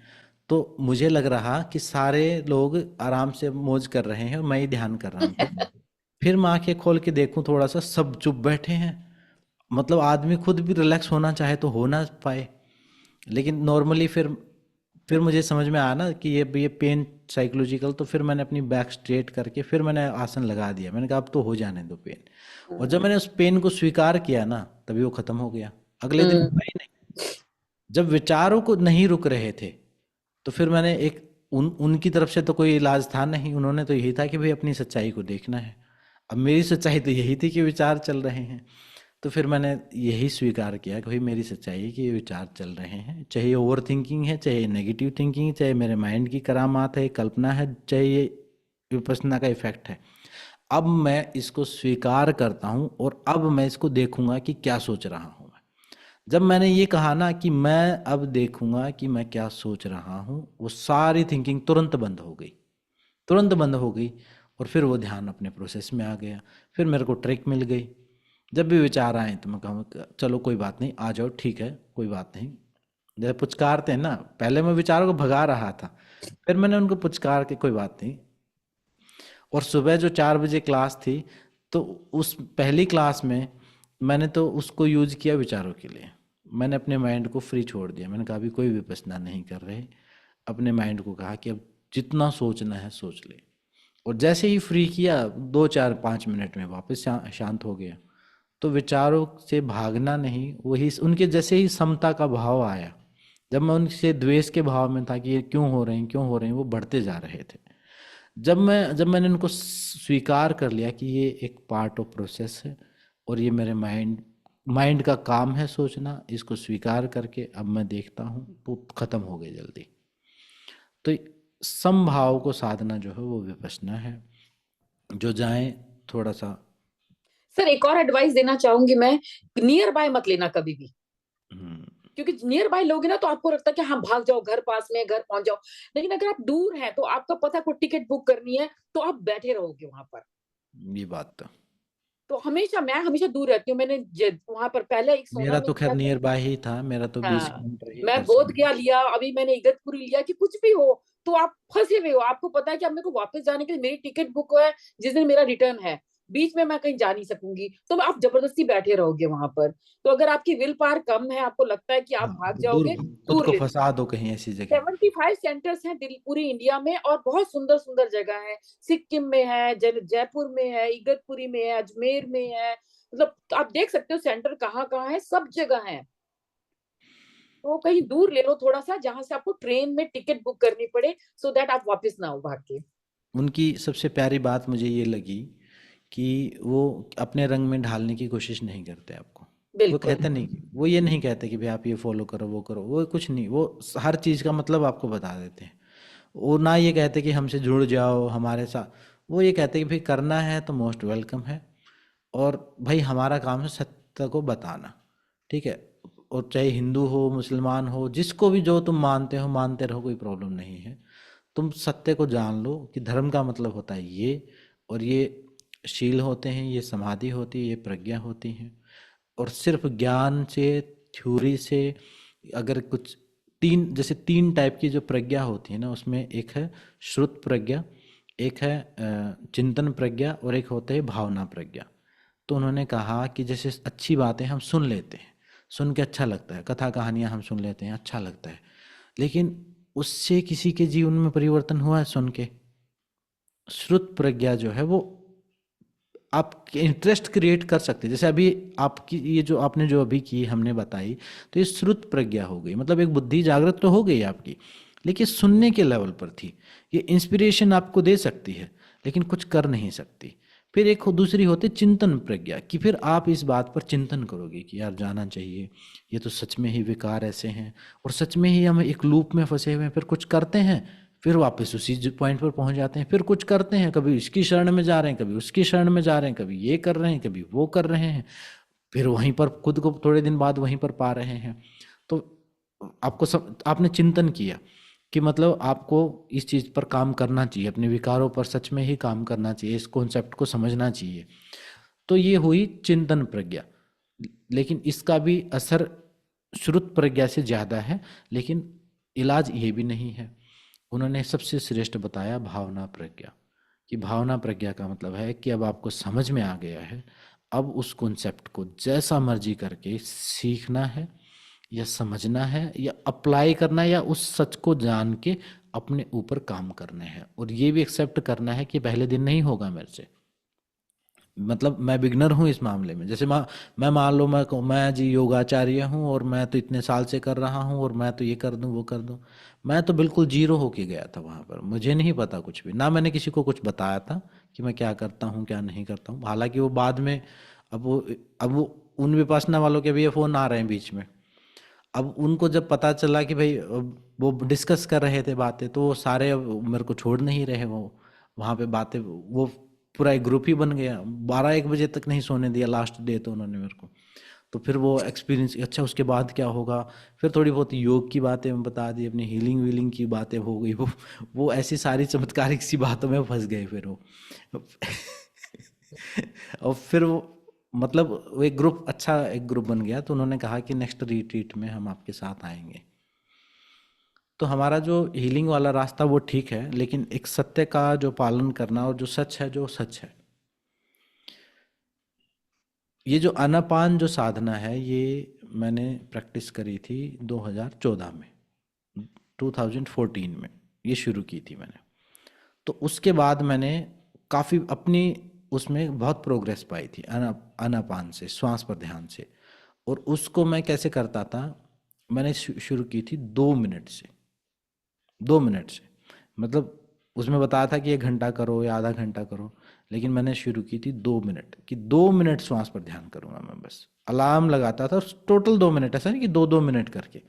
तो मुझे लग रहा कि सारे लोग आराम से मौज कर रहे हैं और मैं ही ध्यान कर रहा हूँ। तो फिर मैं आंखें खोल के देखूं थोड़ा सा, सब चुप बैठे हैं। मतलब आदमी खुद भी रिलैक्स होना चाहे तो हो ना पाए। लेकिन नॉर्मली फिर मुझे समझ में आया ना कि ये पेन साइकोलॉजिकल, तो फिर मैंने अपनी बैक स्ट्रेट करके फिर मैंने आसन लगा दिया। मैंने कहा अब तो हो जाने दो पेन। और जब मैंने उस पेन को स्वीकार किया ना तभी वो खत्म हो गया। अगले दिन हम्म। हुआ ही नहीं। जब विचारों को नहीं रुक रहे थे तो फिर मैंने एक उनकी तरफ से तो कोई इलाज था नहीं, उन्होंने तो यही था कि भाई अपनी सच्चाई को देखना है। अब मेरी सच्चाई तो यही थी कि विचार चल रहे हैं। तो फिर मैंने यही स्वीकार किया कि भाई मेरी सच्चाई है कि ये विचार चल रहे हैं, चाहे ओवर थिंकिंग है, चाहे नेगेटिव थिंकिंग है, चाहे मेरे माइंड की करामात है, कल्पना है, चाहे ये विपස්සना का इफेक्ट है। अब मैं इसको स्वीकार करता हूँ और अब मैं इसको देखूंगा कि क्या सोच रहा हूँ मैं। जब मैंने ये कहा ना कि मैं अब देखूंगा कि मैं क्या सोच रहा हूँ, वो सारी थिंकिंग तुरंत बंद हो गई, तुरंत बंद हो गई। और फिर वो ध्यान अपने प्रोसेस में आ गया। फिर मेरे को ट्रिक मिल गई। जब भी विचार आए तो मैं कहूँ चलो कोई बात नहीं, आ जाओ, ठीक है, कोई बात नहीं। जैसे पुचकारते हैं ना, पहले मैं विचारों को भगा रहा था, फिर मैंने उनको पुचकार के कोई बात नहीं। और सुबह जो 4 बजे क्लास थी, तो उस पहली क्लास में मैंने तो उसको यूज किया विचारों के लिए। मैंने अपने माइंड को फ्री छोड़ दिया। मैंने कहा अभी कोई विपස්සना नहीं कर रहे। अपने माइंड को कहा कि अब जितना सोचना है सोच ले। और जैसे ही फ्री किया 2 4 5 मिनट में वापस शांत हो गया। तो विचारों से भागना नहीं, वही उनके जैसे ही समता का भाव आया। जब मैं उनसे द्वेष के भाव में था कि ये क्यों हो रहे हैं, क्यों हो रहे हैं, वो बढ़ते जा रहे थे। जब मैंने उनको स्वीकार कर लिया कि ये एक पार्ट ऑफ प्रोसेस है और ये मेरे माइंड माइंड का काम है सोचना, इसको स्वीकार करके अब मैं देखता हूँ वो खत्म हो गई जल्दी। तो समभाव को साधना जो है वो विपස්සना है। जो जाए थोड़ा सा। सर एक और एडवाइस देना चाहूंगी मैं, नियर बाय मत लेना कभी भी। हम्म, क्योंकि नियर बाय लोगे ना तो आपको लगता है कि हाँ भाग जाओ, घर पास में है, घर पहुंच जाओ। लेकिन अगर आप दूर हैं तो आपका पता को टिकट बुक करनी है तो आप बैठे रहोगे वहां पर। ये बात तो तो मैं हमेशा दूर रहती हूँ। मैंने वहां पर पहले एक सोना मेरा में तो खैर लिया था। नियर बाय ही था, मेरा तो 20 किलोमीटर ही मैं घर से बोध गया लिया, अभी मैंने इगतपुरी लिया, कि कुछ भी हो तो आप फंसे हुए हो, आपको पता है कि अब मेरे को वापस जाने के लिए मेरी टिकट बुक है, जिस दिन मेरा रिटर्न है, बीच में मैं कहीं जा नहीं सकूंगी, तो आप जबरदस्ती बैठे रहोगे वहां पर। तो अगर आपकी विल पावर कम है, आपको लगता है कि आप हाँ, भाग तो दूर जाओगे, खुद दूर को ले लो। फंसा दो कहीं ऐसी जगह। 75 सेंटर्स हैं पूरी इंडिया में, और बहुत सुंदर सुंदर जगह है। सिक्किम में है, जयपुर में है, इगतपुरी में है, अजमेर में है। मतलब आप देख सकते हो सेंटर कहाँ कहाँ है, सब जगह है। तो कहीं दूर ले लो थोड़ा सा, जहां से आपको ट्रेन में टिकट बुक करनी पड़े, सो दैट आप वापस ना हो भाग के। उनकी सबसे प्यारी बात मुझे ये लगी कि वो अपने रंग में ढालने की कोशिश नहीं करते आपको। वो बिल्कुल। कहते नहीं, वो ये नहीं कहते कि भाई आप ये फॉलो करो वो करो, वो कुछ नहीं, वो हर चीज़ का मतलब आपको बता देते हैं। वो ना ये कहते कि हमसे जुड़ जाओ हमारे साथ, वो ये कहते कि भाई करना है तो मोस्ट वेलकम है। और भाई हमारा काम है सत्य को बताना, ठीक है। और चाहे हिंदू हो, मुसलमान हो, जिसको भी जो तुम मानते हो मानते रहो, कोई प्रॉब्लम नहीं है। तुम सत्य को जान लो कि धर्म का मतलब होता है ये, और ये शील होते हैं, ये समाधि होती है, ये प्रज्ञा होती है। और सिर्फ ज्ञान से, थ्योरी से, अगर कुछ जैसे 3 टाइप की जो प्रज्ञा होती है ना, उसमें एक है श्रुत प्रज्ञा, एक है चिंतन प्रज्ञा, और एक होता है भावना प्रज्ञा। तो उन्होंने कहा कि जैसे अच्छी बातें हम सुन लेते हैं, सुन के अच्छा लगता है, कथा कहानियाँ हम सुन लेते हैं, अच्छा लगता है, लेकिन उससे किसी के जीवन में परिवर्तन हुआ है सुन के? श्रुत प्रज्ञा जो है वो आप इंटरेस्ट क्रिएट कर सकते हैं। जैसे अभी आपकी ये जो आपने जो अभी की हमने बताई, तो ये श्रुत प्रज्ञा हो गई, मतलब एक बुद्धि जागृत तो हो गई आपकी, लेकिन सुनने के लेवल पर थी। ये इंस्पिरेशन आपको दे सकती है लेकिन कुछ कर नहीं सकती। फिर एक दूसरी होती चिंतन प्रज्ञा, कि फिर आप इस बात पर चिंतन करोगे कि यार जाना चाहिए, ये तो सच में ही विकार ऐसे हैं और सच में ही हम एक लूप में फंसे हुए हैं। फिर कुछ करते हैं, फिर वापस उसी पॉइंट पर पहुंच जाते हैं, फिर कुछ करते हैं, कभी इसकी शरण में जा रहे हैं, कभी उसकी शरण में जा रहे हैं, कभी ये कर रहे हैं, कभी वो कर रहे हैं, फिर वहीं पर खुद को थोड़े दिन बाद वहीं पर पा रहे हैं। तो आपने चिंतन किया कि मतलब आपको इस चीज़ पर काम करना चाहिए, अपने विकारों पर सच में ही काम करना चाहिए, इस कॉन्सेप्ट को समझना चाहिए। तो ये हुई चिंतन प्रज्ञा, लेकिन इसका भी असर श्रुत प्रज्ञा से ज़्यादा है, लेकिन इलाज ये भी नहीं है। उन्होंने सबसे श्रेष्ठ बताया भावना प्रज्ञा, कि भावना प्रज्ञा का मतलब है कि अब आपको समझ में आ गया है, अब उस कॉन्सेप्ट को जैसा मर्जी करके सीखना है या समझना है या अप्लाई करना है या उस सच को जान के अपने ऊपर काम करना है। और ये भी एक्सेप्ट करना है कि पहले दिन नहीं होगा मेरे से, मतलब मैं बिगनर हूँ इस मामले में। जैसे मैं मान लो मैं जी योगाचार्य हूँ और मैं तो इतने साल से कर रहा हूँ और मैं तो ये कर दूँ वो कर दूँ। मैं तो बिल्कुल जीरो होके गया था वहाँ पर, मुझे नहीं पता कुछ भी, ना मैंने किसी को कुछ बताया था कि मैं क्या करता हूँ क्या नहीं करता हूँ। हालांकि वो बाद में अब वो उन विपश्यना वालों के भी ये फ़ोन आ रहे हैं बीच में। अब उनको जब पता चला कि भाई वो डिस्कस कर रहे थे बातें, तो वो सारे अब मेरे को छोड़ नहीं रहे। वो वहाँ पे बातें, वो पूरा एक ग्रुप ही बन गया। 12-1 बजे तक नहीं सोने दिया लास्ट डे तो उन्होंने मेरे को। तो फिर वो एक्सपीरियंस, अच्छा उसके बाद क्या होगा, फिर थोड़ी बहुत योग की बातें मैं बता दी, अपनी हीलिंग वीलिंग की बातें हो गई। वो ऐसी सारी चमत्कारिक सी बातों में फंस गए फिर वो। और फिर वो मतलब वो एक ग्रुप, अच्छा एक ग्रुप बन गया। तो उन्होंने कहा कि नेक्स्ट रिट्रीट में हम आपके साथ आएंगे। तो हमारा जो हीलिंग वाला रास्ता वो ठीक है, लेकिन एक सत्य का जो पालन करना और जो सच है, जो सच है, ये जो आनापान जो साधना है, ये मैंने प्रैक्टिस करी थी 2014 में, 2014 में ये शुरू की थी मैंने। तो उसके बाद मैंने काफ़ी अपनी उसमें बहुत प्रोग्रेस पाई थी आनापान से, श्वास पर ध्यान से। और उसको मैं कैसे करता था, मैंने शुरू की थी 2 मिनट से, 2 मिनट से, मतलब उसमें बताया था कि 1 घंटा करो या आधा घंटा करो, लेकिन मैंने शुरू की थी 2 मिनट, कि 2 मिनट श्वास पर ध्यान करूंगा मैं। बस अलार्म लगाता था, टोटल 2 मिनट, ऐसा नहीं कि 2-2 मिनट करके।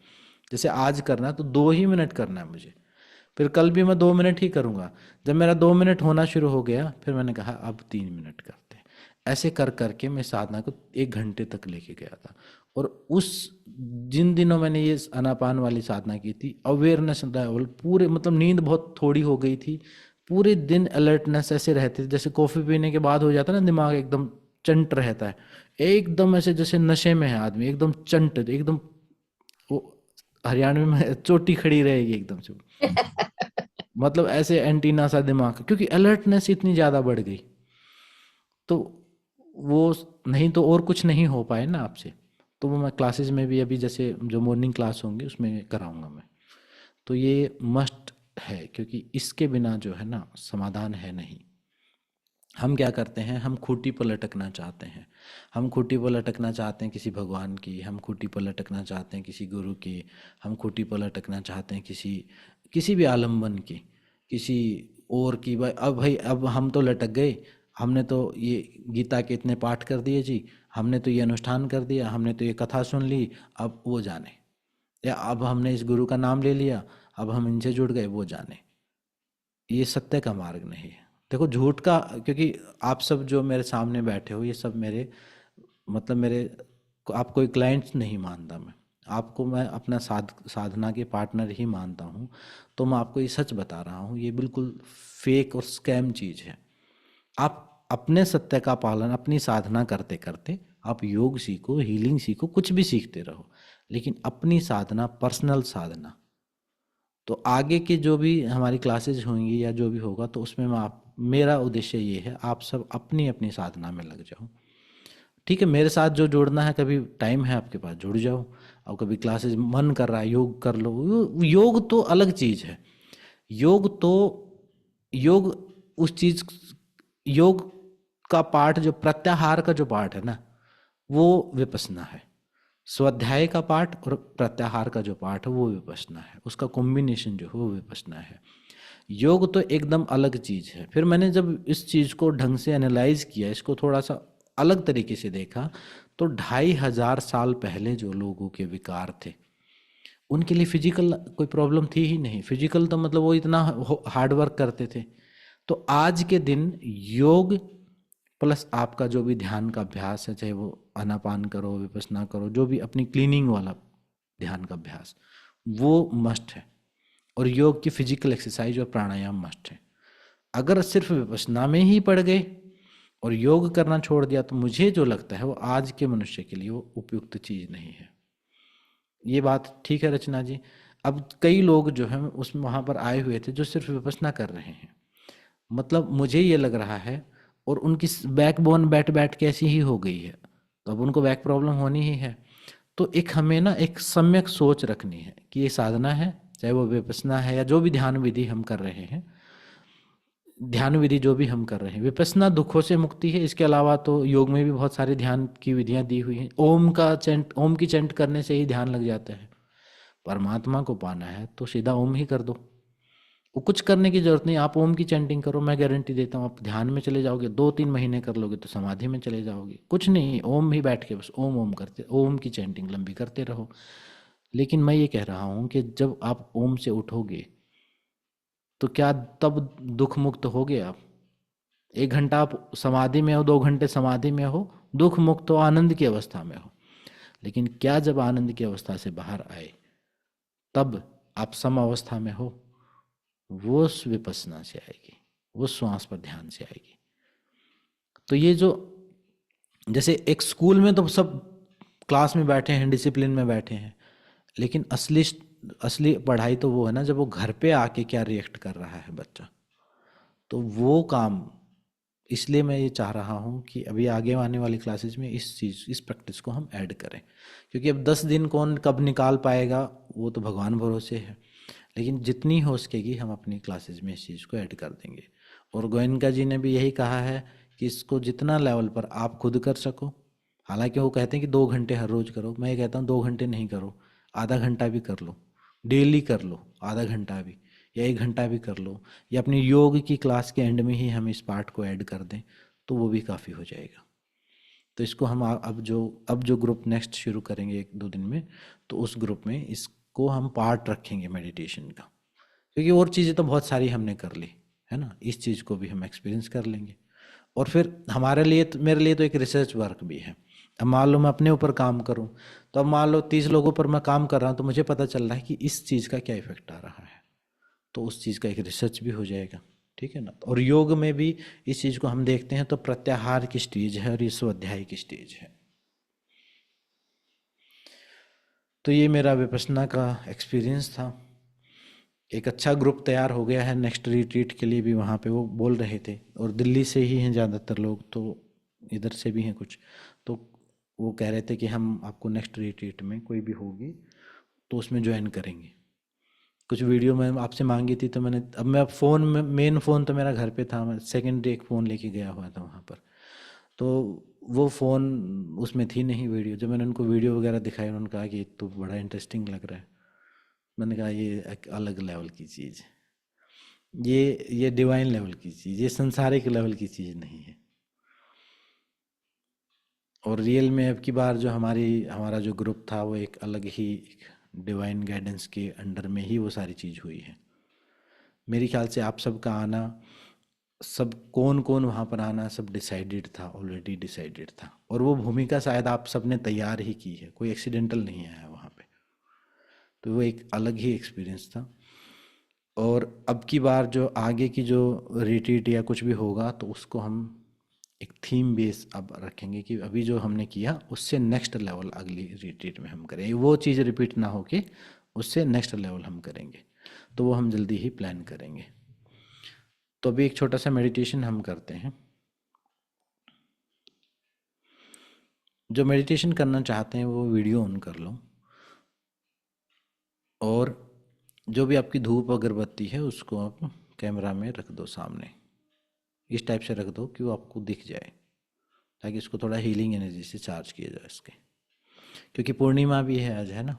जैसे आज करना है तो 2 ही मिनट करना है मुझे, फिर कल भी मैं 2 मिनट ही करूंगा। जब मेरा 2 मिनट होना शुरू हो गया, फिर मैंने कहा अब 3 मिनट करते हैं। ऐसे कर करके मैं साधना को 1 घंटे तक लेके गया था। और उस जिन दिनों मैंने ये आनापान वाली साधना की थी, अवेयरनेस लेवल पूरे, मतलब नींद बहुत थोड़ी हो गई थी, पूरे दिन अलर्टनेस ऐसे रहती थी। जैसे कॉफ़ी पीने के बाद हो जाता है ना, दिमाग एकदम चंट रहता है, एकदम ऐसे जैसे नशे में है आदमी, एकदम चंट, एकदम वो हरियाणवी में चोटी खड़ी रहेगी एकदम से, मतलब ऐसे एंटीना सा दिमाग, क्योंकि अलर्टनेस इतनी ज़्यादा बढ़ गई। तो वो नहीं तो और कुछ नहीं हो पाए ना आपसे। तो वो मैं क्लासेस में भी अभी जैसे जो मॉर्निंग क्लास होंगी उसमें कराऊंगा मैं। तो ये मस्ट है, क्योंकि इसके बिना जो है ना समाधान है नहीं। हम क्या करते हैं, हम खूंटी पर लटकना चाहते हैं, हम खूंटी पर लटकना चाहते हैं किसी भगवान की, हम खूंटी पर लटकना चाहते हैं किसी गुरु की, हम खूंटी पर लटकना चाहते हैं किसी किसी भी आलम्बन की, किसी और की। भाई अब हम तो लटक गए, हमने तो ये गीता के इतने पाठ कर दिए जी, हमने तो ये अनुष्ठान कर दिया, हमने तो ये कथा सुन ली, अब वो जाने, या अब हमने इस गुरु का नाम ले लिया, अब हम इनसे जुड़ गए, वो जाने। ये सत्य का मार्ग नहीं है। देखो झूठ का, क्योंकि आप सब जो मेरे सामने बैठे हो, ये सब मेरे, मतलब मेरे आप कोई क्लाइंट्स नहीं मानता मैं आपको, मैं अपना साधना के पार्टनर ही मानता हूँ। तो मैं आपको ये सच बता रहा हूँ, ये बिल्कुल फेक और स्कैम चीज़ है। आप अपने सत्य का पालन अपनी साधना करते करते आप योग सीखो, हीलिंग सीखो, कुछ भी सीखते रहो, लेकिन अपनी साधना, पर्सनल साधना। तो आगे की जो भी हमारी क्लासेज होंगी या जो भी होगा, तो उसमें मैं मेरा उद्देश्य ये है, आप सब अपनी अपनी साधना में लग जाओ। ठीक है, मेरे साथ जो जोड़ना है, कभी टाइम है आपके पास जुड़ जाओ, और कभी क्लासेस मन कर रहा है योग कर लो। योग तो अलग चीज़ है। योग तो योग उस चीज़, योग का पाठ जो प्रत्याहार का जो पाठ है ना, वो विपश्यना है। स्वाध्याय का पाठ और प्रत्याहार का जो पाठ है वो विपश्यना है। उसका कॉम्बिनेशन जो है वो विपश्यना है। योग तो एकदम अलग चीज़ है। फिर मैंने जब इस चीज़ को ढंग से एनालाइज किया, इसको थोड़ा सा अलग तरीके से देखा, तो 2500 साल पहले जो लोगों के विकार थे, उनके लिए फिजिकल कोई प्रॉब्लम थी ही नहीं। फिजिकल तो मतलब वो इतना हार्ड वर्क करते थे। तो आज के दिन योग प्लस आपका जो भी ध्यान का अभ्यास है, चाहे वो आनापान करो, विपश्यना करो, जो भी अपनी क्लीनिंग वाला ध्यान का अभ्यास, वो मस्ट है। और योग की फिजिकल एक्सरसाइज और प्राणायाम मस्ट है। अगर सिर्फ विपश्यना में ही पड़ गए और योग करना छोड़ दिया, तो मुझे जो लगता है वो आज के मनुष्य के लिए वो उपयुक्त चीज़ नहीं है। ये बात ठीक है रचना जी। अब कई लोग जो हैं उसमें वहाँ पर आए हुए थे जो सिर्फ विपश्यना कर रहे हैं, मतलब मुझे ये लग रहा है, और उनकी बैकबोन बैठ बैठ के ऐसी ही हो गई है, तो अब उनको बैक प्रॉब्लम होनी ही है। तो एक हमें ना एक सम्यक सोच रखनी है कि ये साधना है, चाहे वो विपश्यना है या जो भी ध्यान विधि हम कर रहे हैं, ध्यान विधि जो भी हम कर रहे हैं, विपश्यना दुखों से मुक्ति है। इसके अलावा तो योग में भी बहुत सारी ध्यान की विधियां दी हुई हैं। ओम का चैंट, ओम की चैंट करने से ही ध्यान लग जाता है। परमात्मा को पाना है तो सीधा ओम ही कर दो, वो कुछ करने की जरूरत नहीं। आप ओम की चैंटिंग करो, मैं गारंटी देता हूँ आप ध्यान में चले जाओगे, 2-3 महीने कर लोगे तो समाधि में चले जाओगे। कुछ नहीं, ओम ही बैठ के बस ओम ओम करते, ओम की चैंटिंग लंबी करते रहो। लेकिन मैं ये कह रहा हूँ कि जब आप ओम से उठोगे तो क्या तब दुख मुक्त होगे आप? 1 घंटा आप समाधि में हो, 2 घंटे समाधि में हो, दुख मुक्त हो, आनंद की अवस्था में हो। लेकिन क्या जब आनंद की अवस्था से बाहर आए तब आप सम अवस्था में हो? वो विपश्यना से आएगी, वो श्वास पर ध्यान से आएगी। तो ये जो, जैसे एक स्कूल में तो सब क्लास में बैठे हैं, डिसिप्लिन में बैठे हैं, लेकिन असली असली पढ़ाई तो वो है ना जब वो घर पे आके क्या रिएक्ट कर रहा है बच्चा। तो वो काम, इसलिए मैं ये चाह रहा हूँ कि अभी आगे आने वाली क्लासेस में इस प्रैक्टिस को हम ऐड करें, क्योंकि अब 10 दिन कौन कब निकाल पाएगा वो तो भगवान भरोसे है। लेकिन जितनी हो सकेगी हम अपनी क्लासेस में इस चीज़ को ऐड कर देंगे। और गोयनका जी ने भी यही कहा है कि इसको जितना लेवल पर आप खुद कर सको, हालांकि वो कहते हैं कि 2 घंटे हर रोज़ करो, मैं ये कहता हूँ 2 घंटे नहीं करो, आधा घंटा भी कर लो, डेली कर लो, आधा घंटा भी या 1 घंटा भी कर लो, या अपनी योग की क्लास के एंड में ही हम इस पार्ट को ऐड कर दें तो वो भी काफ़ी हो जाएगा। तो इसको हम अब जो ग्रुप नेक्स्ट शुरू करेंगे 1-2 दिन में, तो उस ग्रुप में इसको हम पार्ट रखेंगे मेडिटेशन का, क्योंकि और चीज़ें तो बहुत सारी हमने कर ली है ना, इस चीज़ को भी हम एक्सपीरियंस कर लेंगे। और फिर हमारे लिए तो, मेरे लिए तो एक रिसर्च वर्क भी है। अब मान लो मैं अपने ऊपर काम करूं, तो अब मान लो 30 लोगों पर मैं काम कर रहा हूं, तो मुझे पता चल रहा है कि इस चीज़ का क्या इफेक्ट आ रहा है, तो उस चीज़ का एक रिसर्च भी हो जाएगा। ठीक है ना। और योग में भी इस चीज़ को हम देखते हैं तो प्रत्याहार की स्टेज है और ये स्वाध्याय की स्टेज है। तो ये मेरा विपश्यना का एक्सपीरियंस था। एक अच्छा ग्रुप तैयार हो गया है नेक्स्ट रिट्रीट के लिए भी, वहाँ पे वो बोल रहे थे, और दिल्ली से ही हैं ज़्यादातर लोग, तो इधर से भी हैं कुछ, तो वो कह रहे थे कि हम आपको नेक्स्ट रिट्रीट में कोई भी होगी तो उसमें ज्वाइन करेंगे। कुछ वीडियो मैं आपसे मांगी थी, तो मैंने, अब मैं फ़ोन में, मेन फ़ोन तो मेरा घर पे था, मैं सेकेंडरी एक फ़ोन लेके गया हुआ था वहाँ पर, तो वो फ़ोन उसमें थी नहीं वीडियो। जब मैंने उनको वीडियो वगैरह दिखाई, उन्होंने कहा कि ये तो बड़ा इंटरेस्टिंग लग रहा है। मैंने कहा ये एक अलग लेवल की चीज़ है, ये डिवाइन लेवल की चीज़, ये संसारिक लेवल की चीज़ नहीं है। और रियल में अब की बार जो हमारा जो ग्रुप था वो एक अलग ही डिवाइन गाइडेंस के अंडर में ही वो सारी चीज़ हुई है। मेरे ख्याल से आप सबका आना, सब कौन कौन वहाँ पर आना, सब डिसाइडेड था, ऑलरेडी डिसाइडेड था, और वो भूमिका शायद आप सबने तैयार ही की है, कोई एक्सीडेंटल नहीं आया वहाँ पे। तो वो एक अलग ही एक्सपीरियंस था। और अब की बार जो आगे की जो रिट्रीट या कुछ भी होगा तो उसको हम एक थीम बेस अब रखेंगे कि अभी जो हमने किया उससे नेक्स्ट लेवल अगली रिट्रीट में हम करेंगे, वो चीज़ रिपीट ना हो कि उससे नेक्स्ट लेवल हम करेंगे, तो वो हम जल्दी ही प्लान करेंगे। तो अभी एक छोटा सा मेडिटेशन हम करते हैं। जो मेडिटेशन करना चाहते हैं वो वीडियो ऑन कर लो, और जो भी आपकी धूप अगरबत्ती है उसको आप कैमरा में रख दो सामने, इस टाइप से रख दो कि वो आपको दिख जाए, ताकि इसको थोड़ा हीलिंग एनर्जी से चार्ज किया जाए इसके, क्योंकि पूर्णिमा भी है आज, है ना।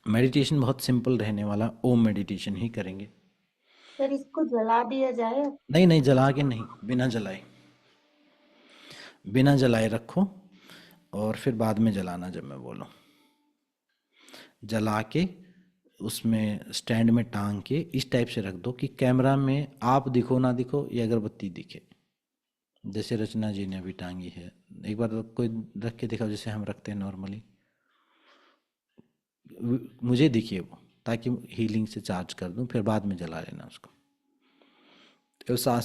मेडिटेशन बहुत सिंपल रहने वाला, ओम मेडिटेशन ही करेंगे। सर इसको जला दिया जाए? नहीं नहीं, जला के नहीं, बिना जलाए, बिना जलाए रखो, और फिर बाद में जलाना जब मैं बोलूँ। जला के उसमें स्टैंड में टांग के इस टाइप से रख दो कि कैमरा में आप दिखो ना दिखो, ये अगरबत्ती दिखे, जैसे रचना जी ने अभी टांगी है। एक बार तो कोई रख के दिखाओ जैसे हम रखते हैं नॉर्मली, मुझे दिखिए वो, ताकि हीलिंग से चार्ज कर दूं, फिर बाद में जला लेना उसको। तो